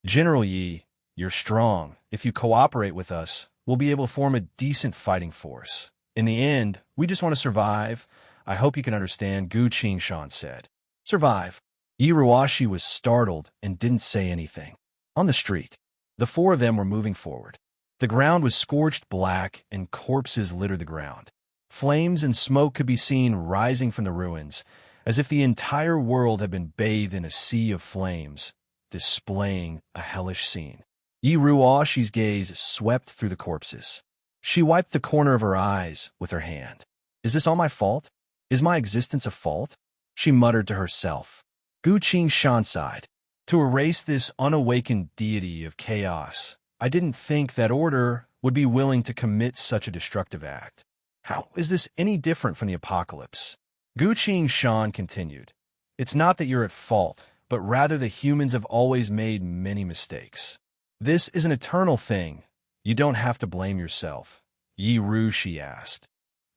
General Yi, you're strong. If you cooperate with us, we'll be able to form a decent fighting force. In the end, we just want to survive. I hope you can understand, Gu Qingshan said. Survive. Yi Ruashi was startled and didn't say anything. On the street, the 4 of them were moving forward. The ground was scorched black and corpses littered the ground. Flames and smoke could be seen rising from the ruins, as if the entire world had been bathed in a sea of flames, displaying a hellish scene. Yi Ruashi's gaze swept through the corpses. She wiped the corner of her eyes with her hand. Is this all my fault? Is my existence a fault? She muttered to herself. Gu Qingshan sighed. To erase this unawakened deity of chaos, I didn't think that order would be willing to commit such a destructive act. How is this any different from the apocalypse? Gu Qingshan continued. It's not that you're at fault, but rather the humans have always made many mistakes. This is an eternal thing. You don't have to blame yourself. Yi Rushi asked.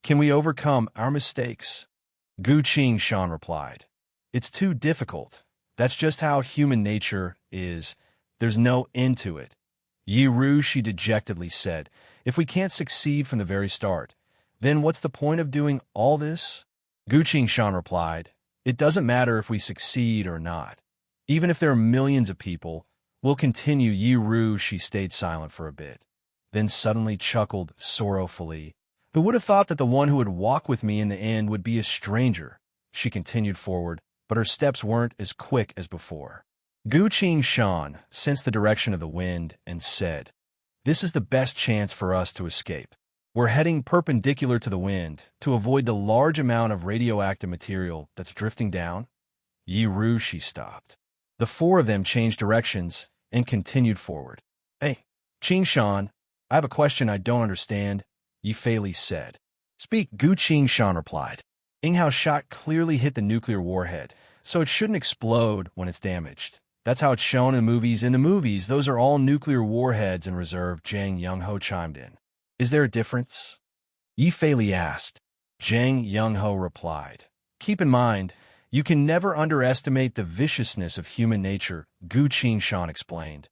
Can we overcome our mistakes? Gu Qingshan replied. It's too difficult. That's just how human nature is. There's no end to it. Yi Rushi dejectedly said, If we can't succeed from the very start, then what's the point of doing all this? Gu Qingshan replied, It doesn't matter if we succeed or not. Even if there are millions of people, we'll continue. Yi Rushi stayed silent for a bit, then suddenly chuckled sorrowfully. Who would have thought that the one who would walk with me in the end would be a stranger? She continued forward, but her steps weren't as quick as before. Gu Qingshan sensed the direction of the wind and said, This is the best chance for us to escape. We're heading perpendicular to the wind to avoid the large amount of radioactive material that's drifting down. Yi Rushi stopped. The 4 of them changed directions and continued forward. Hey, Qingshan, I have a question I don't understand, Yi Fei said. Speak, Gu Qingshan replied. Inghao's shot clearly hit the nuclear warhead, so it shouldn't explode when it's damaged. That's how it's shown in movies. In the movies, those are all nuclear warheads in reserve, Zhang Youngho chimed in. Is there a difference? Yi Fei asked. Zhang Youngho replied. Keep in mind, you can never underestimate the viciousness of human nature, Gu Qingshan explained.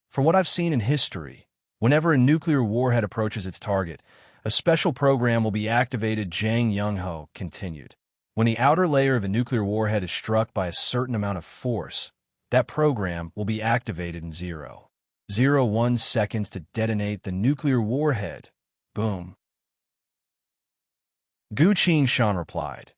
For what I've seen in history, whenever a nuclear warhead approaches its target, a special program will be activated, Zhang Youngho continued. When the outer layer of a nuclear warhead is struck by a certain amount of force, that program will be activated in 0.01 seconds to detonate the nuclear warhead. Boom. Gu Qingshan replied.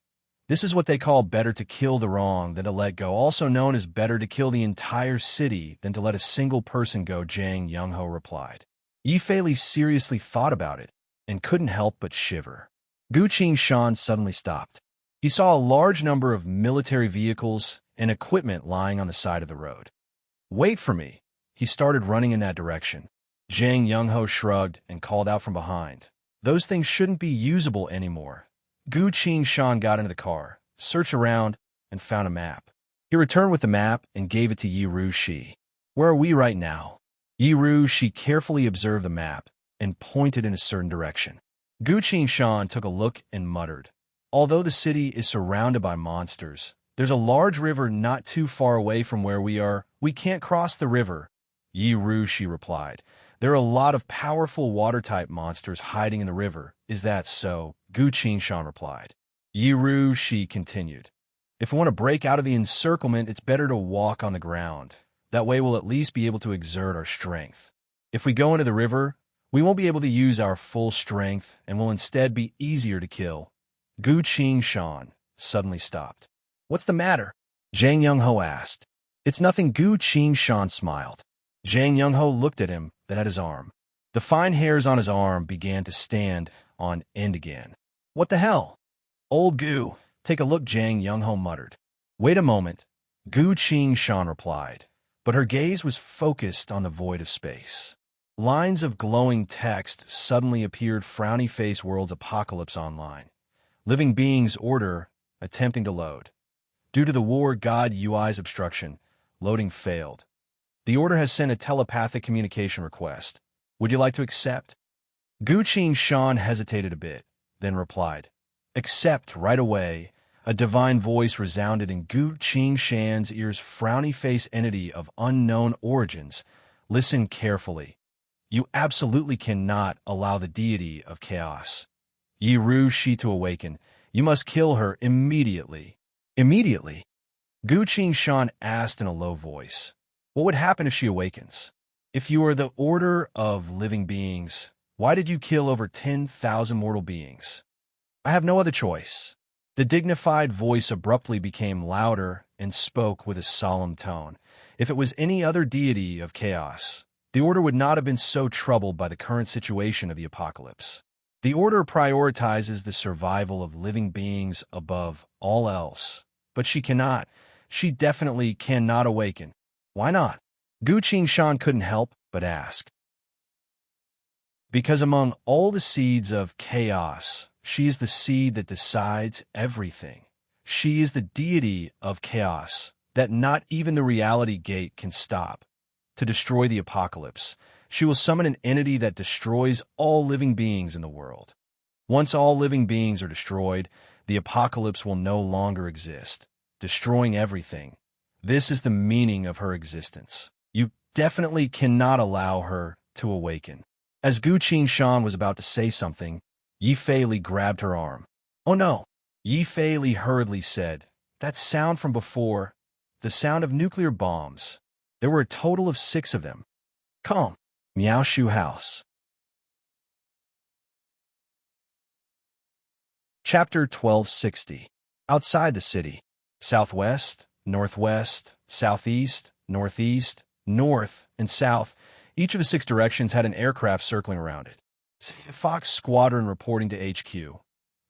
This is what they call better to kill the wrong than to let go, also known as better to kill the entire city than to let a single person go, Zhang Youngho replied. Yi Fei seriously thought about it and couldn't help but shiver. Gu Qingshan suddenly stopped. He saw a large number of military vehicles and equipment lying on the side of the road. Wait for me. He started running in that direction. Zhang Youngho shrugged and called out from behind. Those things shouldn't be usable anymore. Gu Qingshan got into the car, searched around, and found a map. He returned with the map and gave it to Yi Rushi. Where are we right now? Yi Rushi carefully observed the map and pointed in a certain direction. Gu Qingshan took a look and muttered. Although the city is surrounded by monsters, there's a large river not too far away from where we are. We can't cross the river. Yi Rushi replied. There are a lot of powerful water-type monsters hiding in the river. Is that so? Gu Qingshan replied. Yi Rushi continued. If we want to break out of the encirclement, it's better to walk on the ground. That way we'll at least be able to exert our strength. If we go into the river, we won't be able to use our full strength and will instead be easier to kill. Gu Qingshan suddenly stopped. What's the matter? Zhang Youngho asked. It's nothing, Gu Qingshan smiled. Zhang Youngho looked at him, then at his arm. The fine hairs on his arm began to stand on end again. What the hell? Old Gu, take a look, Zhang Youngho muttered. Wait a moment, Gu Qingshan replied, but her gaze was focused on the void of space. Lines of glowing text suddenly appeared, frowny face world's apocalypse online. Living beings order, attempting to load. Due to the war god UI's obstruction, loading failed. The order has sent a telepathic communication request. Would you like to accept? Gu Qingshan hesitated a bit, then replied, Accept right away. A divine voice resounded in Gu Qingshan's ears. Frowny face entity of unknown origins. Listen carefully. You absolutely cannot allow the deity of chaos, Yi Rushi, to awaken. You must kill her immediately. Immediately? Gu Qingshan asked in a low voice. What would happen if she awakens? If you are the order of living beings, why did you kill over 10,000 mortal beings? I have no other choice. The dignified voice abruptly became louder and spoke with a solemn tone. If it was any other deity of chaos, the order would not have been so troubled by the current situation of the apocalypse. The order prioritizes the survival of living beings above all else. But she cannot. She definitely cannot awaken. Why not? Gu Qingshan couldn't help but ask. Because among all the seeds of chaos, she is the seed that decides everything. She is the deity of chaos that not even the reality gate can stop. To destroy the apocalypse, she will summon an entity that destroys all living beings in the world. Once all living beings are destroyed, the apocalypse will no longer exist, destroying everything. This is the meaning of her existence. You definitely cannot allow her to awaken. As Gu Qingshan was about to say something, Yi Fei grabbed her arm. Oh no! Yi Fei hurriedly said, that sound from before, the sound of nuclear bombs. There were a total of 6 of them. Calm. Miao Shu House. Chapter 1260. Outside the city. Southwest, northwest, southeast, northeast, north, and south. Each of the 6 directions had an aircraft circling around it. Fox Squadron reporting to HQ.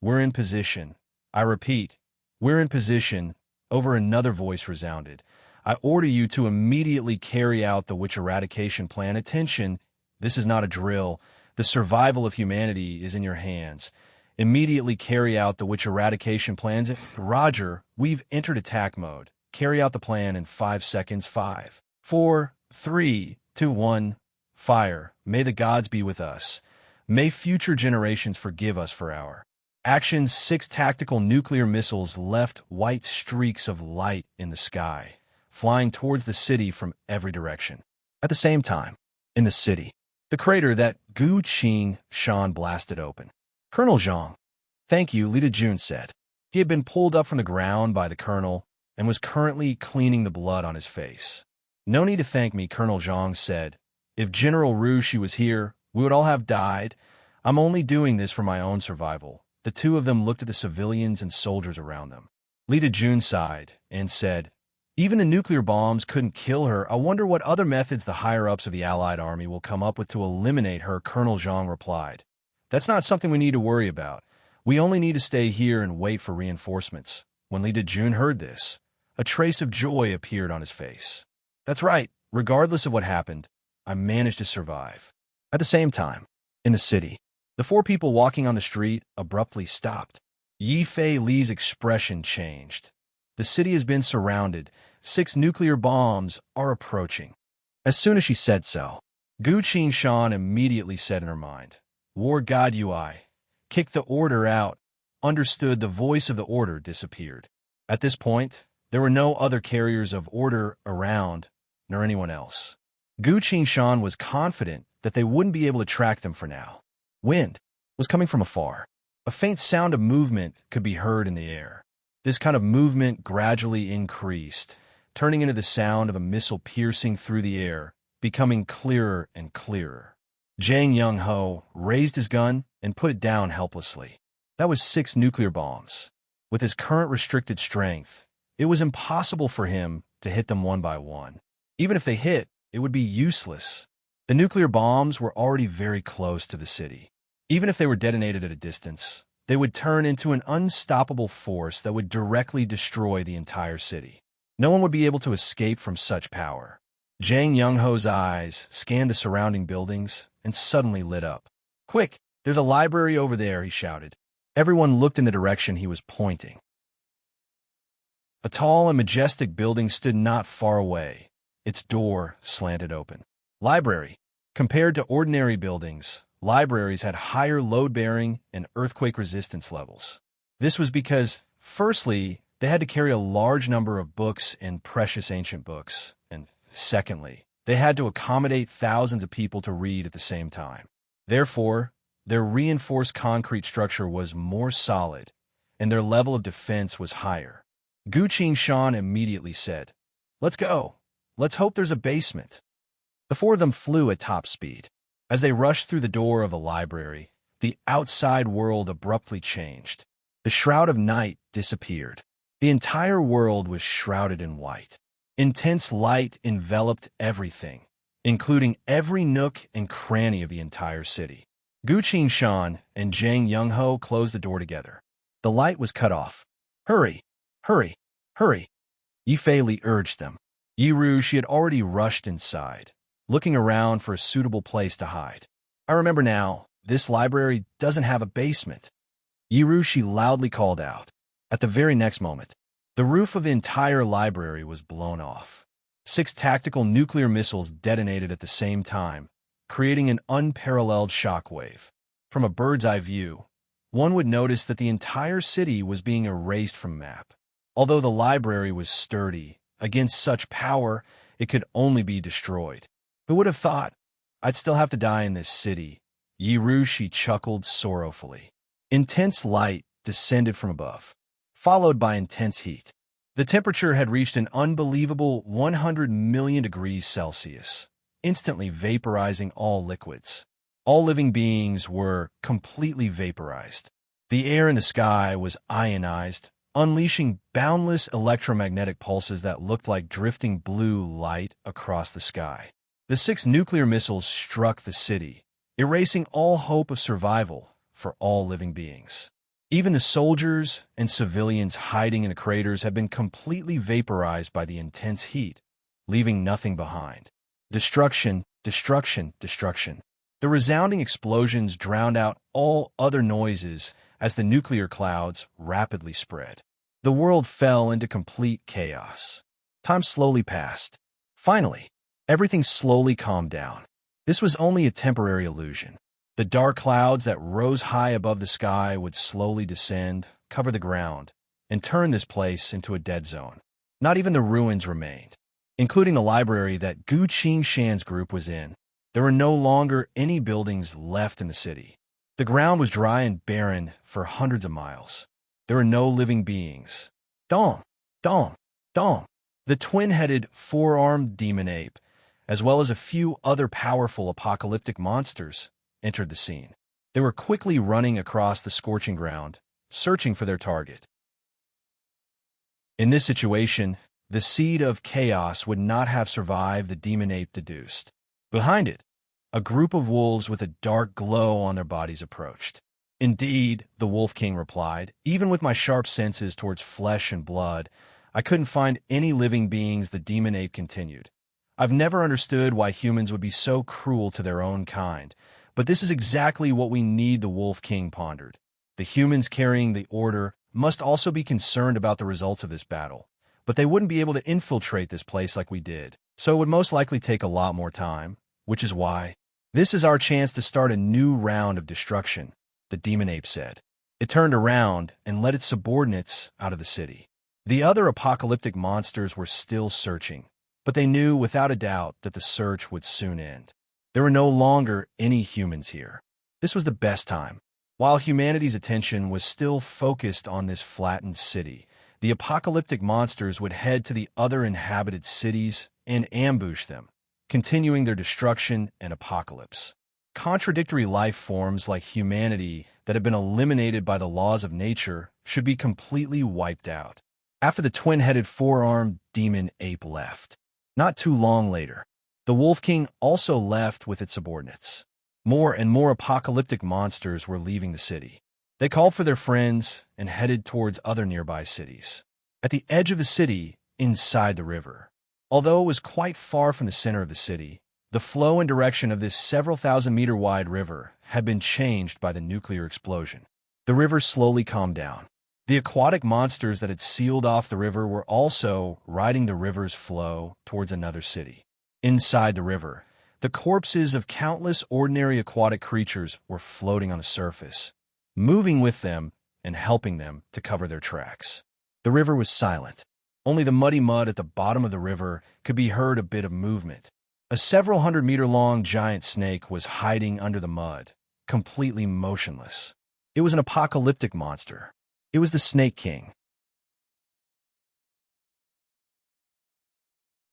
We're in position. I repeat, we're in position. Over another voice resounded. I order you to immediately carry out the witch eradication plan. Attention, this is not a drill. The survival of humanity is in your hands. Immediately carry out the witch eradication plans. Roger, we've entered attack mode. Carry out the plan in 5 seconds. 5, 4, 3, 2, 1. Fire. May the gods be with us. May future generations forgive us for our actions. 6 tactical nuclear missiles left white streaks of light in the sky, flying towards the city from every direction. At the same time, in the city, the crater that Gu Qing-shan blasted open. Colonel Zhang. Thank you, Lita Jun said. He had been pulled up from the ground by the colonel and was currently cleaning the blood on his face. No need to thank me, Colonel Zhang said. If General Rushi was here, we would all have died. I'm only doing this for my own survival. The two of them looked at the civilians and soldiers around them. Lita Jun sighed and said, even the nuclear bombs couldn't kill her. I wonder what other methods the higher-ups of the Allied army will come up with to eliminate her, Colonel Zhang replied. That's not something we need to worry about. We only need to stay here and wait for reinforcements. When Lita Jun heard this, a trace of joy appeared on his face. That's right. Regardless of what happened, I managed to survive. At the same time, in the city, the 4 people walking on the street abruptly stopped. Yi Fei Li's expression changed. The city has been surrounded. 6 nuclear bombs are approaching. As soon as she said so, Gu Qing-shan immediately said in her mind, War God Ui, kick the order out. Understood. The voice of the order disappeared. At this point, there were no other carriers of order around, nor anyone else. Gu Qing-shan was confident that they wouldn't be able to track them for now. Wind was coming from afar. A faint sound of movement could be heard in the air. This kind of movement gradually increased, turning into the sound of a missile piercing through the air, becoming clearer and clearer. Zhang Young-ho raised his gun and put it down helplessly. That was 6 nuclear bombs. With his current restricted strength, it was impossible for him to hit them one by one. Even if they hit, it would be useless. The nuclear bombs were already very close to the city. Even if they were detonated at a distance, they would turn into an unstoppable force that would directly destroy the entire city. No one would be able to escape from such power. Zhang Young-ho's eyes scanned the surrounding buildings and suddenly lit up. Quick, there's a library over there, he shouted. Everyone looked in the direction he was pointing. A tall and majestic building stood not far away. Its door slanted open. Library. Compared to ordinary buildings, libraries had higher load-bearing and earthquake resistance levels. This was because, firstly, they had to carry a large number of books and precious ancient books, and secondly, they had to accommodate thousands of people to read at the same time. Therefore, their reinforced concrete structure was more solid, and their level of defense was higher. Gu Qing-shan immediately said, Let's go. Let's hope there's a basement. The 4 of them flew at top speed. As they rushed through the door of the library, the outside world abruptly changed. The shroud of night disappeared. The entire world was shrouded in white. Intense light enveloped everything, including every nook and cranny of the entire city. Gu Qing-shan and Zhang Young-ho closed the door together. The light was cut off. Hurry, hurry, hurry. Yi Fei Li urged them. Yi Rushi had already rushed inside, looking around for a suitable place to hide. I remember now, this library doesn't have a basement. Yi Rushi loudly called out. At the very next moment, the roof of the entire library was blown off. 6 tactical nuclear missiles detonated at the same time, creating an unparalleled shockwave. From a bird's-eye view, one would notice that the entire city was being erased from the map. Although the library was sturdy, against such power, it could only be destroyed. Who would have thought? I'd still have to die in this city. Yi Rushi chuckled sorrowfully. Intense light descended from above, followed by intense heat. The temperature had reached an unbelievable 100 million degrees Celsius, instantly vaporizing all liquids. All living beings were completely vaporized. The air in the sky was ionized, unleashing boundless electromagnetic pulses that looked like drifting blue light across the sky. The 6 nuclear missiles struck the city, erasing all hope of survival for all living beings. Even the soldiers and civilians hiding in the craters had been completely vaporized by the intense heat, leaving nothing behind. Destruction, destruction, destruction. The resounding explosions drowned out all other noises as the nuclear clouds rapidly spread. The world fell into complete chaos. Time slowly passed. Finally, everything slowly calmed down. This was only a temporary illusion. The dark clouds that rose high above the sky would slowly descend, cover the ground, and turn this place into a dead zone. Not even the ruins remained, including the library that Gu Qingshan's group was in. There were no longer any buildings left in the city. The ground was dry and barren for hundreds of miles. There were no living beings. Dong, dong, dong. The twin-headed, four-armed demon ape, as well as a few other powerful apocalyptic monsters, entered the scene. They were quickly running across the scorching ground, searching for their target. In this situation, the seed of chaos would not have survived the demon ape deduced. Behind it, a group of wolves with a dark glow on their bodies approached. Indeed, the Wolf King replied, even with my sharp senses towards flesh and blood, I couldn't find any living beings. The demon ape continued. I've never understood why humans would be so cruel to their own kind, but this is exactly what we need. The Wolf King pondered. The humans carrying the order must also be concerned about the results of this battle, but they wouldn't be able to infiltrate this place like we did, so it would most likely take a lot more time, which is why this is our chance to start a new round of destruction, the demon ape said. It turned around and led its subordinates out of the city. The other apocalyptic monsters were still searching, but they knew without a doubt that the search would soon end. There were no longer any humans here. This was the best time. While humanity's attention was still focused on this flattened city, the apocalyptic monsters would head to the other inhabited cities and ambush them, continuing their destruction and apocalypse. Contradictory life forms like humanity that have been eliminated by the laws of nature should be completely wiped out. After the twin-headed four-armed demon ape left, not too long later, the Wolf King also left with its subordinates. More and more apocalyptic monsters were leaving the city. They called for their friends and headed towards other nearby cities. At the edge of the city, inside the river, although it was quite far from the center of the city, the flow and direction of this several thousand-meter-wide river had been changed by the nuclear explosion. The river slowly calmed down. The aquatic monsters that had sealed off the river were also riding the river's flow towards another city. Inside the river, the corpses of countless ordinary aquatic creatures were floating on the surface, moving with them and helping them to cover their tracks. The river was silent. Only the muddy mud at the bottom of the river could be heard a bit of movement. A several hundred-meter-long giant snake was hiding under the mud, completely motionless. It was an apocalyptic monster. It was the Snake King.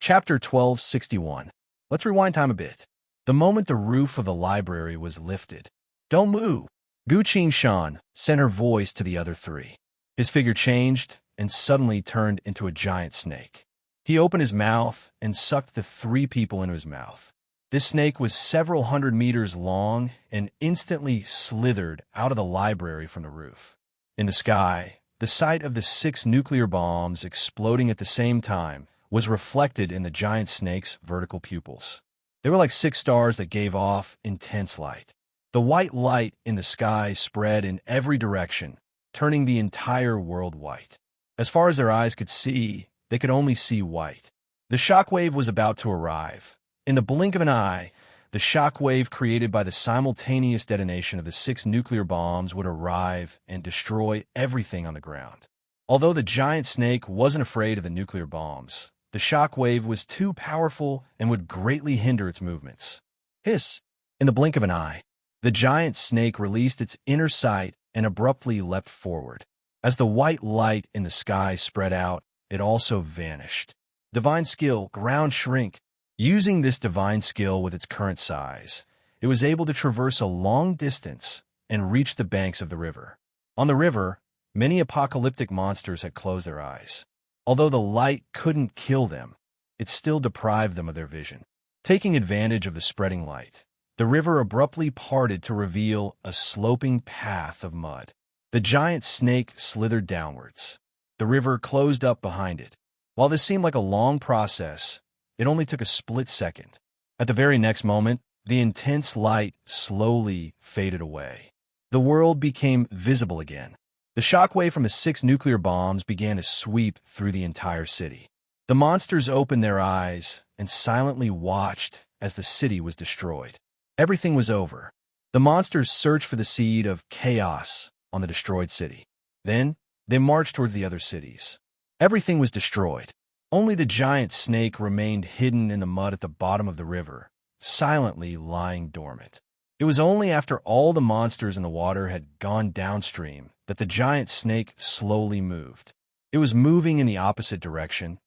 Chapter 1261. Let's rewind time a bit. The moment the roof of the library was lifted, "Don't move!" Gu Qingshan sent her voice to the other three. His figure changed and suddenly turned into a giant snake. He opened his mouth and sucked the three people into his mouth. This snake was several hundred meters long and instantly slithered out of the library from the roof. In the sky, the sight of the 6 nuclear bombs exploding at the same time was reflected in the giant snake's vertical pupils. They were like 6 stars that gave off intense light. The white light in the sky spread in every direction, turning the entire world white. As far as their eyes could see, they could only see white. The shockwave was about to arrive. In the blink of an eye, the shockwave created by the simultaneous detonation of the 6 nuclear bombs would arrive and destroy everything on the ground. Although the giant snake wasn't afraid of the nuclear bombs, the shockwave was too powerful and would greatly hinder its movements. Hiss! In the blink of an eye, the giant snake released its inner sight and abruptly leapt forward. As the white light in the sky spread out, it also vanished. Divine skill, ground shrink. Using this divine skill with its current size, it was able to traverse a long distance and reach the banks of the river. On the river, many apocalyptic monsters had closed their eyes. Although the light couldn't kill them, it still deprived them of their vision. Taking advantage of the spreading light, the river abruptly parted to reveal a sloping path of mud. The giant snake slithered downwards. The river closed up behind it. While this seemed like a long process, it only took a split second. At the very next moment, The intense light slowly faded away. The world became visible again. The shockwave from the 6 nuclear bombs began to sweep through the entire city. The monsters opened their eyes and silently watched as the city was destroyed. Everything was over. The monsters searched for the seed of chaos on the destroyed city. Then, they marched towards the other cities. Everything was destroyed. Only the giant snake remained hidden in the mud at the bottom of the river, silently lying dormant. It was only after all the monsters in the water had gone downstream that the giant snake slowly moved. It was moving in the opposite direction.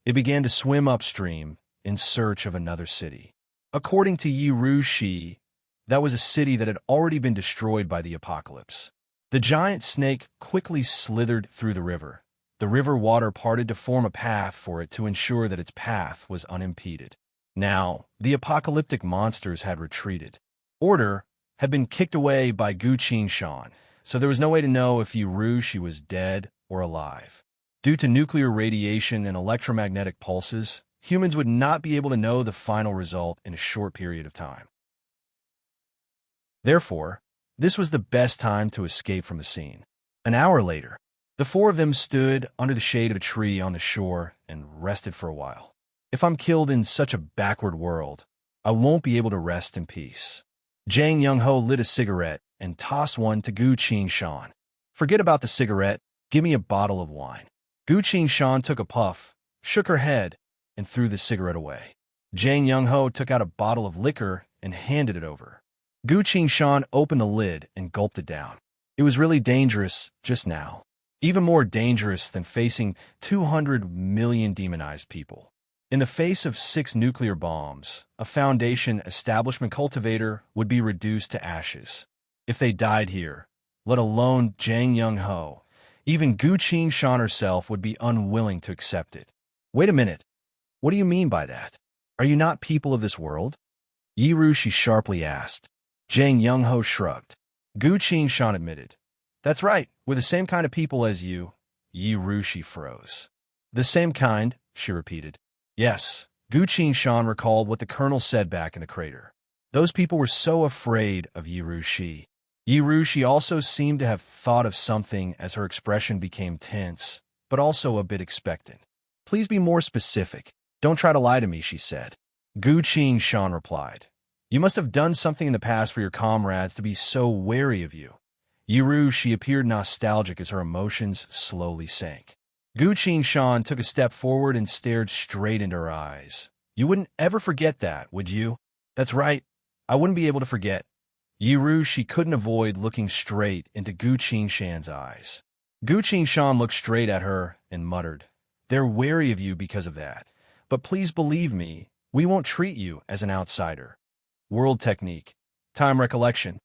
It began to swim upstream in search of another city. According to Yi, that was a city that had already been destroyed by the apocalypse. The giant snake quickly slithered through the river. The river water parted to form a path for it to ensure that its path was unimpeded. Now, the apocalyptic monsters had retreated. Order had been kicked away by Gu Qingshan, so there was no way to know if Yi was dead or alive. Due to nuclear radiation and electromagnetic pulses, humans would not be able to know the final result in a short period of time. Therefore, this was the best time to escape from the scene. An hour later, the 4 of them stood under the shade of a tree on the shore and rested for a while. If I'm killed in such a backward world, I won't be able to rest in peace. Jang Young-ho lit a cigarette and tossed one to Gu Qingshan. Forget about the cigarette, give me a bottle of wine. Gu Qingshan took a puff, shook her head, and threw the cigarette away. Jang Young-ho took out a bottle of liquor and handed it over. Gu Qingshan opened the lid and gulped it down. It was really dangerous just now. Even more dangerous than facing 200 million demonized people. In the face of 6 nuclear bombs, a Foundation establishment cultivator would be reduced to ashes. If they died here, let alone Jang Young-ho, even Gu Qingshan herself would be unwilling to accept it. Wait a minute. What do you mean by that? Are you not people of this world? Yi, she sharply asked. Jang Young-ho shrugged. Gu Qingshan admitted. That's right, we're the same kind of people as you. Yi, she froze. The same kind, she repeated. Yes, Gu Qingshan recalled what the colonel said back in the crater. Those people were so afraid of Yi. Yi also seemed to have thought of something as her expression became tense, but also a bit expectant. Please be more specific. Don't try to lie to me, she said. Gu Qingshan replied. You must have done something in the past for your comrades to be so wary of you. Yi, she appeared nostalgic as her emotions slowly sank. Gu Qingshan took a step forward and stared straight into her eyes. You wouldn't ever forget that, would you? That's right. I wouldn't be able to forget. Yi, she couldn't avoid looking straight into Gu Qingshan's eyes. Gu Qingshan looked straight at her and muttered, They're wary of you because of that. But please believe me, we won't treat you as an outsider. World technique. Time recollection.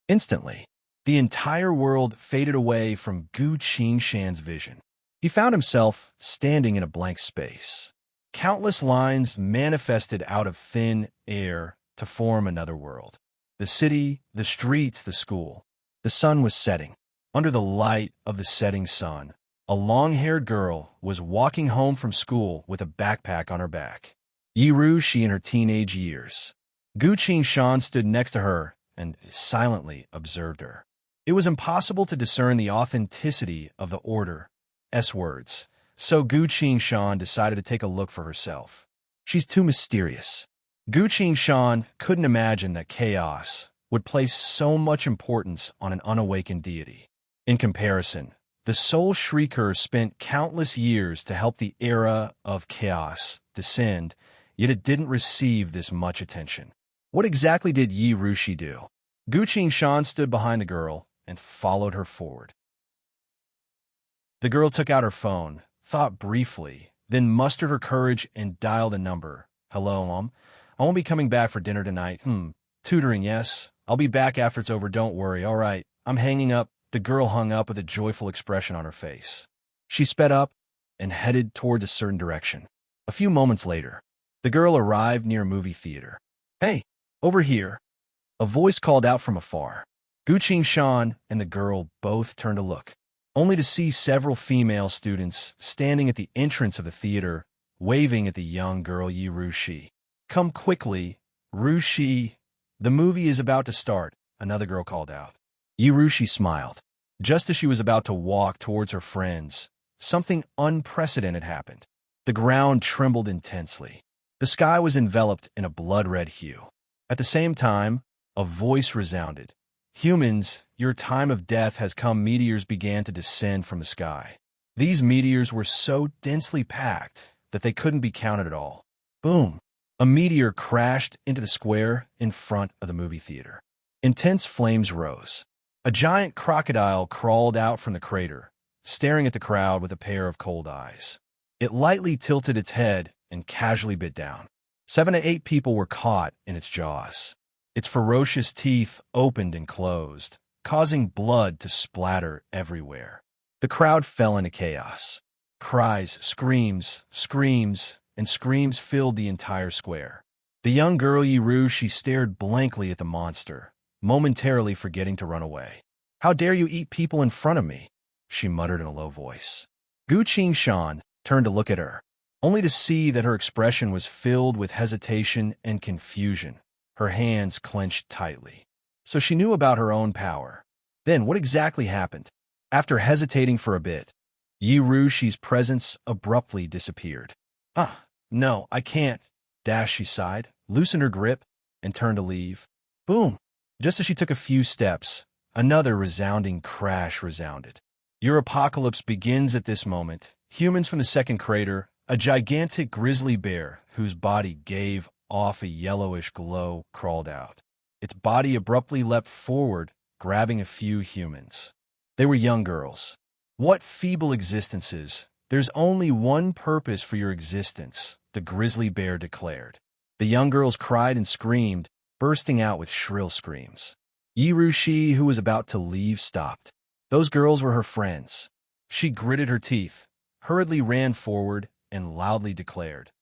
Instantly, the entire world faded away from Gu Qingshan's vision. He found himself standing in a blank space. Countless lines manifested out of thin air to form another world. The city, the streets, the school. The sun was setting. Under the light of the setting sun, a long-haired girl was walking home from school with a backpack on her back. Yi, she in her teenage years. Gu Qingshan stood next to her and silently observed her. It was impossible to discern the authenticity of the Order's words, so Gu Qingshan decided to take a look for herself. She's too mysterious. Gu Qingshan couldn't imagine that chaos would place so much importance on an unawakened deity. In comparison, the Soul Shrieker spent countless years to help the era of chaos descend, yet it didn't receive this much attention. What exactly did Yi do? Gu Qingshan stood behind the girl and followed her forward. The girl took out her phone, thought briefly, then mustered her courage and dialed a number. Hello, Mom. I won't be coming back for dinner tonight. Tutoring, yes. I'll be back after it's over, don't worry. All right, I'm hanging up. The girl hung up with a joyful expression on her face. She sped up and headed towards a certain direction. A few moments later, the girl arrived near a movie theater. Hey, over here. A voice called out from afar. Gu Qingshan and the girl both turned to look, only to see several female students standing at the entrance of the theater, waving at the young girl Yi. Come quickly, Rushi. The movie is about to start, another girl called out. Yurushi smiled. Just as she was about to walk towards her friends, something unprecedented happened. The ground trembled intensely. The sky was enveloped in a blood-red hue. At the same time, a voice resounded. Humans, your time of death has come. Meteors began to descend from the sky. These meteors were so densely packed that they couldn't be counted at all. Boom! A meteor crashed into the square in front of the movie theater. Intense flames rose. A giant crocodile crawled out from the crater, staring at the crowd with a pair of cold eyes. It lightly tilted its head and casually bit down. 7 to 8 people were caught in its jaws. Its ferocious teeth opened and closed, causing blood to splatter everywhere. The crowd fell into chaos. Cries, screams, and screams filled the entire square. The young girl Yurushi stared blankly at the monster, momentarily forgetting to run away. "How dare you eat people in front of me?" she muttered in a low voice. Gu-Qing-shan turned to look at her, only to see that her expression was filled with hesitation and confusion. Her hands clenched tightly. So she knew about her own power. Then what exactly happened? After hesitating for a bit, Yurushi's presence abruptly disappeared. No, I can't. She sighed, loosened her grip, and turned to leave. Boom! Just as she took a few steps, another resounding crash resounded. Your apocalypse begins at this moment. Humans from the second crater, a gigantic grizzly bear whose body gave off a yellowish glow, crawled out. Its body abruptly leapt forward, grabbing a few humans. They were young girls. What feeble existences! There's only one purpose for your existence, the grizzly bear declared. The young girls cried and screamed, bursting out with shrill screams. Yurushi, who was about to leave, stopped. Those girls were her friends. She gritted her teeth, hurriedly ran forward, and loudly declared,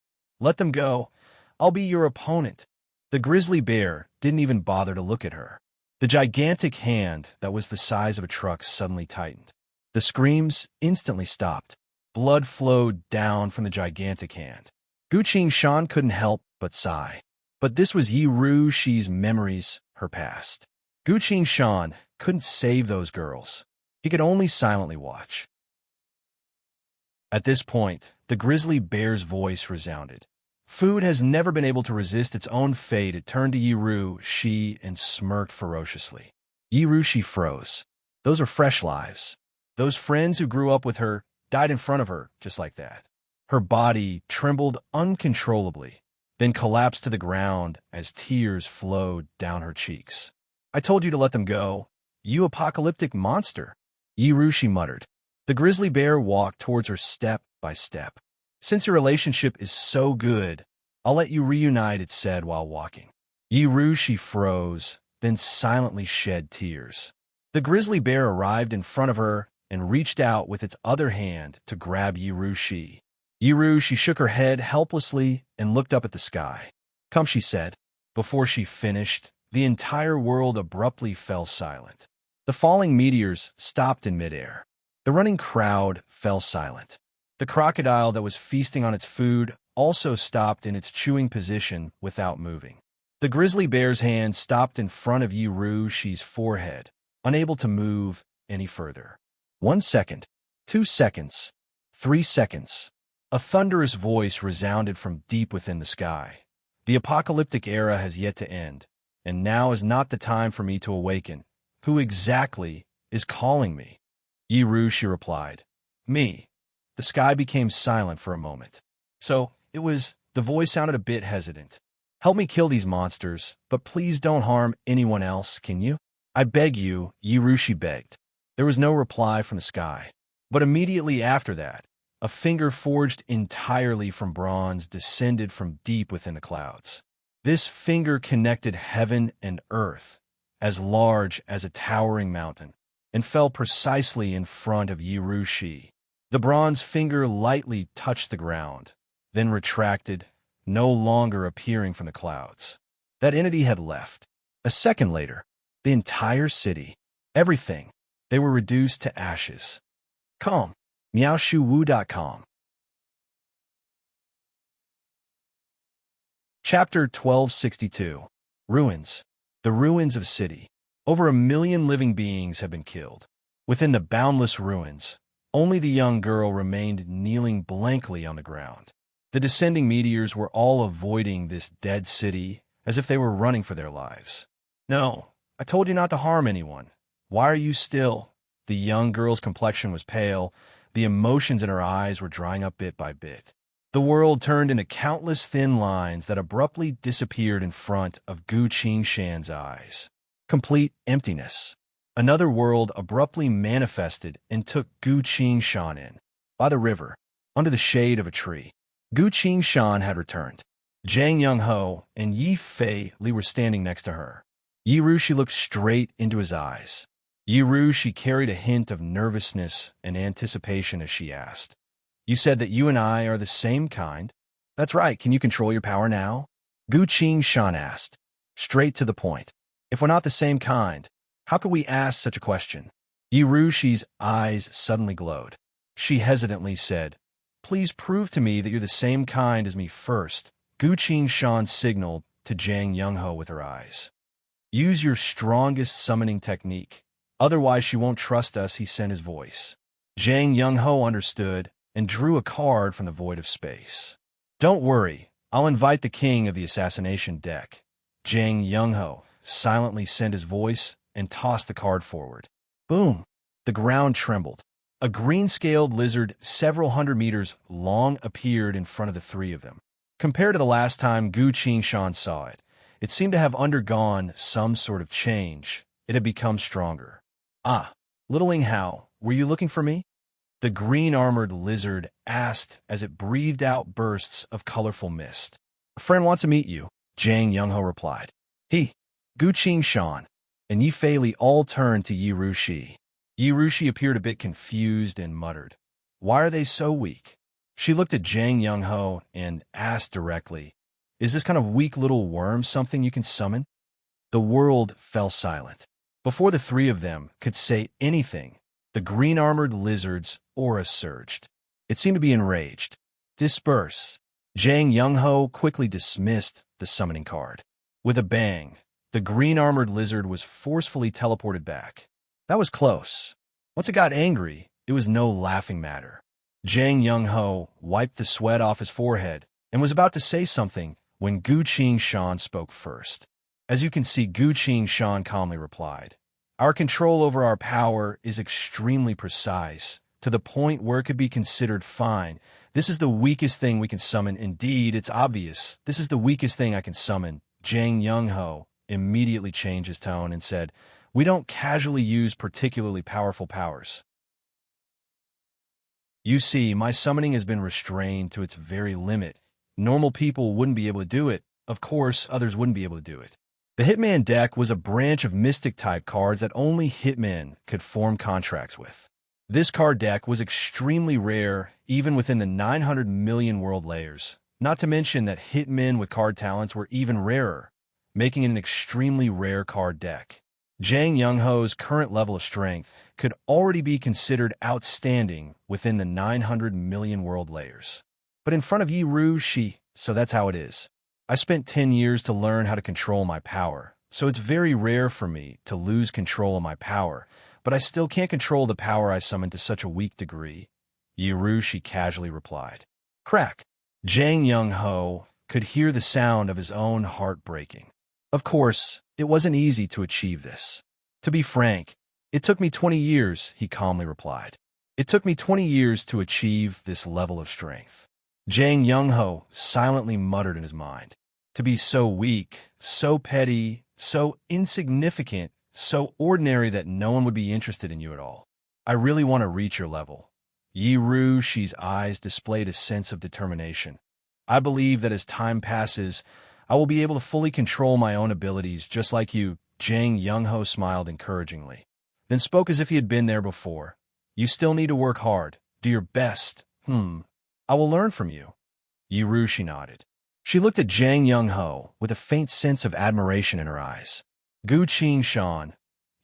"Let them go. I'll be your opponent." The grizzly bear didn't even bother to look at her. The gigantic hand that was the size of a truck suddenly tightened. The screams instantly stopped. Blood flowed down from the gigantic hand. Gu-Qing-shan couldn't help but sigh. But this was Yurushi's memories, her past. Gu-Qing-shan couldn't save those girls. He could only silently watch. At this point, the grizzly bear's voice resounded. Food has never been able to resist its own fate. It turned to Yurushi and smirked ferociously. Yurushi froze. Those are fresh lives. Those friends who grew up with her died in front of her, just like that. Her body trembled uncontrollably, then collapsed to the ground as tears flowed down her cheeks. "I told you to let them go, you apocalyptic monster," Yurushi muttered. The grizzly bear walked towards her step by step. "Since your relationship is so good, I'll let you reunite," it said while walking. Yurushi froze, then silently shed tears. The grizzly bear arrived in front of her and reached out with its other hand to grab Yurushi. Yurushi shook her head helplessly and looked up at the sky. "Come," she said. Before she finished, the entire world abruptly fell silent. The falling meteors stopped in midair. The running crowd fell silent. The crocodile that was feasting on its food also stopped in its chewing position without moving. The grizzly bear's hand stopped in front of Yurushi's forehead, unable to move any further. 1 second, 2 seconds, 3 seconds. A thunderous voice resounded from deep within the sky. "The apocalyptic era has yet to end, and now is not the time for me to awaken. Who exactly is calling me?" Yurushi replied, "Me." The sky became silent for a moment. "So, it was," the voice sounded a bit hesitant. "Help me kill these monsters, but please don't harm anyone else, can you? I beg you," Yurushi begged. There was no reply from the sky. But immediately after that, a finger forged entirely from bronze descended from deep within the clouds. This finger connected heaven and earth, as large as a towering mountain, and fell precisely in front of Yurushi. The bronze finger lightly touched the ground, then retracted, no longer appearing from the clouds. That entity had left. A second later, the entire city, everything, they were reduced to ashes. Calm. MeowShuWu.com. Chapter 1262. Ruins. The ruins of city. Over 1 million living beings have been killed. Within the boundless ruins, only the young girl remained kneeling blankly on the ground. The descending meteors were all avoiding this dead city as if they were running for their lives. No, I told you not to harm anyone. Why are you still? The young girl's complexion was pale. The emotions in her eyes were drying up bit by bit. The world turned into countless thin lines that abruptly disappeared in front of Gu Qingshan's eyes. Complete emptiness. Another world abruptly manifested and took Gu Qingshan in. By the river, under the shade of a tree, Gu Qingshan had returned. Zhang Yongho and Yi Fei Li were standing next to her. Yi Rushi looked straight into his eyes. Yi Rushi carried a hint of nervousness and anticipation as she asked, "You said that you and I are the same kind?" "That's right. Can you control your power now?" Gu Qingshan asked, straight to the point. "If we're not the same kind, how could we ask such a question?" Yi Rushi's eyes suddenly glowed. She hesitantly said, "Please prove to me that you're the same kind as me first." Gu Qingshan signaled to Zhang Yongho with her eyes. "Use your strongest summoning technique. Otherwise she won't trust us," he sent his voice. Zhang Yongho understood and drew a card from the void of space. "Don't worry, I'll invite the king of the assassination deck." Zhang Yongho silently sent his voice and tossed the card forward. Boom! The ground trembled. A green-scaled lizard several hundred meters long appeared in front of the three of them. Compared to the last time Gu Qingshan saw it, it seemed to have undergone some sort of change. It had become stronger. "Ah, littling Hao, were you looking for me?" The green-armored lizard asked as it breathed out bursts of colorful mist. "A friend wants to meet you," Zhang Yongho replied. He, Gu Qingshan, and Yi Fei Li all turned to Yi Rushi. Yi Rushi appeared a bit confused and muttered, "Why are they so weak?" She looked at Zhang Yongho and asked directly, "Is this kind of weak little worm something you can summon?" The world fell silent. Before the three of them could say anything, the green-armored lizard's aura surged. It seemed to be enraged. "Disperse." Zhang Yongho quickly dismissed the summoning card. With a bang, the green-armored lizard was forcefully teleported back. That was close. Once it got angry, it was no laughing matter. Zhang Yongho wiped the sweat off his forehead and was about to say something when Gu Qingshan spoke first. As you can see, Gu Qingshan calmly replied, "Our control over our power is extremely precise, to the point where it could be considered fine. This is the weakest thing we can summon. Indeed, it's obvious. This is the weakest thing I can summon." Zhang Yongho immediately changed his tone and said, "We don't casually use particularly powerful powers. You see, my summoning has been restrained to its very limit. Normal people wouldn't be able to do it. Of course, others wouldn't be able to do it." The Hitman deck was a branch of Mystic-type cards that only Hitmen could form contracts with. This card deck was extremely rare, even within the 900 million world layers. Not to mention that Hitmen with card talents were even rarer, making it an extremely rare card deck. Zhang Yongho's current level of strength could already be considered outstanding within the 900 million world layers. But in front of Yi Rushi, so that's how it is. I spent 10 years to learn how to control my power, so it's very rare for me to lose control of my power, but I still can't control the power I summon to such a weak degree. Yi Rushi casually replied. Crack. Zhang Yongho could hear the sound of his own heart breaking. Of course, it wasn't easy to achieve this. To be frank, it took me 20 years, he calmly replied. It took me 20 years to achieve this level of strength. Zhang Yongho silently muttered in his mind. To be so weak, so petty, so insignificant, so ordinary that no one would be interested in you at all. I really want to reach your level. Yi Rushi's eyes displayed a sense of determination. I believe that as time passes, I will be able to fully control my own abilities just like you. Zhang Yongho smiled encouragingly, then spoke as if he had been there before. You still need to work hard. Do your best. I will learn from you. Yi Rushi nodded. She looked at Zhang Yongho with a faint sense of admiration in her eyes. Gu Qingshan,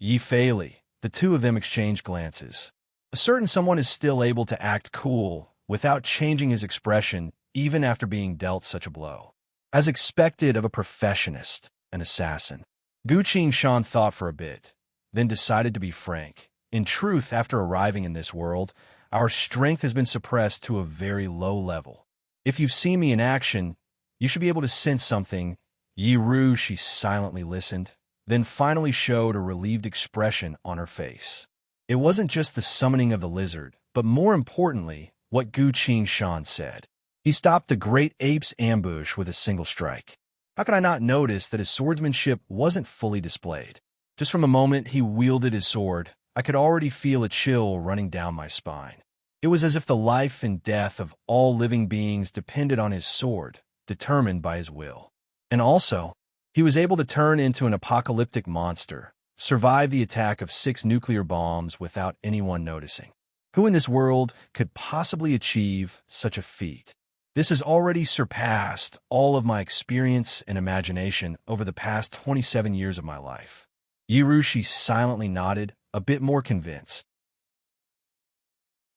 Yi Fei Li, the two of them exchanged glances. A certain someone is still able to act cool without changing his expression even after being dealt such a blow. As expected of a professionist, an assassin. Gu Shan thought for a bit, then decided to be frank. In truth, after arriving in this world, our strength has been suppressed to a very low level. If you've seen me in action, you should be able to sense something. She silently listened, then finally showed a relieved expression on her face. It wasn't just the summoning of the lizard, but more importantly, what Gu Shan said. He stopped the great ape's ambush with a single strike. How could I not notice that his swordsmanship wasn't fully displayed? Just from the moment he wielded his sword, I could already feel a chill running down my spine. It was as if the life and death of all living beings depended on his sword, determined by his will. And also, he was able to turn into an apocalyptic monster, survive the attack of 6 nuclear bombs without anyone noticing. Who in this world could possibly achieve such a feat? This has already surpassed all of my experience and imagination over the past 27 years of my life. She silently nodded, a bit more convinced.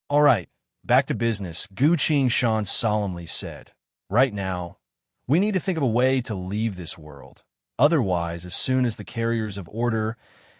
All right, back to business, Gu Shan solemnly said. Right now, we need to think of a way to leave this world. Otherwise, as soon as the carriers of order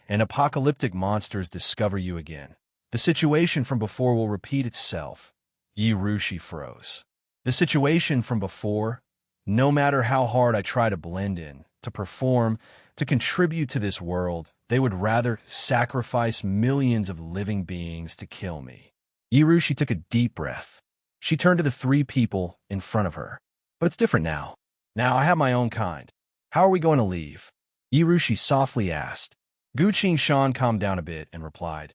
and apocalyptic monsters discover you again, the situation from before will repeat itself. She froze. The situation from before, no matter how hard I try to blend in, to perform, to contribute to this world, they would rather sacrifice millions of living beings to kill me. She took a deep breath. She turned to the 3 people in front of her. But it's different now. Now I have my own kind. How are we going to leave? She softly asked. Gu Shan calmed down a bit and replied,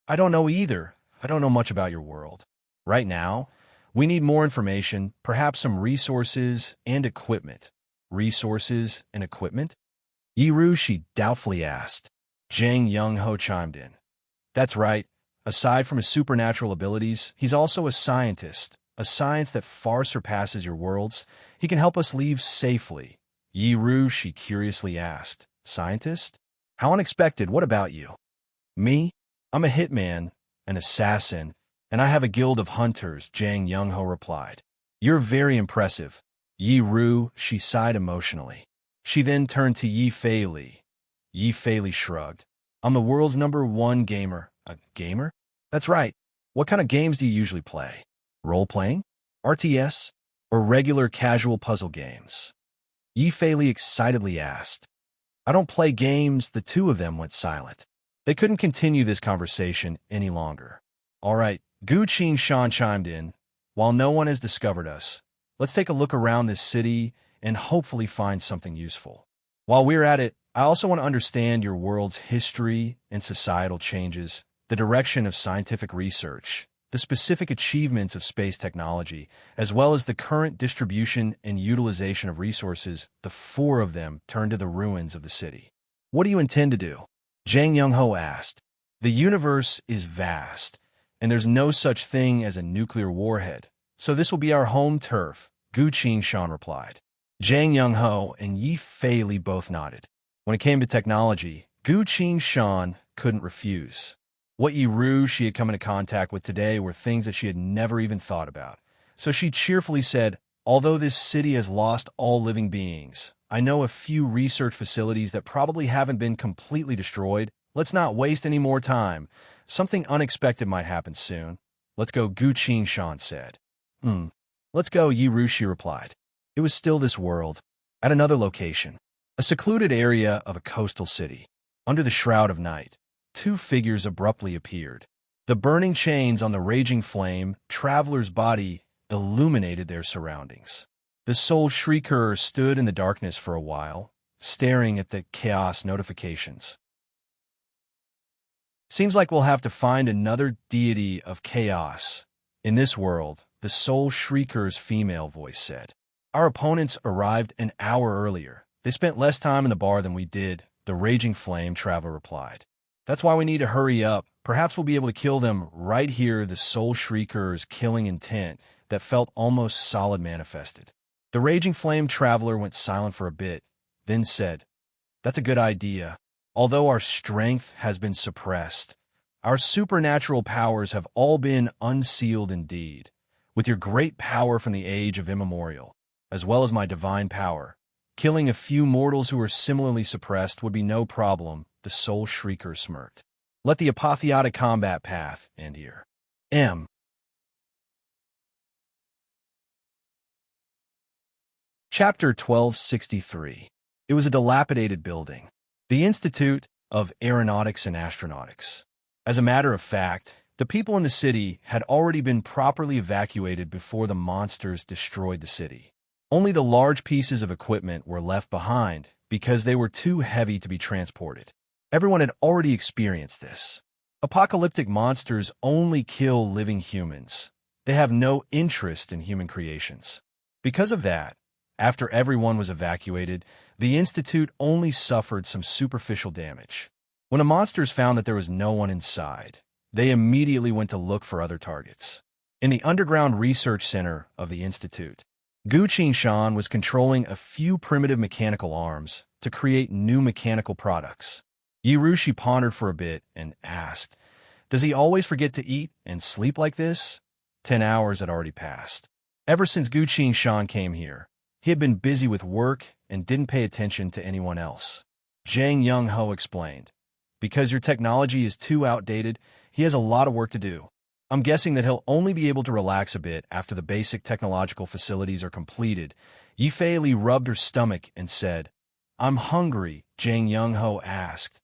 I don't know either. I don't know much about your world. Right now, we need more information, perhaps some resources and equipment. Resources and equipment? She doubtfully asked. Zhang Young-ho chimed in. That's right. Aside from his supernatural abilities, he's also a scientist, a science that far surpasses your world's. He can help us leave safely. She curiously asked. Scientist? How unexpected. What about you? Me? I'm a hitman, an assassin, and I have a guild of hunters, Zhang Young-ho replied. You're very impressive. She sighed emotionally. She then turned to Yi Fei. Yi Fei shrugged. I'm the world's #1 gamer. A gamer? That's right. What kind of games do you usually play? Role-playing? RTS? Or regular casual puzzle games? Yi Fei excitedly asked. I don't play games. The 2 of them went silent. They couldn't continue this conversation any longer. All right, Gu Shan chimed in. While no one has discovered us, let's take a look around this city and hopefully find something useful. While we're at it, I also want to understand your world's history and societal changes, the direction of scientific research, the specific achievements of space technology, as well as the current distribution and utilization of resources. The 4 of them turned to the ruins of the city. What do you intend to do? Zhang Young-ho asked. The universe is vast, and there's no such thing as a nuclear warhead, so this will be our home turf, Gu Shan replied. Zhang Young-ho and Yi Fei both nodded. When it came to technology, Gu Shan couldn't refuse. What she had come into contact with today were things that she had never even thought about. So she cheerfully said, although this city has lost all living beings, I know a few research facilities that probably haven't been completely destroyed. Let's not waste any more time. Something unexpected might happen soon. Let's go, Gu Shan said. Let's go, she replied. It was still this world, at another location, a secluded area of a coastal city. Under the shroud of night, 2 figures abruptly appeared. The burning chains on the raging flame, traveler's body, illuminated their surroundings. The soul shrieker stood in the darkness for a while, staring at the chaos notifications. Seems like we'll have to find another deity of chaos. In this world, the soul shrieker's female voice said. Our opponents arrived an hour earlier. They spent less time in the bar than we did, the raging flame traveler replied. That's why we need to hurry up. Perhaps we'll be able to kill them right here. The soul shrieker's killing intent that felt almost solid manifested. The raging flame traveler went silent for a bit, then said, That's a good idea. Although our strength has been suppressed, our supernatural powers have all been unsealed indeed. With your great power from the age of immemorial, as well as my divine power, Killing a few mortals who are similarly suppressed would be no problem, the Soul Shrieker smirked. Let the apotheotic combat path end here. M. Chapter 1263. It was a dilapidated building. The Institute of Aeronautics and Astronautics. As a matter of fact, the people in the city had already been properly evacuated before the monsters destroyed the city. Only the large pieces of equipment were left behind because they were too heavy to be transported. Everyone had already experienced this. Apocalyptic monsters only kill living humans. They have no interest in human creations. Because of that, after everyone was evacuated, the Institute only suffered some superficial damage. When the monsters found that there was no one inside, they immediately went to look for other targets. In the underground research center of the Institute, Gu Qingshan was controlling a few primitive mechanical arms to create new mechanical products. Yi Rushi pondered for a bit and asked, "Does he always forget to eat and sleep like this?" 10 hours had already passed. Ever since Gu Qingshan came here, he had been busy with work and didn't pay attention to anyone else. Zhang Young-ho explained, "Because your technology is too outdated, he has a lot of work to do. I'm guessing that he'll only be able to relax a bit after the basic technological facilities are completed." Yi Fei-li rubbed her stomach and said, "I'm hungry," Zhang Young-ho asked.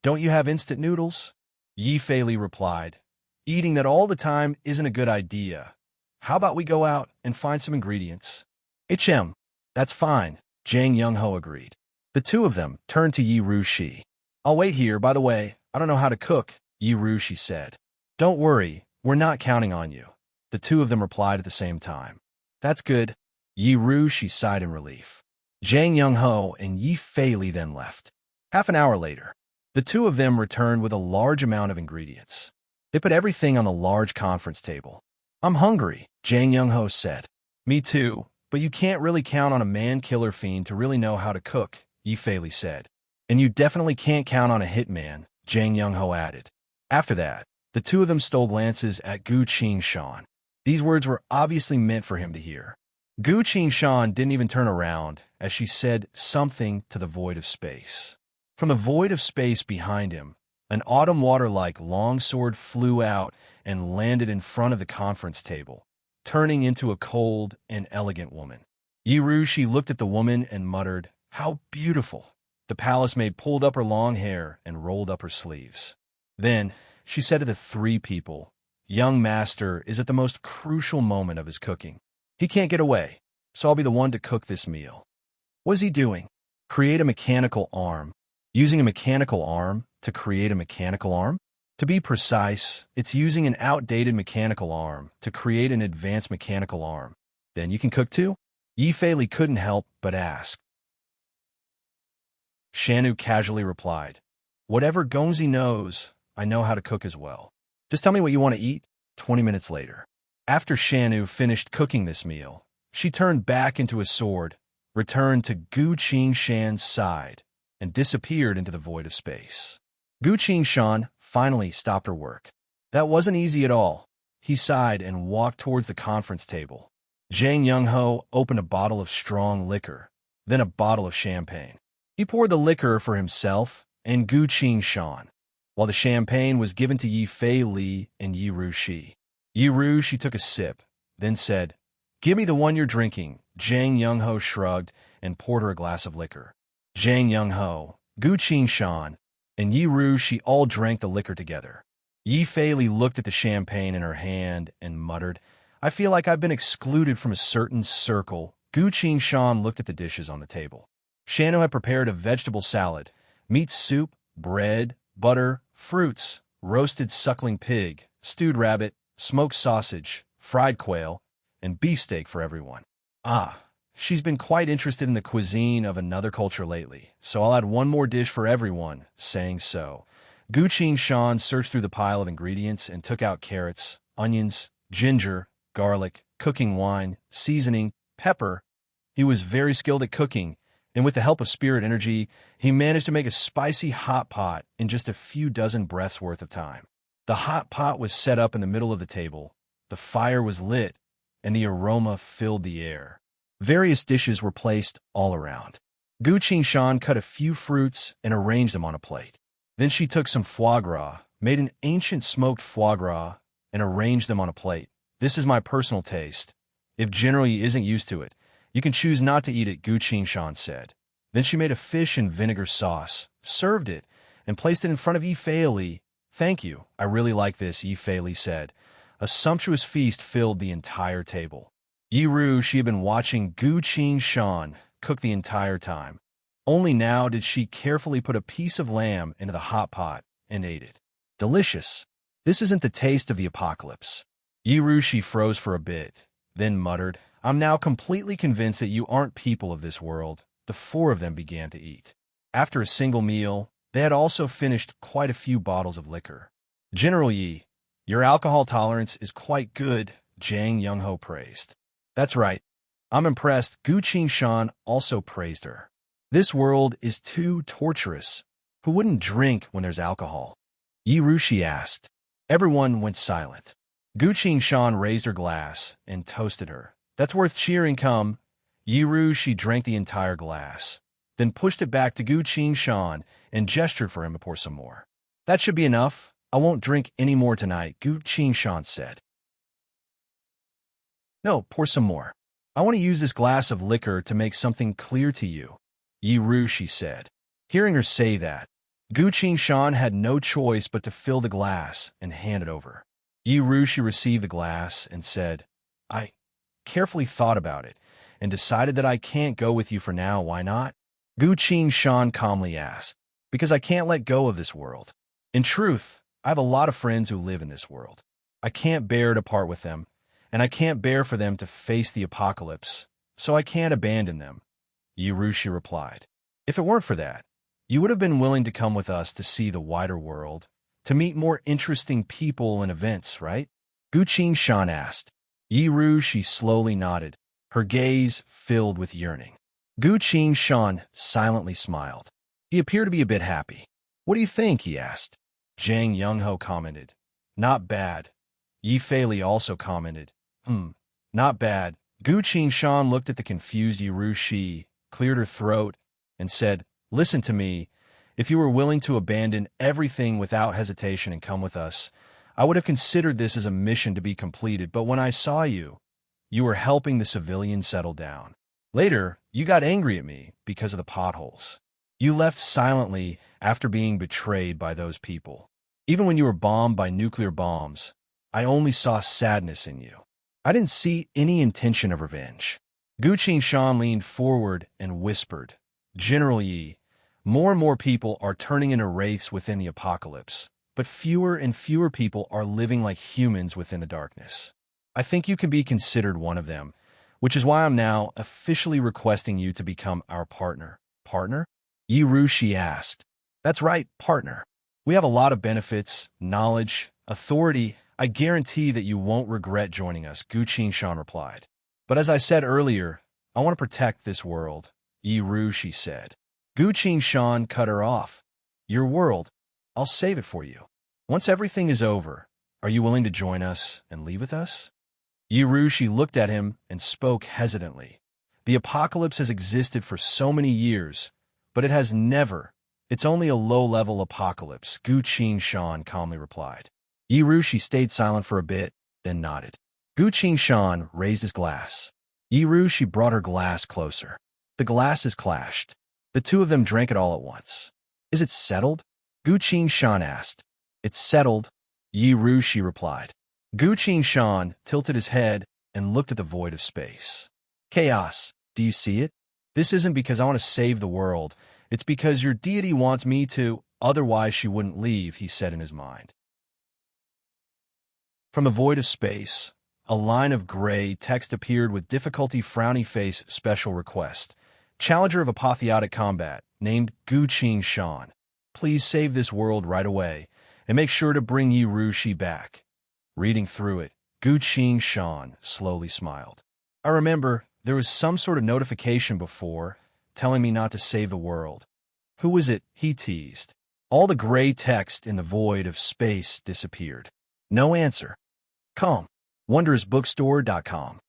"Don't you have instant noodles?" Yi Fei-li replied, "Eating that all the time isn't a good idea. How about we go out and find some ingredients?" That's fine, Zhang Young-ho agreed. The two of them turned to Yi Rushi. "I'll wait here. By the way, I don't know how to cook," Yi Rushi said. "Don't worry, we're not counting on you," the two of them replied at the same time. "That's good." Yi Rushi sighed in relief. Zhang Young-ho and Yi Fei-li then left. Half an hour later, the two of them returned with a large amount of ingredients. They put everything on the large conference table. "I'm hungry," Zhang Young-ho said. "Me too, but you can't really count on a man-killer fiend to really know how to cook," Yi Fei-li said. "And you definitely can't count on a hitman," Zhang Young-ho added. After that, the two of them stole glances at Gu Qingshan. These words were obviously meant for him to hear. Gu Qingshan didn't even turn around as she said something to the void of space. From the void of space behind him, an autumn water-like longsword flew out and landed in front of the conference table, turning into a cold and elegant woman. Yi Rushi looked at the woman and muttered, "How beautiful!" The palace maid pulled up her long hair and rolled up her sleeves. Then she said to the three people, "Young master is at the most crucial moment of his cooking. He can't get away, so I'll be the one to cook this meal." What is he doing? Create a mechanical arm. Using a mechanical arm to create a mechanical arm? To be precise, it's using an outdated mechanical arm to create an advanced mechanical arm. Then you can cook too? Yi Fei-li couldn't help but ask. Shanu casually replied, "Whatever Gongzi knows, I know how to cook as well. Just tell me what you want to eat." 20 minutes later, after Shanu finished cooking this meal, she turned back into a sword, returned to Gu Qingshan's side, and disappeared into the void of space. Gu Qingshan finally stopped her work. That wasn't easy at all. He sighed and walked towards the conference table. Zhang Young-ho opened a bottle of strong liquor, then a bottle of champagne. He poured the liquor for himself and Gu Qingshan, while the champagne was given to Yi Fei-li and Yi Rushi. Yi Rushi took a sip, then said, "Give me the one you're drinking." Zhang Young-ho shrugged and poured her a glass of liquor. Zhang Young-ho, Gu Qingshan, and Yi Rushi all drank the liquor together. Yi Fei-li looked at the champagne in her hand and muttered, "I feel like I've been excluded from a certain circle." Gu Qingshan looked at the dishes on the table. Shanu had prepared a vegetable salad, meat soup, bread, butter, fruits, roasted suckling pig, stewed rabbit, smoked sausage, fried quail, and beefsteak for everyone. She's been quite interested in the cuisine of another culture lately, so I'll add one more dish for everyone. Saying so, Gu Qingshan searched through the pile of ingredients and took out carrots, onions, ginger, garlic, cooking wine, seasoning, pepper. He was very skilled at cooking, and with the help of spirit energy, he managed to make a spicy hot pot in just a few dozen breaths worth of time. The hot pot was set up in the middle of the table, the fire was lit, and the aroma filled the air. Various dishes were placed all around. Gu Qingshan cut a few fruits and arranged them on a plate. Then she took some foie gras, made an ancient smoked foie gras, and arranged them on a plate. This is my personal taste. If General Yi isn't used to it, you can choose not to eat it, Gu Qingshan said. Then she made a fish and vinegar sauce, served it, and placed it in front of Yi Feili. Thank you, I really like this, Yi Feili said. A sumptuous feast filled the entire table. Yi Ru, she had been watching Gu Qingshan cook the entire time. Only now did she carefully put a piece of lamb into the hot pot and ate it. Delicious. This isn't the taste of the apocalypse. Yi Ru, she froze for a bit, then muttered, I'm now completely convinced that you aren't people of this world. The four of them began to eat. After a single meal, they had also finished quite a few bottles of liquor. General Yi, your alcohol tolerance is quite good, Zhang Youngho praised. That's right. I'm impressed. Gu Qingshan also praised her. This world is too torturous. Who wouldn't drink when there's alcohol? Yi Ru, she asked. Everyone went silent. Gu Qingshan raised her glass and toasted her. That's worth cheering, come. Yi Ru, she drank the entire glass, then pushed it back to Gu Qingshan and gestured for him to pour some more. That should be enough. I won't drink any more tonight, Gu Qingshan said. No, pour some more. I want to use this glass of liquor to make something clear to you, Yi Ru, she said. Hearing her say that, Gu Qingshan had no choice but to fill the glass and hand it over. Yi Ru, she received the glass and said, I carefully thought about it and decided that I can't go with you for now. Why not? Gu Qingshan calmly asked. Because I can't let go of this world. In truth, I have a lot of friends who live in this world. I can't bear to part with them, and I can't bear for them to face the apocalypse, so I can't abandon them, Yi Ru, she replied. If it weren't for that, you would have been willing to come with us to see the wider world, to meet more interesting people and events, right? Gu Qingshan asked. Yi Ru, she slowly nodded, her gaze filled with yearning. Gu Qingshan silently smiled. He appeared to be a bit happy. What do you think? He asked. Zhang Youngho commented. Not bad. Yi Feili also commented. Not bad. Gu Qingshan looked at the confused Yi Ru, she cleared her throat and said, Listen to me. If you were willing to abandon everything without hesitation and come with us, I would have considered this as a mission to be completed, but when I saw you, you were helping the civilians settle down. Later, you got angry at me because of the potholes. You left silently after being betrayed by those people. Even when you were bombed by nuclear bombs, I only saw sadness in you. I didn't see any intention of revenge. Gu Qingshan leaned forward and whispered, General Yi, more and more people are turning into wraiths within the apocalypse, but fewer and fewer people are living like humans within the darkness. I think you can be considered one of them, which is why I'm now officially requesting you to become our partner. Partner? Yi Ru, she asked. That's right, partner. We have a lot of benefits, knowledge, authority. I guarantee that you won't regret joining us, Gu Qingshan replied. But as I said earlier, I want to protect this world, Yi Ru, she said. Gu Qingshan cut her off. Your world, I'll save it for you. Once everything is over, are you willing to join us and leave with us? Yi Ru, she looked at him and spoke hesitantly. The apocalypse has existed for so many years, but it has never. It's only a low-level apocalypse, Gu Qingshan calmly replied. Yi Ru, she stayed silent for a bit, then nodded. Gu Qingshan raised his glass. Yi Ru, she brought her glass closer. The glasses clashed. The two of them drank it all at once. Is it settled? Gu Qingshan asked. It's settled, Yi Ru, she replied. Gu Qingshan tilted his head and looked at the void of space. Chaos, do you see it? This isn't because I want to save the world. It's because your deity wants me to, otherwise she wouldn't leave, he said in his mind. From the void of space, a line of gray text appeared with difficulty. Frowny face, special request. Challenger of apotheotic combat, named Gu Qingshan. Please save this world right away, and make sure to bring Yi Ru Shi back. Reading through it, Gu Qingshan slowly smiled. I remember there was some sort of notification before, telling me not to save the world. Who was it? He teased. All the gray text in the void of space disappeared. No answer. Calm. WondrousBookstore.com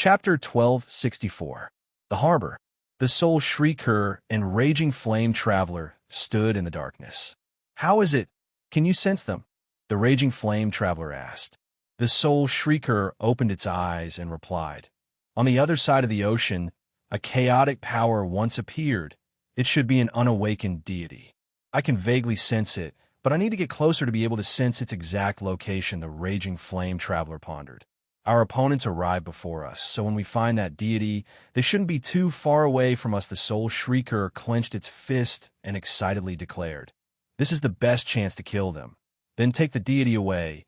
Chapter 1264. The Harbor. The soul shrieker and raging flame traveler stood in the darkness. How is it? Can you sense them? The raging flame traveler asked. The soul shrieker opened its eyes and replied. On the other side of the ocean, a chaotic power once appeared. It should be an unawakened deity. I can vaguely sense it, but I need to get closer to be able to sense its exact location, the raging flame traveler pondered. Our opponents arrive before us, so when we find that deity, they shouldn't be too far away from us. The soul shrieker clenched its fist and excitedly declared. This is the best chance to kill them. Then take the deity away.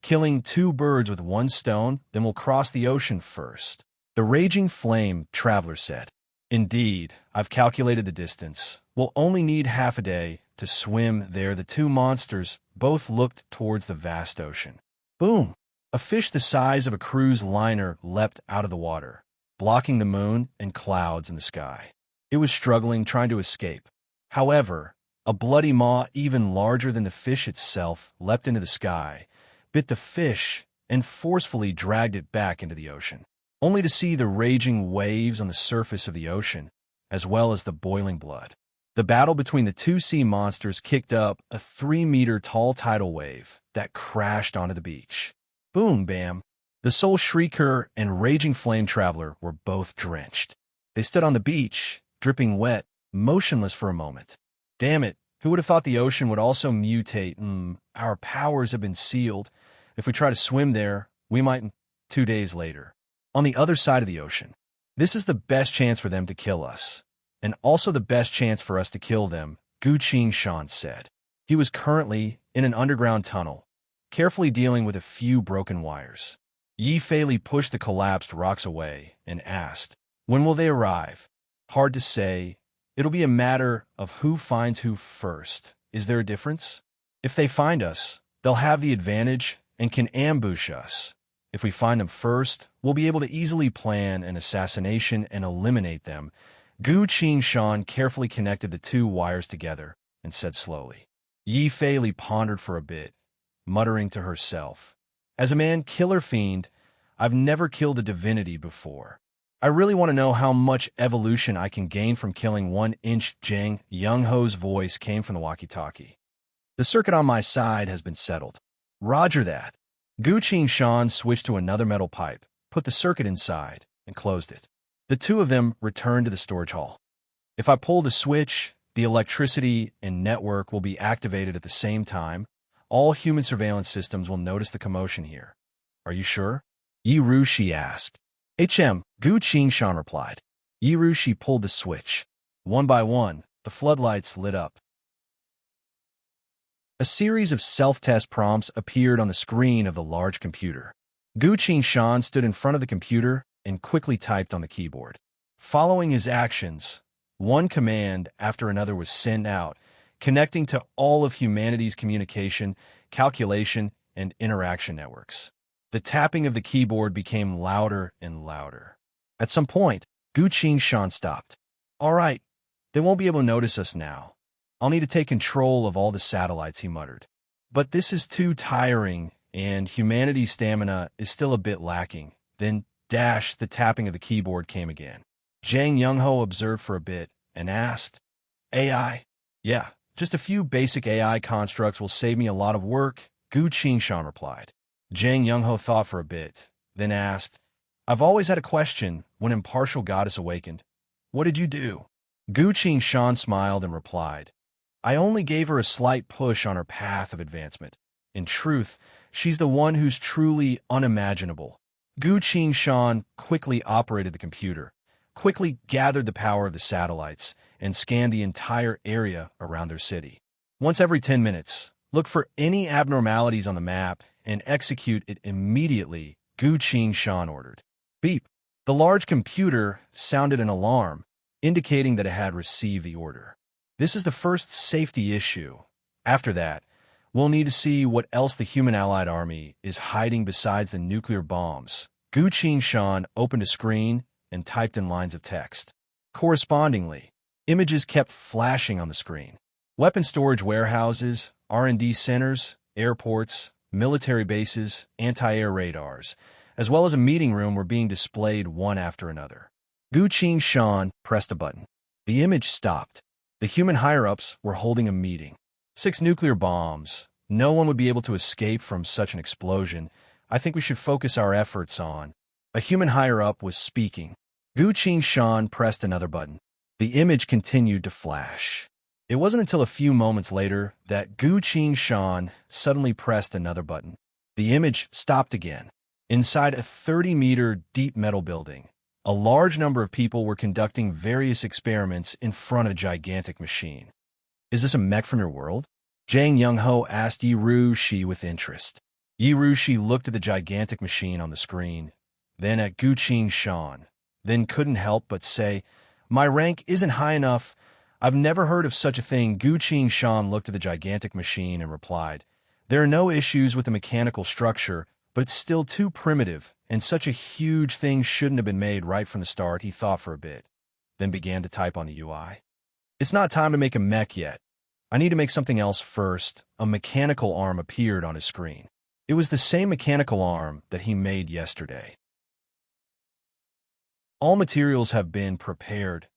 Killing two birds with one stone, then we'll cross the ocean first. The raging flame traveler said. Indeed, I've calculated the distance. We'll only need half a day to swim there. The two monsters both looked towards the vast ocean. Boom! A fish the size of a cruise liner leapt out of the water, blocking the moon and clouds in the sky. It was struggling, trying to escape. However, a bloody maw even larger than the fish itself leapt into the sky, bit the fish, and forcefully dragged it back into the ocean, only to see the raging waves on the surface of the ocean, as well as the boiling blood. The battle between the two sea monsters kicked up a 3-meter-tall tidal wave that crashed onto the beach. Boom, bam. The soul shrieker and raging flame traveler were both drenched. They stood on the beach, dripping wet, motionless for a moment. Damn it, who would have thought the ocean would also mutate? Our powers have been sealed. If we try to swim there, we might 2 days later. On the other side of the ocean. This is the best chance for them to kill us. And also the best chance for us to kill them, Gu Shan said. He was currently in an underground tunnel, carefully dealing with a few broken wires. Yi Fei pushed the collapsed rocks away and asked, when will they arrive? Hard to say. It'll be a matter of who finds who first. Is there a difference? If they find us, they'll have the advantage and can ambush us. If we find them first, we'll be able to easily plan an assassination and eliminate them. Gu Shan carefully connected the two wires together and said slowly. Yi Fei pondered for a bit, muttering to herself, as a man-killer fiend, I've never killed a divinity before. I really want to know how much evolution I can gain from killing 1-inch Jang Young-ho's voice came from the walkie-talkie. The circuit on my side has been settled. Roger that. Gu Shan switched to another metal pipe, put the circuit inside, and closed it. The two of them returned to the storage hall. If I pull the switch, the electricity and network will be activated at the same time. All human surveillance systems will notice the commotion here. Are you sure? Yi Rushi asked. Gu Shan replied. Yi Rushi pulled the switch. One by one, the floodlights lit up. A series of self-test prompts appeared on the screen of the large computer. Gu Shan stood in front of the computer and quickly typed on the keyboard. Following his actions, one command after another was sent out, connecting to all of humanity's communication, calculation, and interaction networks. The tapping of the keyboard became louder and louder. At some point, Gu Shan stopped. All right, they won't be able to notice us now. I'll need to take control of all the satellites, he muttered. But this is too tiring, and humanity's stamina is still a bit lacking. Then, the tapping of the keyboard came again. Zhang Youngho observed for a bit and asked, AI? Yeah, just a few basic AI constructs will save me a lot of work, Gu Shan replied. Zhang Youngho thought for a bit, then asked, I've always had a question when Impartial Goddess awakened. What did you do? Gu Shan smiled and replied, I only gave her a slight push on her path of advancement. In truth, she's the one who's truly unimaginable. Gu Shan quickly operated the computer, quickly gathered the power of the satellites, and scanned the entire area around their city. Once every 10 minutes, look for any abnormalities on the map and execute it immediately, Gu Shan ordered. Beep. The large computer sounded an alarm, indicating that it had received the order. This is the first safety issue. After that, we'll need to see what else the human allied army is hiding besides the nuclear bombs. Gu Shan opened a screen and typed in lines of text. Correspondingly, images kept flashing on the screen. Weapon storage warehouses, R&D centers, airports, military bases, anti-air radars, as well as a meeting room, were being displayed one after another. Gu Qing pressed a button. The image stopped. The human higher-ups were holding a meeting. 6 nuclear bombs. No one would be able to escape from such an explosion. I think we should focus our efforts on. A human higher-up was speaking. Gu Qing pressed another button. The image continued to flash. It wasn't until a few moments later that Gu Qing suddenly pressed another button. The image stopped again. Inside a 30-meter deep metal building, a large number of people were conducting various experiments in front of a gigantic machine. Is this a mech from your world? Zhang Youngho asked Yi Rushi with interest. Yi Rushi looked at the gigantic machine on the screen, then at Gu Qing, then couldn't help but say, "My rank isn't high enough. I've never heard of such a thing." Gu Qing looked at the gigantic machine and replied, "There are no issues with the mechanical structure, but it's still too primitive, and such a huge thing shouldn't have been made right from the start." He thought for a bit, then began to type on the UI. "It's not time to make a mech yet. I need to make something else first." A mechanical arm appeared on his screen. It was the same mechanical arm that he made yesterday. All materials have been prepared.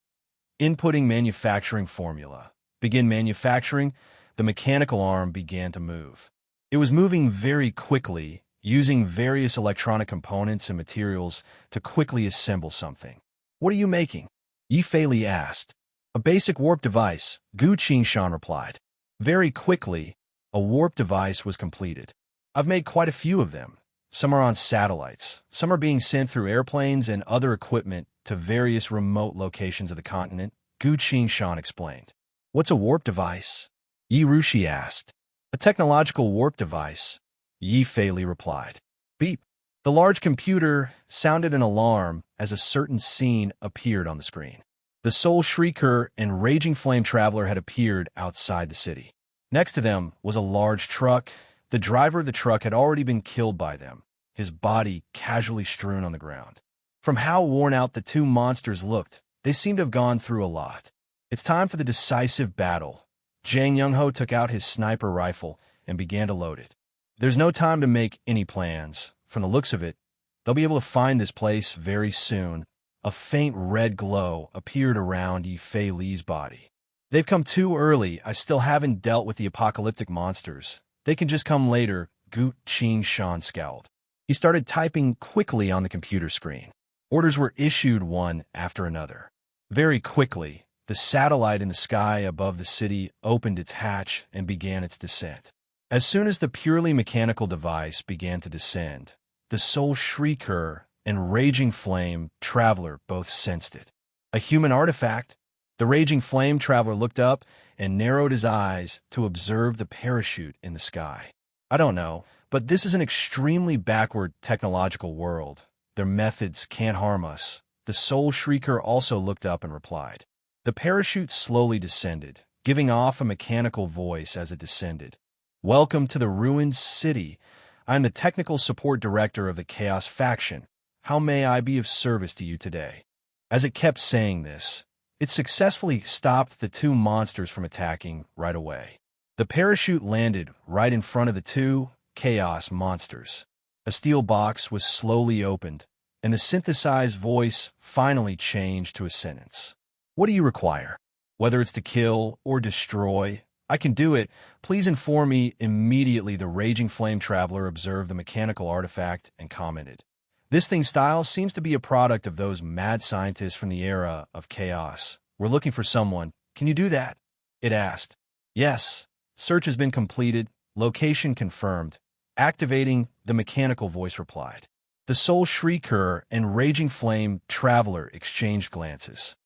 Inputting manufacturing formula. Begin manufacturing. The mechanical arm began to move. It was moving very quickly, using various electronic components and materials to quickly assemble something. "What are you making?" Yi Feili asked. "A basic warp device," Gu Qing replied. Very quickly, a warp device was completed. "I've made quite a few of them. Some are on satellites. Some are being sent through airplanes and other equipment to various remote locations of the continent," Gu Qing explained. "What's a warp device?" Yi Rushi asked. "A technological warp device," Yi Feili replied. Beep. The large computer sounded an alarm as a certain scene appeared on the screen. The Soul Shrieker and Raging Flame Traveler had appeared outside the city. Next to them was a large truck. The driver of the truck had already been killed by them, his body casually strewn on the ground. From how worn out the two monsters looked, they seemed to have gone through a lot. "It's time for the decisive battle." Zhang Youngho took out his sniper rifle and began to load it. "There's no time to make any plans. From the looks of it, they'll be able to find this place very soon." A faint red glow appeared around Yi Feili's body. "They've come too early. I still haven't dealt with the apocalyptic monsters. They can just come later," Gu Qing scowled. He started typing quickly on the computer screen. Orders were issued one after another. Very quickly, the satellite in the sky above the city opened its hatch and began its descent. As soon as the purely mechanical device began to descend, the Soul Shrieker and Raging Flame Traveler both sensed it. A human artifact? The Raging Flame Traveler looked up and narrowed his eyes to observe the parachute in the sky. "I don't know, but this is an extremely backward technological world. Their methods can't harm us." The Soul Shrieker also looked up and replied. The parachute slowly descended, giving off a mechanical voice as it descended. "Welcome to the ruined city. I am the technical support director of the Chaos faction. How may I be of service to you today?" As it kept saying this, it successfully stopped the two monsters from attacking right away. The parachute landed right in front of the two Chaos monsters. A steel box was slowly opened, and the synthesized voice finally changed to a sentence. "What do you require? Whether it's to kill or destroy, I can do it. Please inform me immediately." The Raging Flame Traveler observed the mechanical artifact and commented, "This thing's style seems to be a product of those mad scientists from the era of chaos. We're looking for someone. Can you do that?" It asked. "Yes. Search has been completed. Location confirmed. Activating," the mechanical voice replied. The Soul Shrieker and Raging Flame Traveler exchanged glances.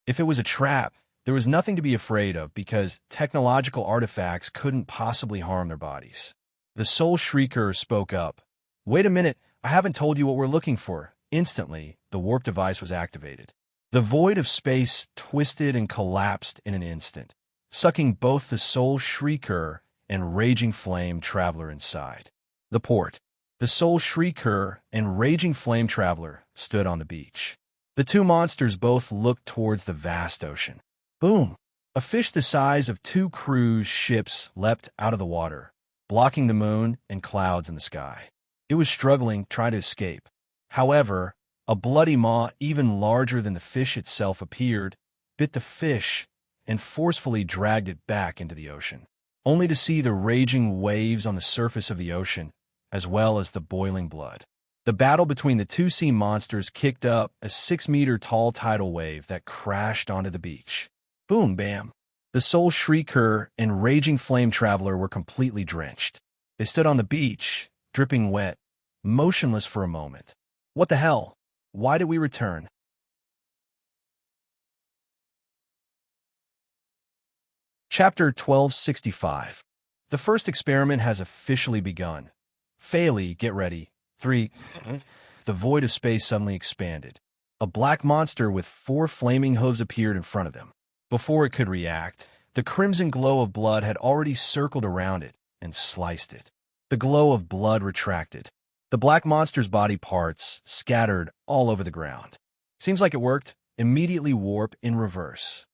If it was a trap, there was nothing to be afraid of because technological artifacts couldn't possibly harm their bodies. The Soul Shrieker spoke up. "Wait a minute, I haven't told you what we're looking for." Instantly, the warp device was activated. The void of space twisted and collapsed in an instant, sucking both the Soul Shrieker and Raging Flame Traveler inside. The port. The Soul Shrieker and Raging Flame Traveler stood on the beach. The two monsters both looked towards the vast ocean. Boom! A fish the size of two cruise ships leapt out of the water, blocking the moon and clouds in the sky. It was struggling, trying to escape. However, a bloody maw even larger than the fish itself appeared, bit the fish, and forcefully dragged it back into the ocean, only to see the raging waves on the surface of the ocean, as well as the boiling blood. The battle between the two sea monsters kicked up a 6-meter-tall tidal wave that crashed onto the beach. Boom, bam. The Soul Shrieker and Raging Flame Traveler were completely drenched. They stood on the beach, dripping wet, motionless for a moment. What the hell? Why did we return? Chapter 1265. The first experiment has officially begun. Fairly, get ready. 3. The void of space suddenly expanded. A black monster with 4 flaming hooves appeared in front of them. Before it could react, the crimson glow of blood had already circled around it and sliced it. The glow of blood retracted. The black monster's body parts scattered all over the ground. Seems like it worked. Immediately warp in reverse.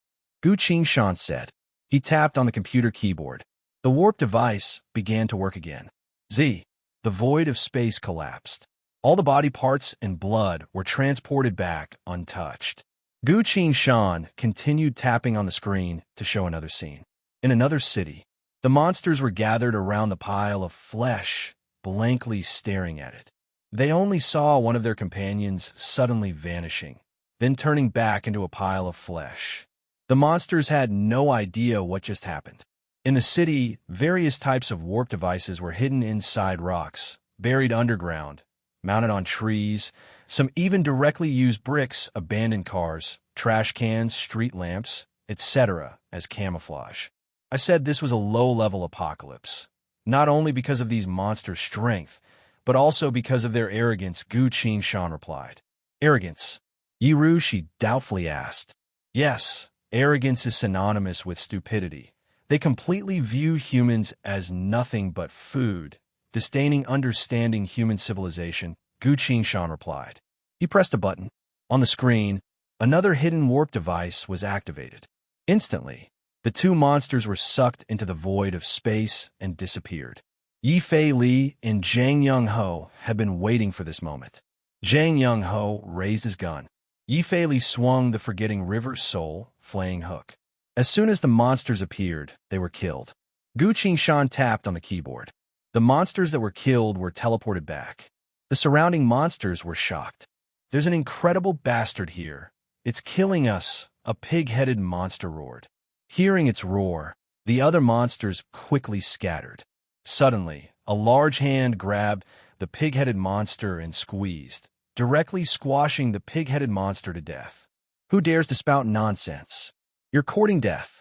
Gu Qingshan said. He tapped on the computer keyboard. The warp device began to work again. Z. The void of space collapsed. All the body parts and blood were transported back untouched. Gu Qingshan continued tapping on the screen to show another scene. In another city, the monsters were gathered around the pile of flesh, blankly staring at it. They only saw one of their companions suddenly vanishing, then turning back into a pile of flesh. The monsters had no idea what just happened. In the city, various types of warp devices were hidden inside rocks, buried underground, mounted on trees. Some even directly used bricks, abandoned cars, trash cans, street lamps, etc. as camouflage. I said this was a low-level apocalypse, not only because of these monsters' strength, but also because of their arrogance, Gu Qingshan replied. Arrogance? Yiru, she doubtfully asked. Yes, arrogance is synonymous with stupidity. They completely view humans as nothing but food, disdaining understanding human civilization, Gu Qingshan replied. He pressed a button. On the screen, another hidden warp device was activated. Instantly, the two monsters were sucked into the void of space and disappeared. Yi Fei Li and Zhang Yongho had been waiting for this moment. Zhang Yongho raised his gun. Yi Fei Li swung the Forgetting River Soul flaying hook. As soon as the monsters appeared, they were killed. Gu Qingshan tapped on the keyboard. The monsters that were killed were teleported back. The surrounding monsters were shocked. There's an incredible bastard here. It's killing us, a pig-headed monster roared. Hearing its roar, the other monsters quickly scattered. Suddenly, a large hand grabbed the pig-headed monster and squeezed, directly squashing the pig-headed monster to death. Who dares to spout nonsense? You're courting death.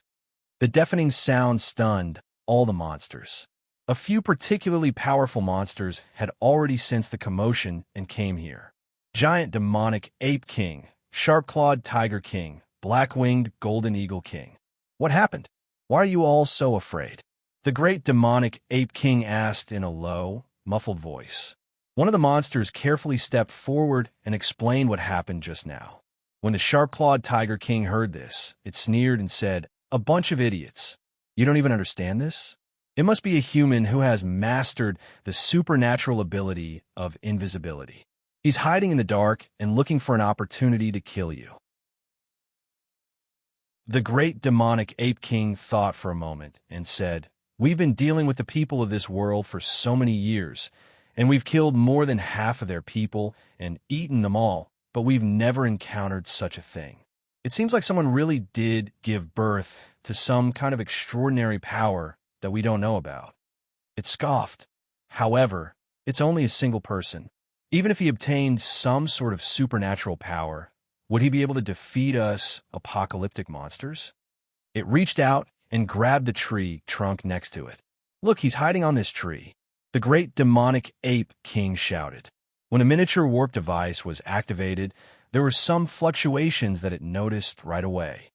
The deafening sound stunned all the monsters. A few particularly powerful monsters had already sensed the commotion and came here. Giant demonic ape king, sharp-clawed tiger king, black-winged golden eagle king. What happened? Why are you all so afraid? The great demonic ape king asked in a low, muffled voice. One of the monsters carefully stepped forward and explained what happened just now. When the sharp-clawed tiger king heard this, it sneered and said, "A bunch of idiots. You don't even understand this? It must be a human who has mastered the supernatural ability of invisibility. He's hiding in the dark and looking for an opportunity to kill you." The great demonic ape king thought for a moment and said, "We've been dealing with the people of this world for so many years, and we've killed more than half of their people and eaten them all, but we've never encountered such a thing. It seems like someone really did give birth to some kind of extraordinary power that we don't know about." It scoffed. However, it's only a single person. Even if he obtained some sort of supernatural power, would he be able to defeat us apocalyptic monsters? It reached out and grabbed the tree trunk next to it. "Look, he's hiding on this tree," the great demonic ape king shouted. When a miniature warp device was activated, there were some fluctuations that it noticed right away.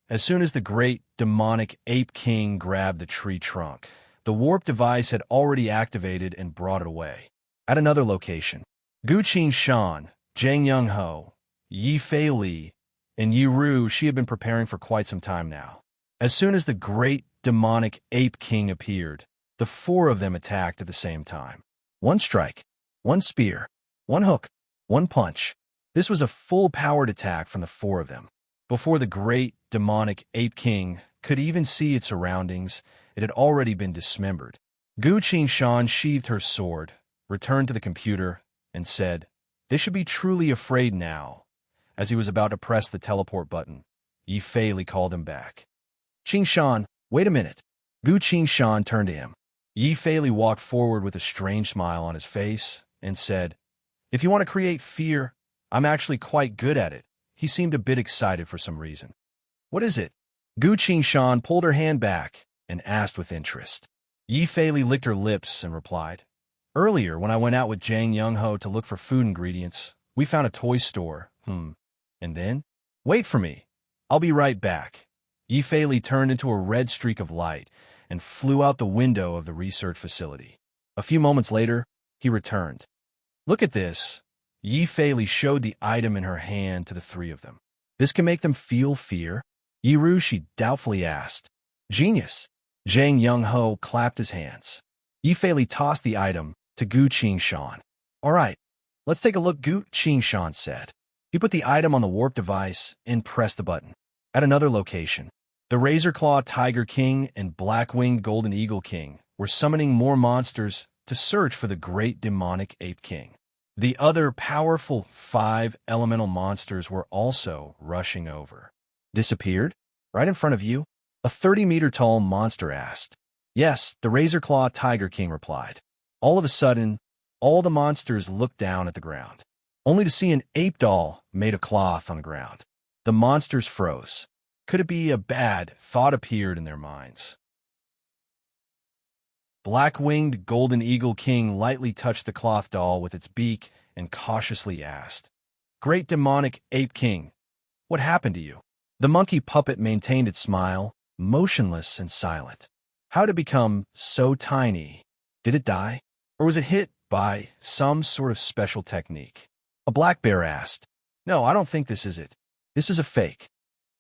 As soon as the great demonic ape king grabbed the tree trunk, the warp device had already activated and brought it away. At another location, Gu Qingshan, Zhang Yongho, Yi Fei Li, and Yiru, she had been preparing for quite some time now. As soon as the great demonic ape king appeared, the 4 of them attacked at the same time. One strike, one spear, one hook, one punch. This was a full-powered attack from the four of them. Before the great, demonic Ape King could even see its surroundings, it had already been dismembered. Gu Qingshan sheathed her sword, returned to the computer, and said, "They should be truly afraid now." As he was about to press the teleport button, Yi Fei called him back. "Qingshan, wait a minute." Gu Qingshan turned to him. Yi Fei walked forward with a strange smile on his face and said, "If you want to create fear, I'm actually quite good at it." He seemed a bit excited for some reason. "What is it?" Gu Qingshan pulled her hand back and asked with interest. Yi Fei licked her lips and replied, "Earlier, when I went out with Zhang Youngho to look for food ingredients, we found a toy store. And then? Wait for me. I'll be right back." Yi Fei turned into a red streak of light and flew out the window of the research facility. A few moments later, he returned. "Look at this." Yi Fei showed the item in her hand to the three of them. "This can make them feel fear?" Yi Rushi doubtfully asked. "Genius." Zhang Youngho clapped his hands. Yi Fei tossed the item to Gu Qingshan. "All right, let's take a look," Gu Qingshan said. He put the item on the warp device and pressed the button. At another location, the Razor-Claw Tiger King and Black-Winged Golden Eagle King were summoning more monsters to search for the great demonic Ape King. The other powerful 5 elemental monsters were also rushing over. "Disappeared? Right in front of you?" a 30-meter-tall monster asked. "Yes," the Razor-Claw Tiger King replied. All of a sudden, all the monsters looked down at the ground, only to see an ape doll made of cloth on the ground. The monsters froze. Could it be? A bad thought appeared in their minds. Black-Winged Golden Eagle King lightly touched the cloth doll with its beak and cautiously asked, "Great demonic Ape King, what happened to you?" The monkey puppet maintained its smile, motionless and silent. How did it become so tiny? Did it die? Or was it hit by some sort of special technique? A black bear asked. "No, I don't think this is it. This is a fake."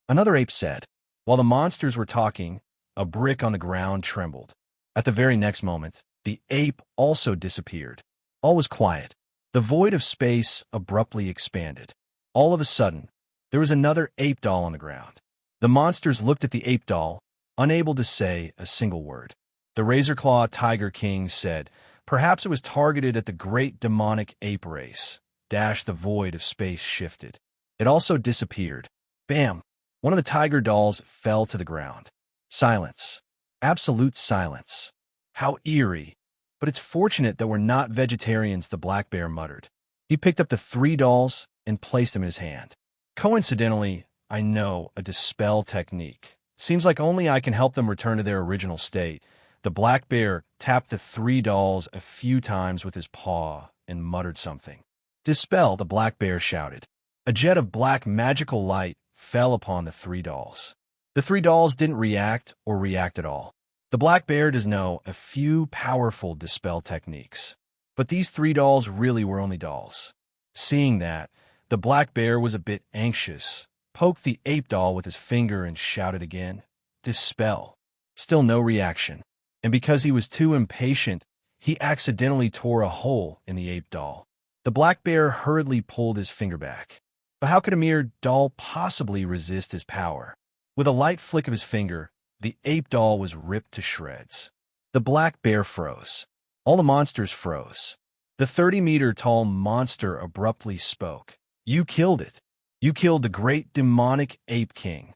Another ape said. While the monsters were talking, a brick on the ground trembled. At the very next moment, the ape also disappeared. All was quiet. The void of space abruptly expanded. All of a sudden, there was another ape doll on the ground. The monsters looked at the ape doll, unable to say a single word. The Razor-Claw Tiger King said, "Perhaps it was targeted at the great demonic ape race." The void of space shifted. It also disappeared. Bam! One of the tiger dolls fell to the ground. Silence. Absolute silence. How eerie. "But it's fortunate that we're not vegetarians," the black bear muttered. He picked up the 3 dolls and placed them in his hand. "Coincidentally, I know a dispel technique. Seems like only I can help them return to their original state." The black bear tapped the 3 dolls a few times with his paw and muttered something. "Dispel," the black bear shouted. A jet of black magical light fell upon the 3 dolls. The 3 dolls didn't react or react at all. The black bear does know a few powerful dispel techniques. But these 3 dolls really were only dolls. Seeing that, the black bear was a bit anxious, poked the ape doll with his finger and shouted again, "Dispel." Still no reaction. And because he was too impatient, he accidentally tore a hole in the ape doll. The black bear hurriedly pulled his finger back. But how could a mere doll possibly resist his power? With a light flick of his finger, the ape doll was ripped to shreds. The black bear froze. All the monsters froze. The 30-meter-tall monster abruptly spoke. "You killed it. You killed the great demonic Ape King."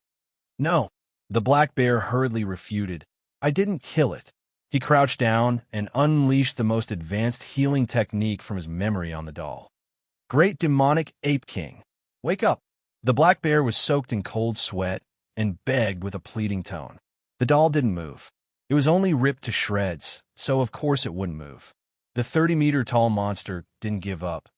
"No," the black bear hurriedly refuted. "I didn't kill it." He crouched down and unleashed the most advanced healing technique from his memory on the doll. "Great demonic Ape King, wake up." The black bear was soaked in cold sweat and begged with a pleading tone. The doll didn't move. It was only ripped to shreds, so of course it wouldn't move. The 30-meter-tall monster didn't give up.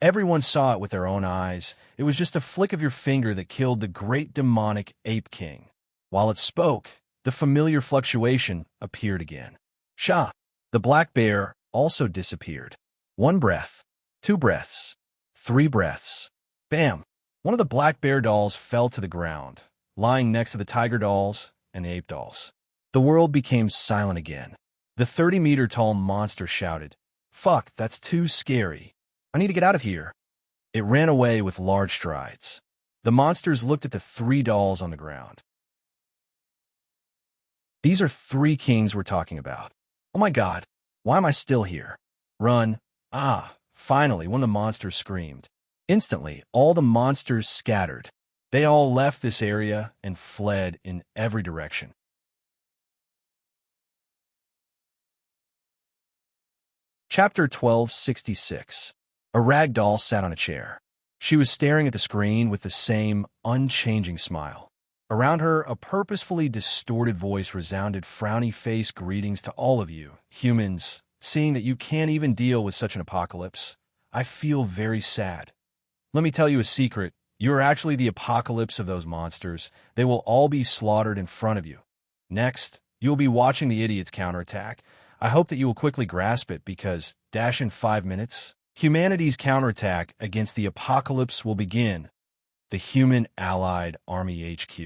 Everyone saw it with their own eyes. It was just a flick of your finger that killed the great demonic Ape King. While it spoke, the familiar fluctuation appeared again. Sha! The black bear also disappeared. 1 breath, 2 breaths, 3 breaths. Bam! One of the black bear dolls fell to the ground, lying next to the tiger dolls and the ape dolls. The world became silent again. The 30-meter-tall monster shouted, Fuck, that's too scary. I need to get out of here. It ran away with large strides. The monsters looked at the 3 dolls on the ground. These are 3 kings we're talking about. Oh my god, why am I still here? Run. Ah, finally, one of the monsters screamed. Instantly, all the monsters scattered. They all left this area and fled in every direction. Chapter 1266. A rag doll sat on a chair. She was staring at the screen with the same unchanging smile. Around her, a purposefully distorted voice resounded frowny-face greetings to all of you, humans. Seeing that you can't even deal with such an apocalypse, I feel very sad. Let me tell you a secret. You are actually the apocalypse of those monsters. They will all be slaughtered in front of you. Next, you will be watching the idiots counterattack. I hope that you will quickly grasp it because, in 5 minutes, humanity's counterattack against the apocalypse will begin. The Human Allied Army HQ.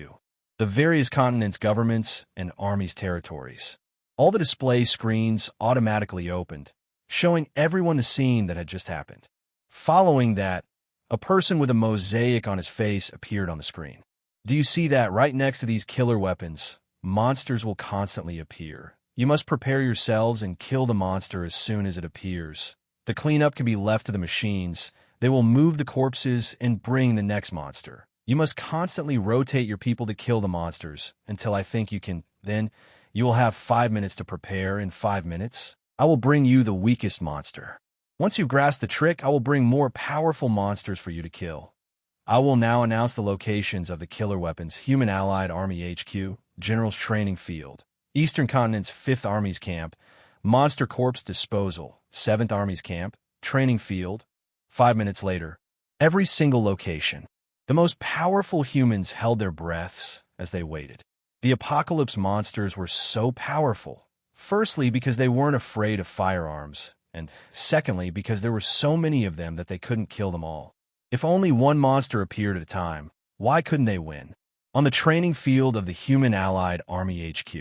The various continents' governments and armies' territories. All the display screens automatically opened, showing everyone the scene that had just happened. Following that, a person with a mosaic on his face appeared on the screen. Do you see that right next to these killer weapons? Monsters will constantly appear. You must prepare yourselves and kill the monster as soon as it appears. The cleanup can be left to the machines. They will move the corpses and bring the next monster. You must constantly rotate your people to kill the monsters until I think you can. Then, you will have 5 minutes to prepare. In 5 minutes, I will bring you the weakest monster. Once you've grasped the trick, I will bring more powerful monsters for you to kill. I will now announce the locations of the killer weapons: Human Allied Army HQ, General's Training Field, Eastern Continent's 5th Army's Camp, Monster Corpse Disposal, 7th Army's Camp, Training Field. 5 minutes later, every single location. The most powerful humans held their breaths as they waited. The apocalypse monsters were so powerful, firstly because they weren't afraid of firearms, and secondly because there were so many of them that they couldn't kill them all. If only one monster appeared at a time, why couldn't they win? On the training field of the Human Allied Army HQ,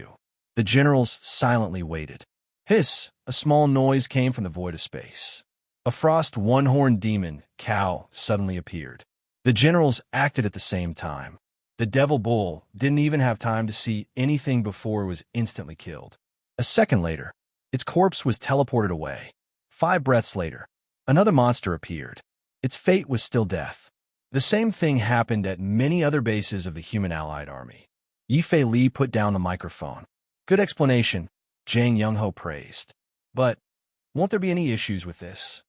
the generals silently waited. Hiss! A small noise came from the void of space. A frost one-horned demon, cow, suddenly appeared. The generals acted at the same time. The devil bull didn't even have time to see anything before it was instantly killed. A second later, its corpse was teleported away. 5 breaths later, another monster appeared. Its fate was still death. The same thing happened at many other bases of the Human Allied Army. Yifei Li put down the microphone. Good explanation, Zhang Youngho praised. But won't there be any issues with this?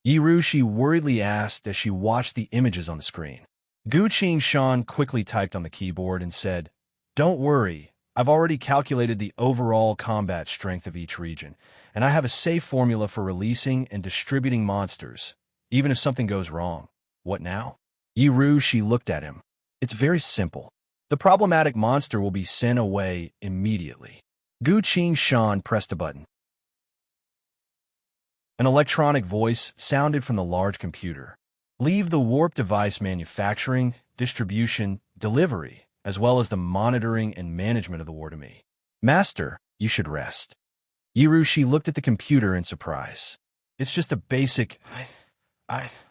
Yi Rushi worriedly asked as she watched the images on the screen. Gu Qingshan quickly typed on the keyboard and said, "Don't worry, I've already calculated the overall combat strength of each region, and I have a safe formula for releasing and distributing monsters, even if something goes wrong." What now? Yi Rushi looked at him. It's very simple. The problematic monster will be sent away immediately. Gu Qingshan pressed a button. An electronic voice sounded from the large computer. Leave the warp device manufacturing, distribution, delivery, as well as the monitoring and management of the war to me. Master, you should rest. Yi Rushi looked at the computer in surprise. It's just a basic...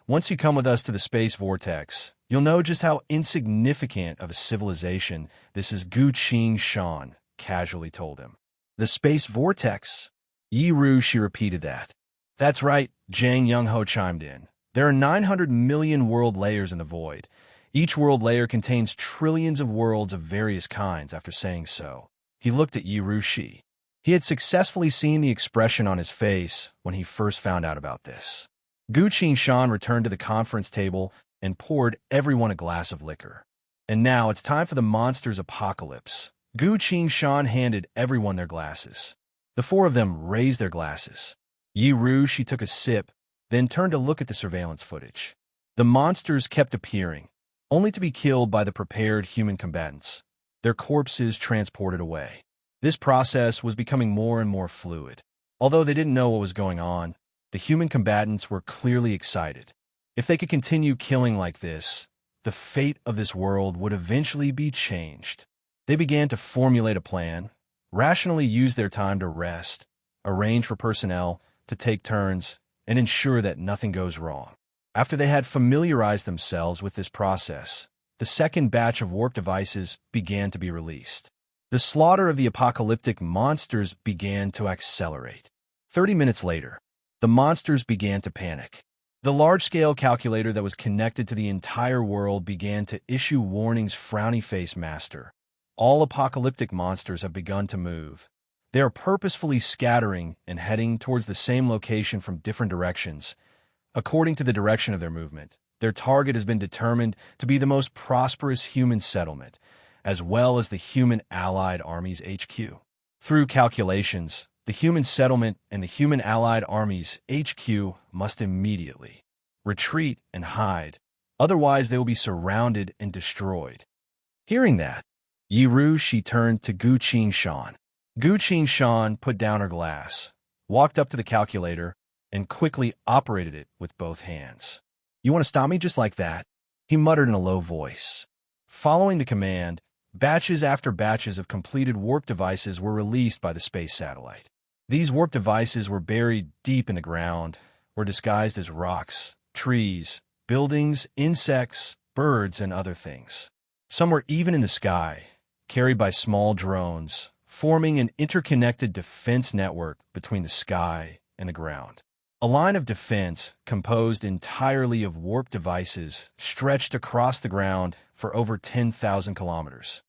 Once you come with us to the space vortex, you'll know just how insignificant of a civilization this is. Gu Qingshan casually told him. The space vortex? Yi Rushi repeated that. That's right, Zhang Youngho chimed in. There are 900 million world layers in the void. Each world layer contains trillions of worlds of various kinds. After saying so, he looked at Yi Rushi. He had successfully seen the expression on his face when he first found out about this. Gu Qingshan returned to the conference table and poured everyone a glass of liquor. And now it's time for the monster's apocalypse. Gu Qingshan handed everyone their glasses. The 4 of them raised their glasses. Yi Rushi took a sip, then turned to look at the surveillance footage. The monsters kept appearing, only to be killed by the prepared human combatants, their corpses transported away. This process was becoming more and more fluid. Although they didn't know what was going on, the human combatants were clearly excited. If they could continue killing like this, the fate of this world would eventually be changed. They began to formulate a plan, rationally use their time to rest, arrange for personnel, to take turns and ensure that nothing goes wrong. After they had familiarized themselves with this process, the second batch of warp devices began to be released. The slaughter of the apocalyptic monsters began to accelerate. 30 minutes later, the monsters began to panic. The large-scale calculator that was connected to the entire world began to issue warnings. Frowny face master. All apocalyptic monsters have begun to move. They are purposefully scattering and heading towards the same location from different directions. According to the direction of their movement, their target has been determined to be the most prosperous human settlement, as well as the human allied army's HQ. Through calculations, the human settlement and the human allied army's HQ must immediately retreat and hide, otherwise they will be surrounded and destroyed. Hearing that, she turned to Gu Qingshan. Gu Qingshan put down her glass, walked up to the calculator, and quickly operated it with both hands. "You want to stop me just like that?" he muttered in a low voice. Following the command, batches after batches of completed warp devices were released by the space satellite. These warp devices were buried deep in the ground, or disguised as rocks, trees, buildings, insects, birds, and other things. Some were even in the sky, carried by small drones, forming an interconnected defense network between the sky and the ground. A line of defense composed entirely of warp devices stretched across the ground for over 10,000 kilometers.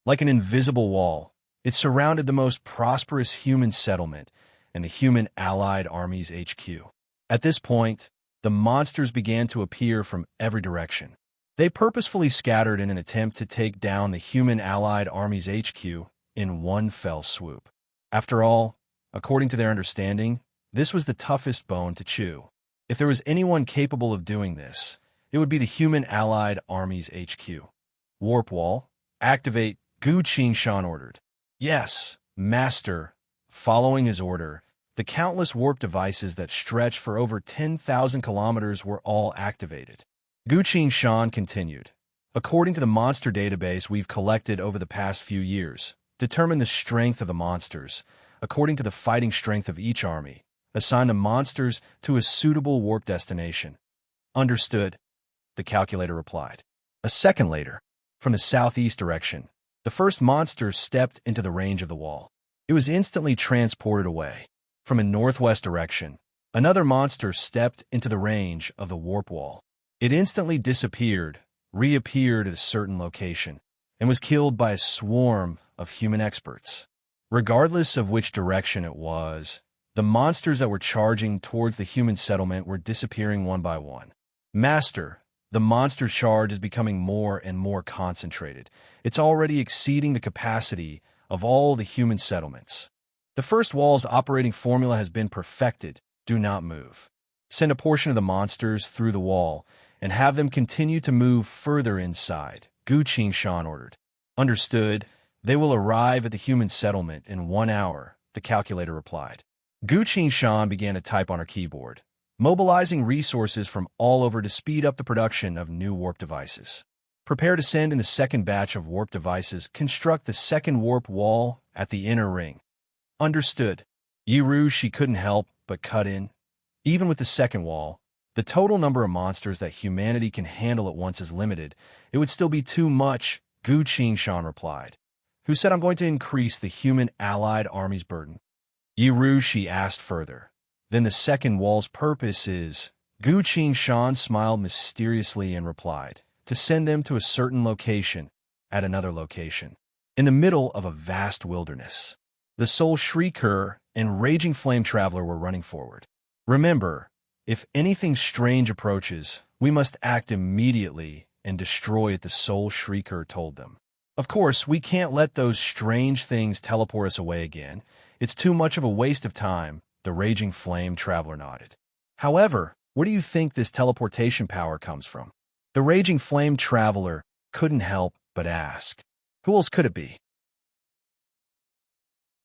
Like an invisible wall, it surrounded the most prosperous human settlement and the human allied army's HQ. At this point, the monsters began to appear from every direction. They purposefully scattered in an attempt to take down the human allied army's HQ in one fell swoop. After all, according to their understanding, this was the toughest bone to chew. If there was anyone capable of doing this, it would be the human allied army's HQ. "Warp wall, activate," Gu Qingshan ordered. "Yes, master." Following his order, the countless warp devices that stretched for over 10,000 kilometers were all activated. Gu Qingshan continued. "According to the monster database we've collected over the past few years, determine the strength of the monsters, according to the fighting strength of each army. Assign the monsters to a suitable warp destination." "Understood," the calculator replied. A second later, from the southeast direction, the first monster stepped into the range of the wall. It was instantly transported away. From a northwest direction, another monster stepped into the range of the warp wall. It instantly disappeared, reappeared at a certain location, and was killed by a swarm of human experts. Regardless of which direction it was, the monsters that were charging towards the human settlement were disappearing one by one. "Master, the monster charge is becoming more and more concentrated. It's already exceeding the capacity of all the human settlements. The first wall's operating formula has been perfected. Do not move. Send a portion of the monsters through the wall and have them continue to move further inside," Gu Qingshan ordered. "Understood. They will arrive at the human settlement in 1 hour," the calculator replied. Gu Qingshan began to type on her keyboard, mobilizing resources from all over to speed up the production of new warp devices. "Prepare to send in the second batch of warp devices. Construct the second warp wall at the inner ring." "Understood." She couldn't help but cut in. Even with the second wall, the total number of monsters that humanity can handle at once is limited. It would still be too much, Gu Qingshan replied. "Who said I'm going to increase the human allied army's burden?" She asked further. "Then the second wall's purpose is," Gu Qingshan smiled mysteriously and replied, "to send them to a certain location, at another location, in the middle of a vast wilderness." The Soul Shrieker and Raging Flame Traveler were running forward. "Remember, if anything strange approaches, we must act immediately and destroy it," the Soul Shrieker told them. "Of course, we can't let those strange things teleport us away again. It's too much of a waste of time," the Raging Flame Traveler nodded. "However, where do you think this teleportation power comes from?" The Raging Flame Traveler couldn't help but ask. "Who else could it be?"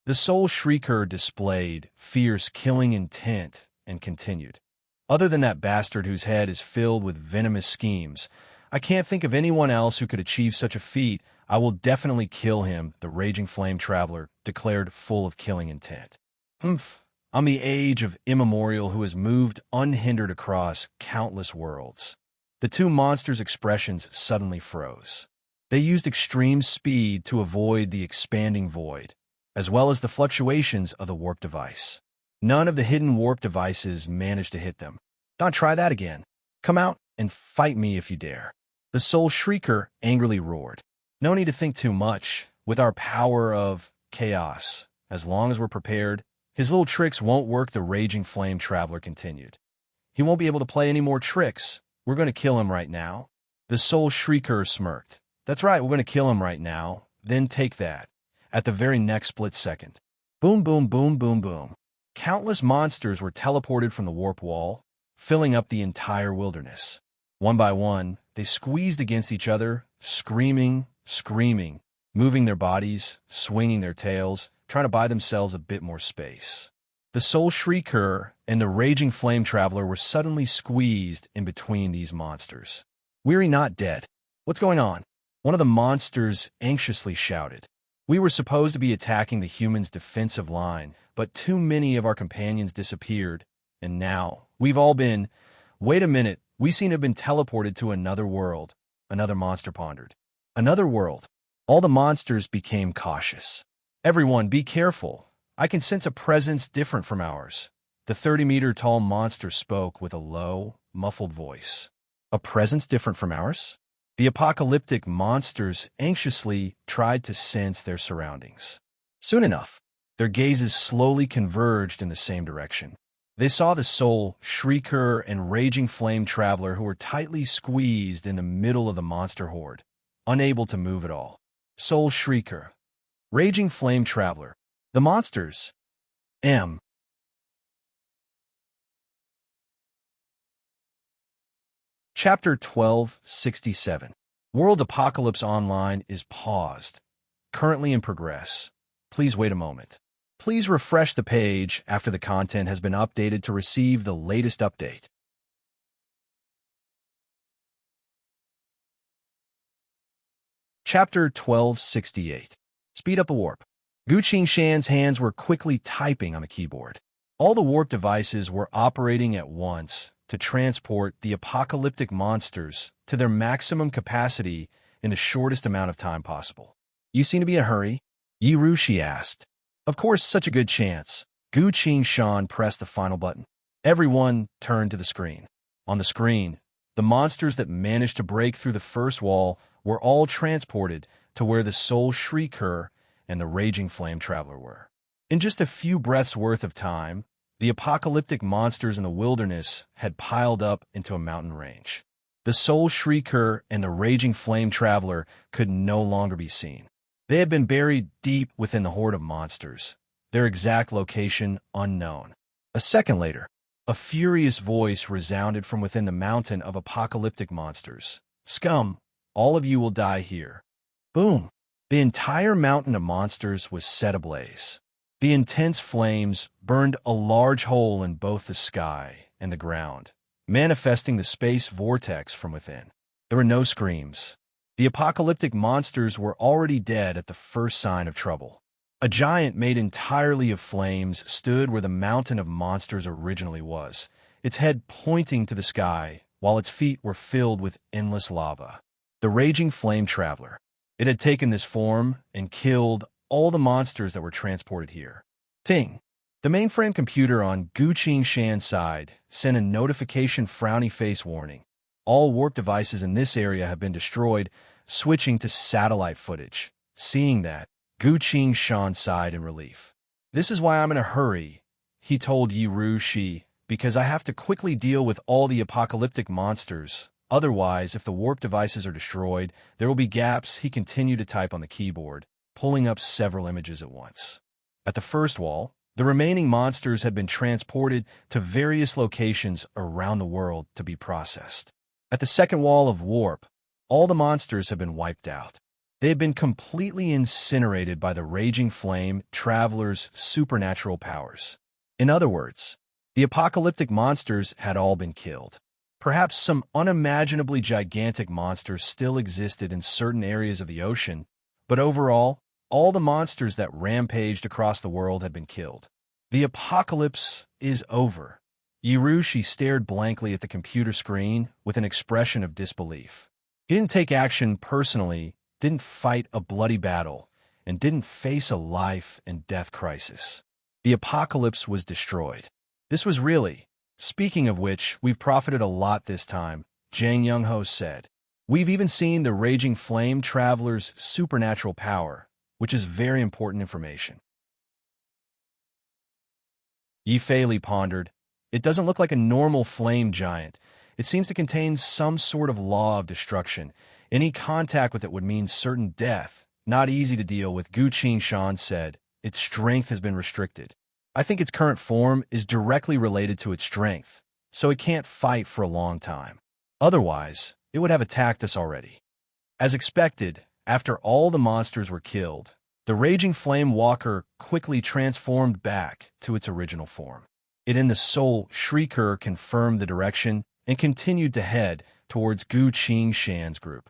The Soul Shrieker displayed fierce killing intent and continued. "Other than that bastard whose head is filled with venomous schemes, I can't think of anyone else who could achieve such a feat. I will definitely kill him," the Raging Flame Traveler declared, full of killing intent. Humph. I'm the age of immemorial who has moved unhindered across countless worlds. The two monsters' expressions suddenly froze. They used extreme speed to avoid the expanding void, as well as the fluctuations of the warp device. None of the hidden warp devices managed to hit them. Don't try that again. Come out and fight me if you dare. The Soul Shrieker angrily roared. No need to think too much. With our power of chaos, as long as we're prepared, his little tricks won't work, the Raging Flame Traveler continued. He won't be able to play any more tricks. We're going to kill him right now. The Soul Shrieker smirked. That's right, we're going to kill him right now. Then take that. At the very next split second. Boom, boom, boom, boom, boom. Countless monsters were teleported from the warp wall, filling up the entire wilderness. One by one, they squeezed against each other, screaming, moving their bodies, swinging their tails, trying to buy themselves a bit more space. The Soul Shrieker and the Raging Flame Traveler were suddenly squeezed in between these monsters. We're not dead. What's going on? One of the monsters anxiously shouted. We were supposed to be attacking the humans' defensive line, but too many of our companions disappeared, and now we've all been... Wait a minute, we seem to have been teleported to another world, another monster pondered. Another world. All the monsters became cautious. Everyone, be careful. I can sense a presence different from ours. The 30-meter-tall monster spoke with a low, muffled voice. A presence different from ours? The apocalyptic monsters anxiously tried to sense their surroundings. Soon enough, their gazes slowly converged in the same direction. They saw the Soul Shrieker and Raging Flame Traveler who were tightly squeezed in the middle of the monster horde, unable to move at all. Soul Shrieker, Raging Flame Traveler, the monsters. Chapter 1267. World Apocalypse Online is paused. Currently in progress. Please wait a moment. Please refresh the page after the content has been updated to receive the latest update. Chapter 1268. Speed up the warp. Gu Qingshan's hands were quickly typing on the keyboard. All the warp devices were operating at once to transport the apocalyptic monsters to their maximum capacity in the shortest amount of time possible. You seem to be in a hurry? Yi Rushi asked. Of course, such a good chance. Gu Qingshan pressed the final button. Everyone turned to the screen. On the screen, the monsters that managed to break through the first wall were all transported to where the Soul Shrieker and the Raging Flame Traveler were. In just a few breaths' worth of time, the apocalyptic monsters in the wilderness had piled up into a mountain range. The Soul Shrieker and the Raging Flame Traveler could no longer be seen. They had been buried deep within the horde of monsters, their exact location unknown. A second later, a furious voice resounded from within the mountain of apocalyptic monsters. Scum, all of you will die here. Boom! The entire mountain of monsters was set ablaze. The intense flames burned a large hole in both the sky and the ground, manifesting the space vortex from within. There were no screams. The apocalyptic monsters were already dead at the first sign of trouble. A giant made entirely of flames stood where the mountain of monsters originally was, its head pointing to the sky, while its feet were filled with endless lava. The Raging Flame Traveler. It had taken this form and killed all the monsters that were transported here. Ting! The mainframe computer on Gu Qingshan's side sent a notification frowny face warning. All warp devices in this area have been destroyed, switching to satellite footage. Seeing that, Gu Qingshan sighed in relief. This is why I'm in a hurry, he told Yi Rushi, because I have to quickly deal with all the apocalyptic monsters. Otherwise, if the warp devices are destroyed, there will be gaps. He continued to type on the keyboard, pulling up several images at once. At the first wall, the remaining monsters had been transported to various locations around the world to be processed. At the second wall of warp, all the monsters have been wiped out. They had been completely incinerated by the Raging Flame Traveler's supernatural powers. In other words, the apocalyptic monsters had all been killed. Perhaps some unimaginably gigantic monsters still existed in certain areas of the ocean, but overall, all the monsters that rampaged across the world had been killed. The apocalypse is over. Yirushi stared blankly at the computer screen with an expression of disbelief. He didn't take action personally, didn't fight a bloody battle, and didn't face a life and death crisis. The apocalypse was destroyed. This was really, speaking of which, we've profited a lot this time, Jang Young-ho said. We've even seen the Raging Flame Traveler's supernatural power, which is very important information. Yi Fei pondered. It doesn't look like a normal flame giant. It seems to contain some sort of law of destruction. Any contact with it would mean certain death. Not easy to deal with, Gu Qingshan said. Its strength has been restricted. I think its current form is directly related to its strength, so it can't fight for a long time. Otherwise, it would have attacked us already. As expected, after all the monsters were killed, the Raging Flame Walker quickly transformed back to its original form. It and the Soul Shrieker confirmed the direction and continued to head towards Gu Qingshan's group.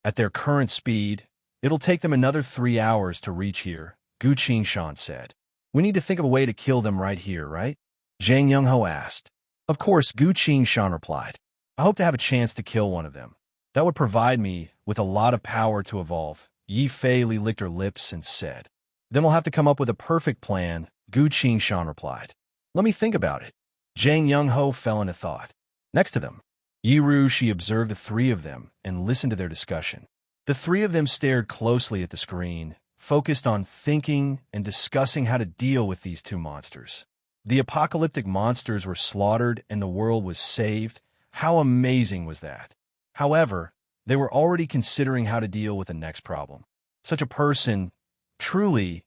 At their current speed, it'll take them another 3 hours to reach here, Gu Qingshan said. We need to think of a way to kill them right here, right? Jang Young-ho asked. Of course, Gu Qingshan replied. I hope to have a chance to kill one of them. That would provide me with a lot of power to evolve. Yi Fei licked her lips and said. Then we'll have to come up with a perfect plan, Gu Qingshan replied. Let me think about it. Jang Young-ho fell into thought. Next to them, Yirushi observed the three of them and listened to their discussion. The three of them stared closely at the screen, focused on thinking and discussing how to deal with these two monsters. The apocalyptic monsters were slaughtered and the world was saved. How amazing was that? However, they were already considering how to deal with the next problem. Such a person, truly,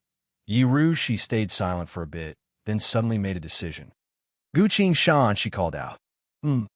Yirushi stayed silent for a bit, then suddenly made a decision. Gu Qingshan, she called out. Gu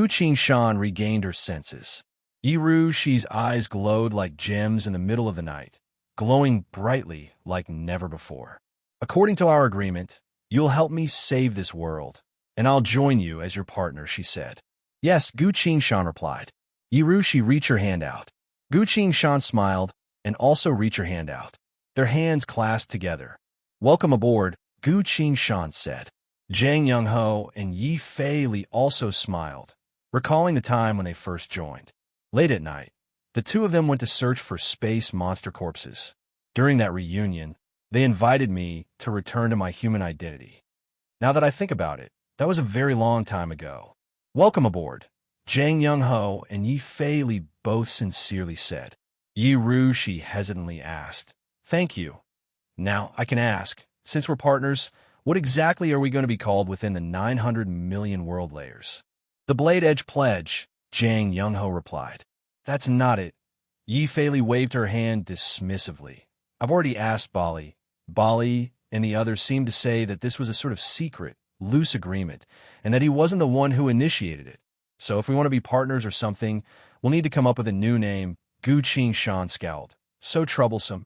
Qingshan regained her senses. Yirushi's eyes glowed like gems in the middle of the night, glowing brightly like never before. According to our agreement, you'll help me save this world, and I'll join you as your partner, she said. Yes, Gu Qingshan replied. Yirushi, reach your hand out. Gu Qingshan smiled and also reached her hand out. Their hands clasped together. Welcome aboard, Gu Qingshan said. Jang Young-ho and Yi Fei also smiled, recalling the time when they first joined. Late at night, the two of them went to search for space monster corpses. During that reunion, they invited me to return to my human identity. Now that I think about it, that was a very long time ago. Welcome aboard, Jang Young-ho and Yi Fei both sincerely said. Yirushi hesitantly asked, Thank you. Now, I can ask, since we're partners, what exactly are we going to be called within the 900 million world layers? The Blade Edge Pledge, Jang Young-ho replied. That's not it. Yi Fei waved her hand dismissively. I've already asked Bali. Bali and the others seemed to say that this was a sort of secret, loose agreement, and that he wasn't the one who initiated it. So if we want to be partners or something, we'll need to come up with a new name, Gu Qingshan scowled. So troublesome.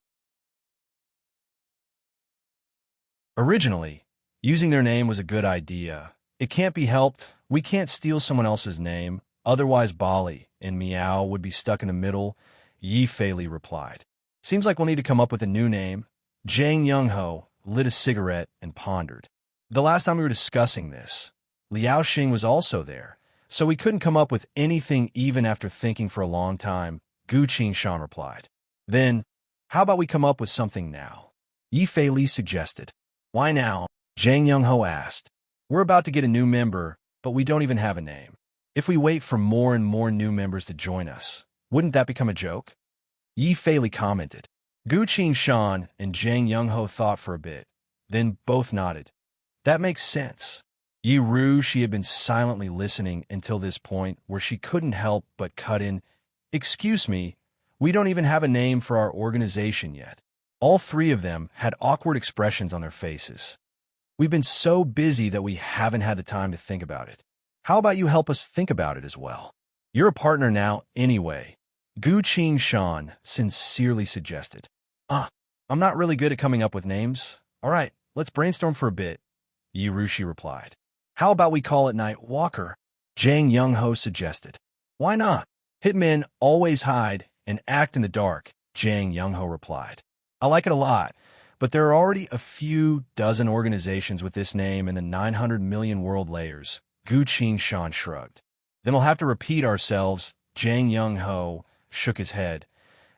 Originally, using their name was a good idea. It can't be helped. We can't steal someone else's name. Otherwise, Bali and Meow would be stuck in the middle, Yi Fei replied. Seems like we'll need to come up with a new name. Jang Young-ho lit a cigarette and pondered. The last time we were discussing this, Liao Xing was also there, so we couldn't come up with anything even after thinking for a long time, Gu Qingshan replied. Then, how about we come up with something now? Yi Fei suggested. Why now? Jang Young-ho asked. We're about to get a new member, but we don't even have a name. If we wait for more and more new members to join us, wouldn't that become a joke? Yi Fei commented. Gu Qingshan and Jang Young-ho thought for a bit, then both nodded. That makes sense. Yirushi had been silently listening until this point where she couldn't help but cut in. Excuse me, we don't even have a name for our organization yet. All three of them had awkward expressions on their faces. We've been so busy that we haven't had the time to think about it. How about you help us think about it as well? You're a partner now anyway, Gu Qingshan sincerely suggested. I'm not really good at coming up with names. All right, let's brainstorm for a bit, Yirushi replied. How about we call it Night Walker? Jang Young-ho suggested. Why not? Hitmen always hide and act in the dark, Jang Young-ho replied. I like it a lot, But there are already a few dozen organizations with this name in the 900 million world layers. Gu Qing-shan shrugged. Then we'll have to repeat ourselves. Zhang Young-ho shook his head.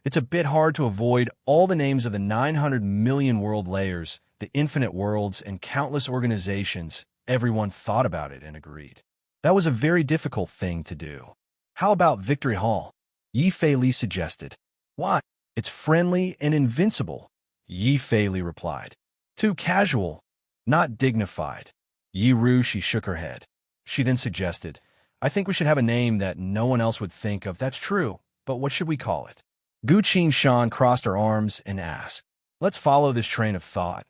It's a bit hard to avoid all the names of the 900 million world layers, the infinite worlds, and countless organizations. Everyone thought about it and agreed. That was a very difficult thing to do. How about Victory Hall? Yi Fei Li suggested. Why? It's friendly and invincible, Yi Fei Li replied. Too casual, not dignified. Yi Rushi shook her head. She then suggested, I think we should have a name that no one else would think of. That's true, but what should we call it? Gu Qing-shan crossed her arms and asked, Let's follow this train of thought.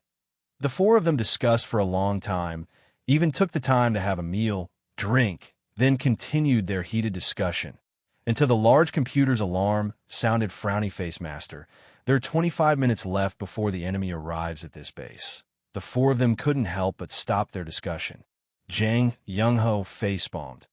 The four of them discussed for a long time, even took the time to have a meal, drink, then continued their heated discussion, until the large computer's alarm sounded. Frowny Face Master. There are 25 minutes left before the enemy arrives at this base. The four of them couldn't help but stop their discussion. Zhang Young-ho face-palmed.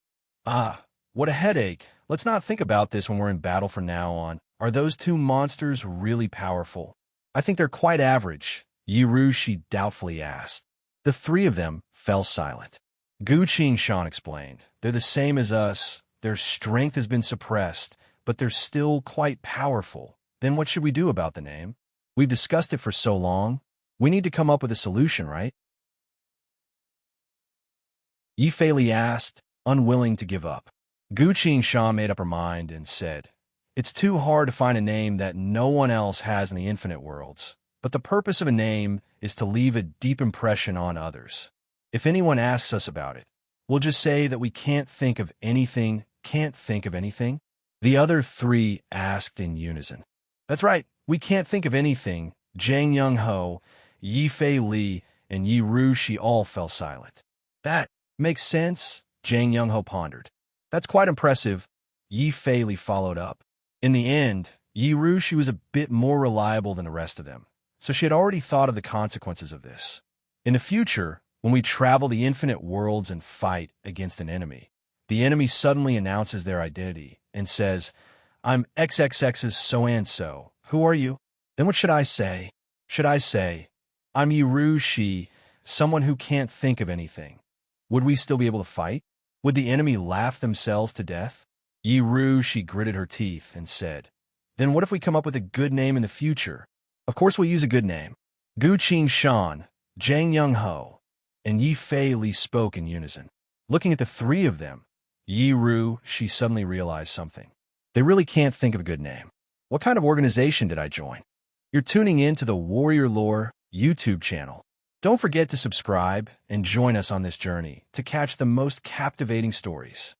Ah, what a headache. Let's not think about this when we're in battle from now on. Are those two monsters really powerful? I think they're quite average, Yi Rushi doubtfully asked. The three of them fell silent. Gu Qing-shan explained. They're the same as us. Their strength has been suppressed, but they're still quite powerful. Then what should we do about the name? We've discussed it for so long. We need to come up with a solution, right? Yi Fei Li asked, unwilling to give up. Gu Qing-shan made up her mind and said, It's too hard to find a name that no one else has in the infinite worlds. But the purpose of a name is to leave a deep impression on others. If anyone asks us about it, we'll just say that we can't think of anything. Can't think of anything? The other three asked in unison. That's right, we can't think of anything. Zhang Young-ho, Yi Fei Li, and Yi Rushi all fell silent. That makes sense, Zhang Young-ho pondered. That's quite impressive, Yi Fei Li followed up. In the end, Yi Rushi was a bit more reliable than the rest of them, so she had already thought of the consequences of this. In the future, when we travel the infinite worlds and fight against an enemy, the enemy suddenly announces their identity and says, I'm XXX's so-and-so. Who are you? Then what should I say? Should I say, I'm Yi Rushi, someone who can't think of anything? Would we still be able to fight? Would the enemy laugh themselves to death? Yi Rushi gritted her teeth and said, Then what if we come up with a good name in the future? Of course we'll use a good name. Gu Qing-shan, Zhang Young-ho, and Yi Fei Li spoke in unison. Looking at the three of them, Yi Rushi suddenly realized something. They really can't think of a good name. What kind of organization did I join? You're tuning in to the Warrior Lore YouTube channel. Don't forget to subscribe and join us on this journey to catch the most captivating stories.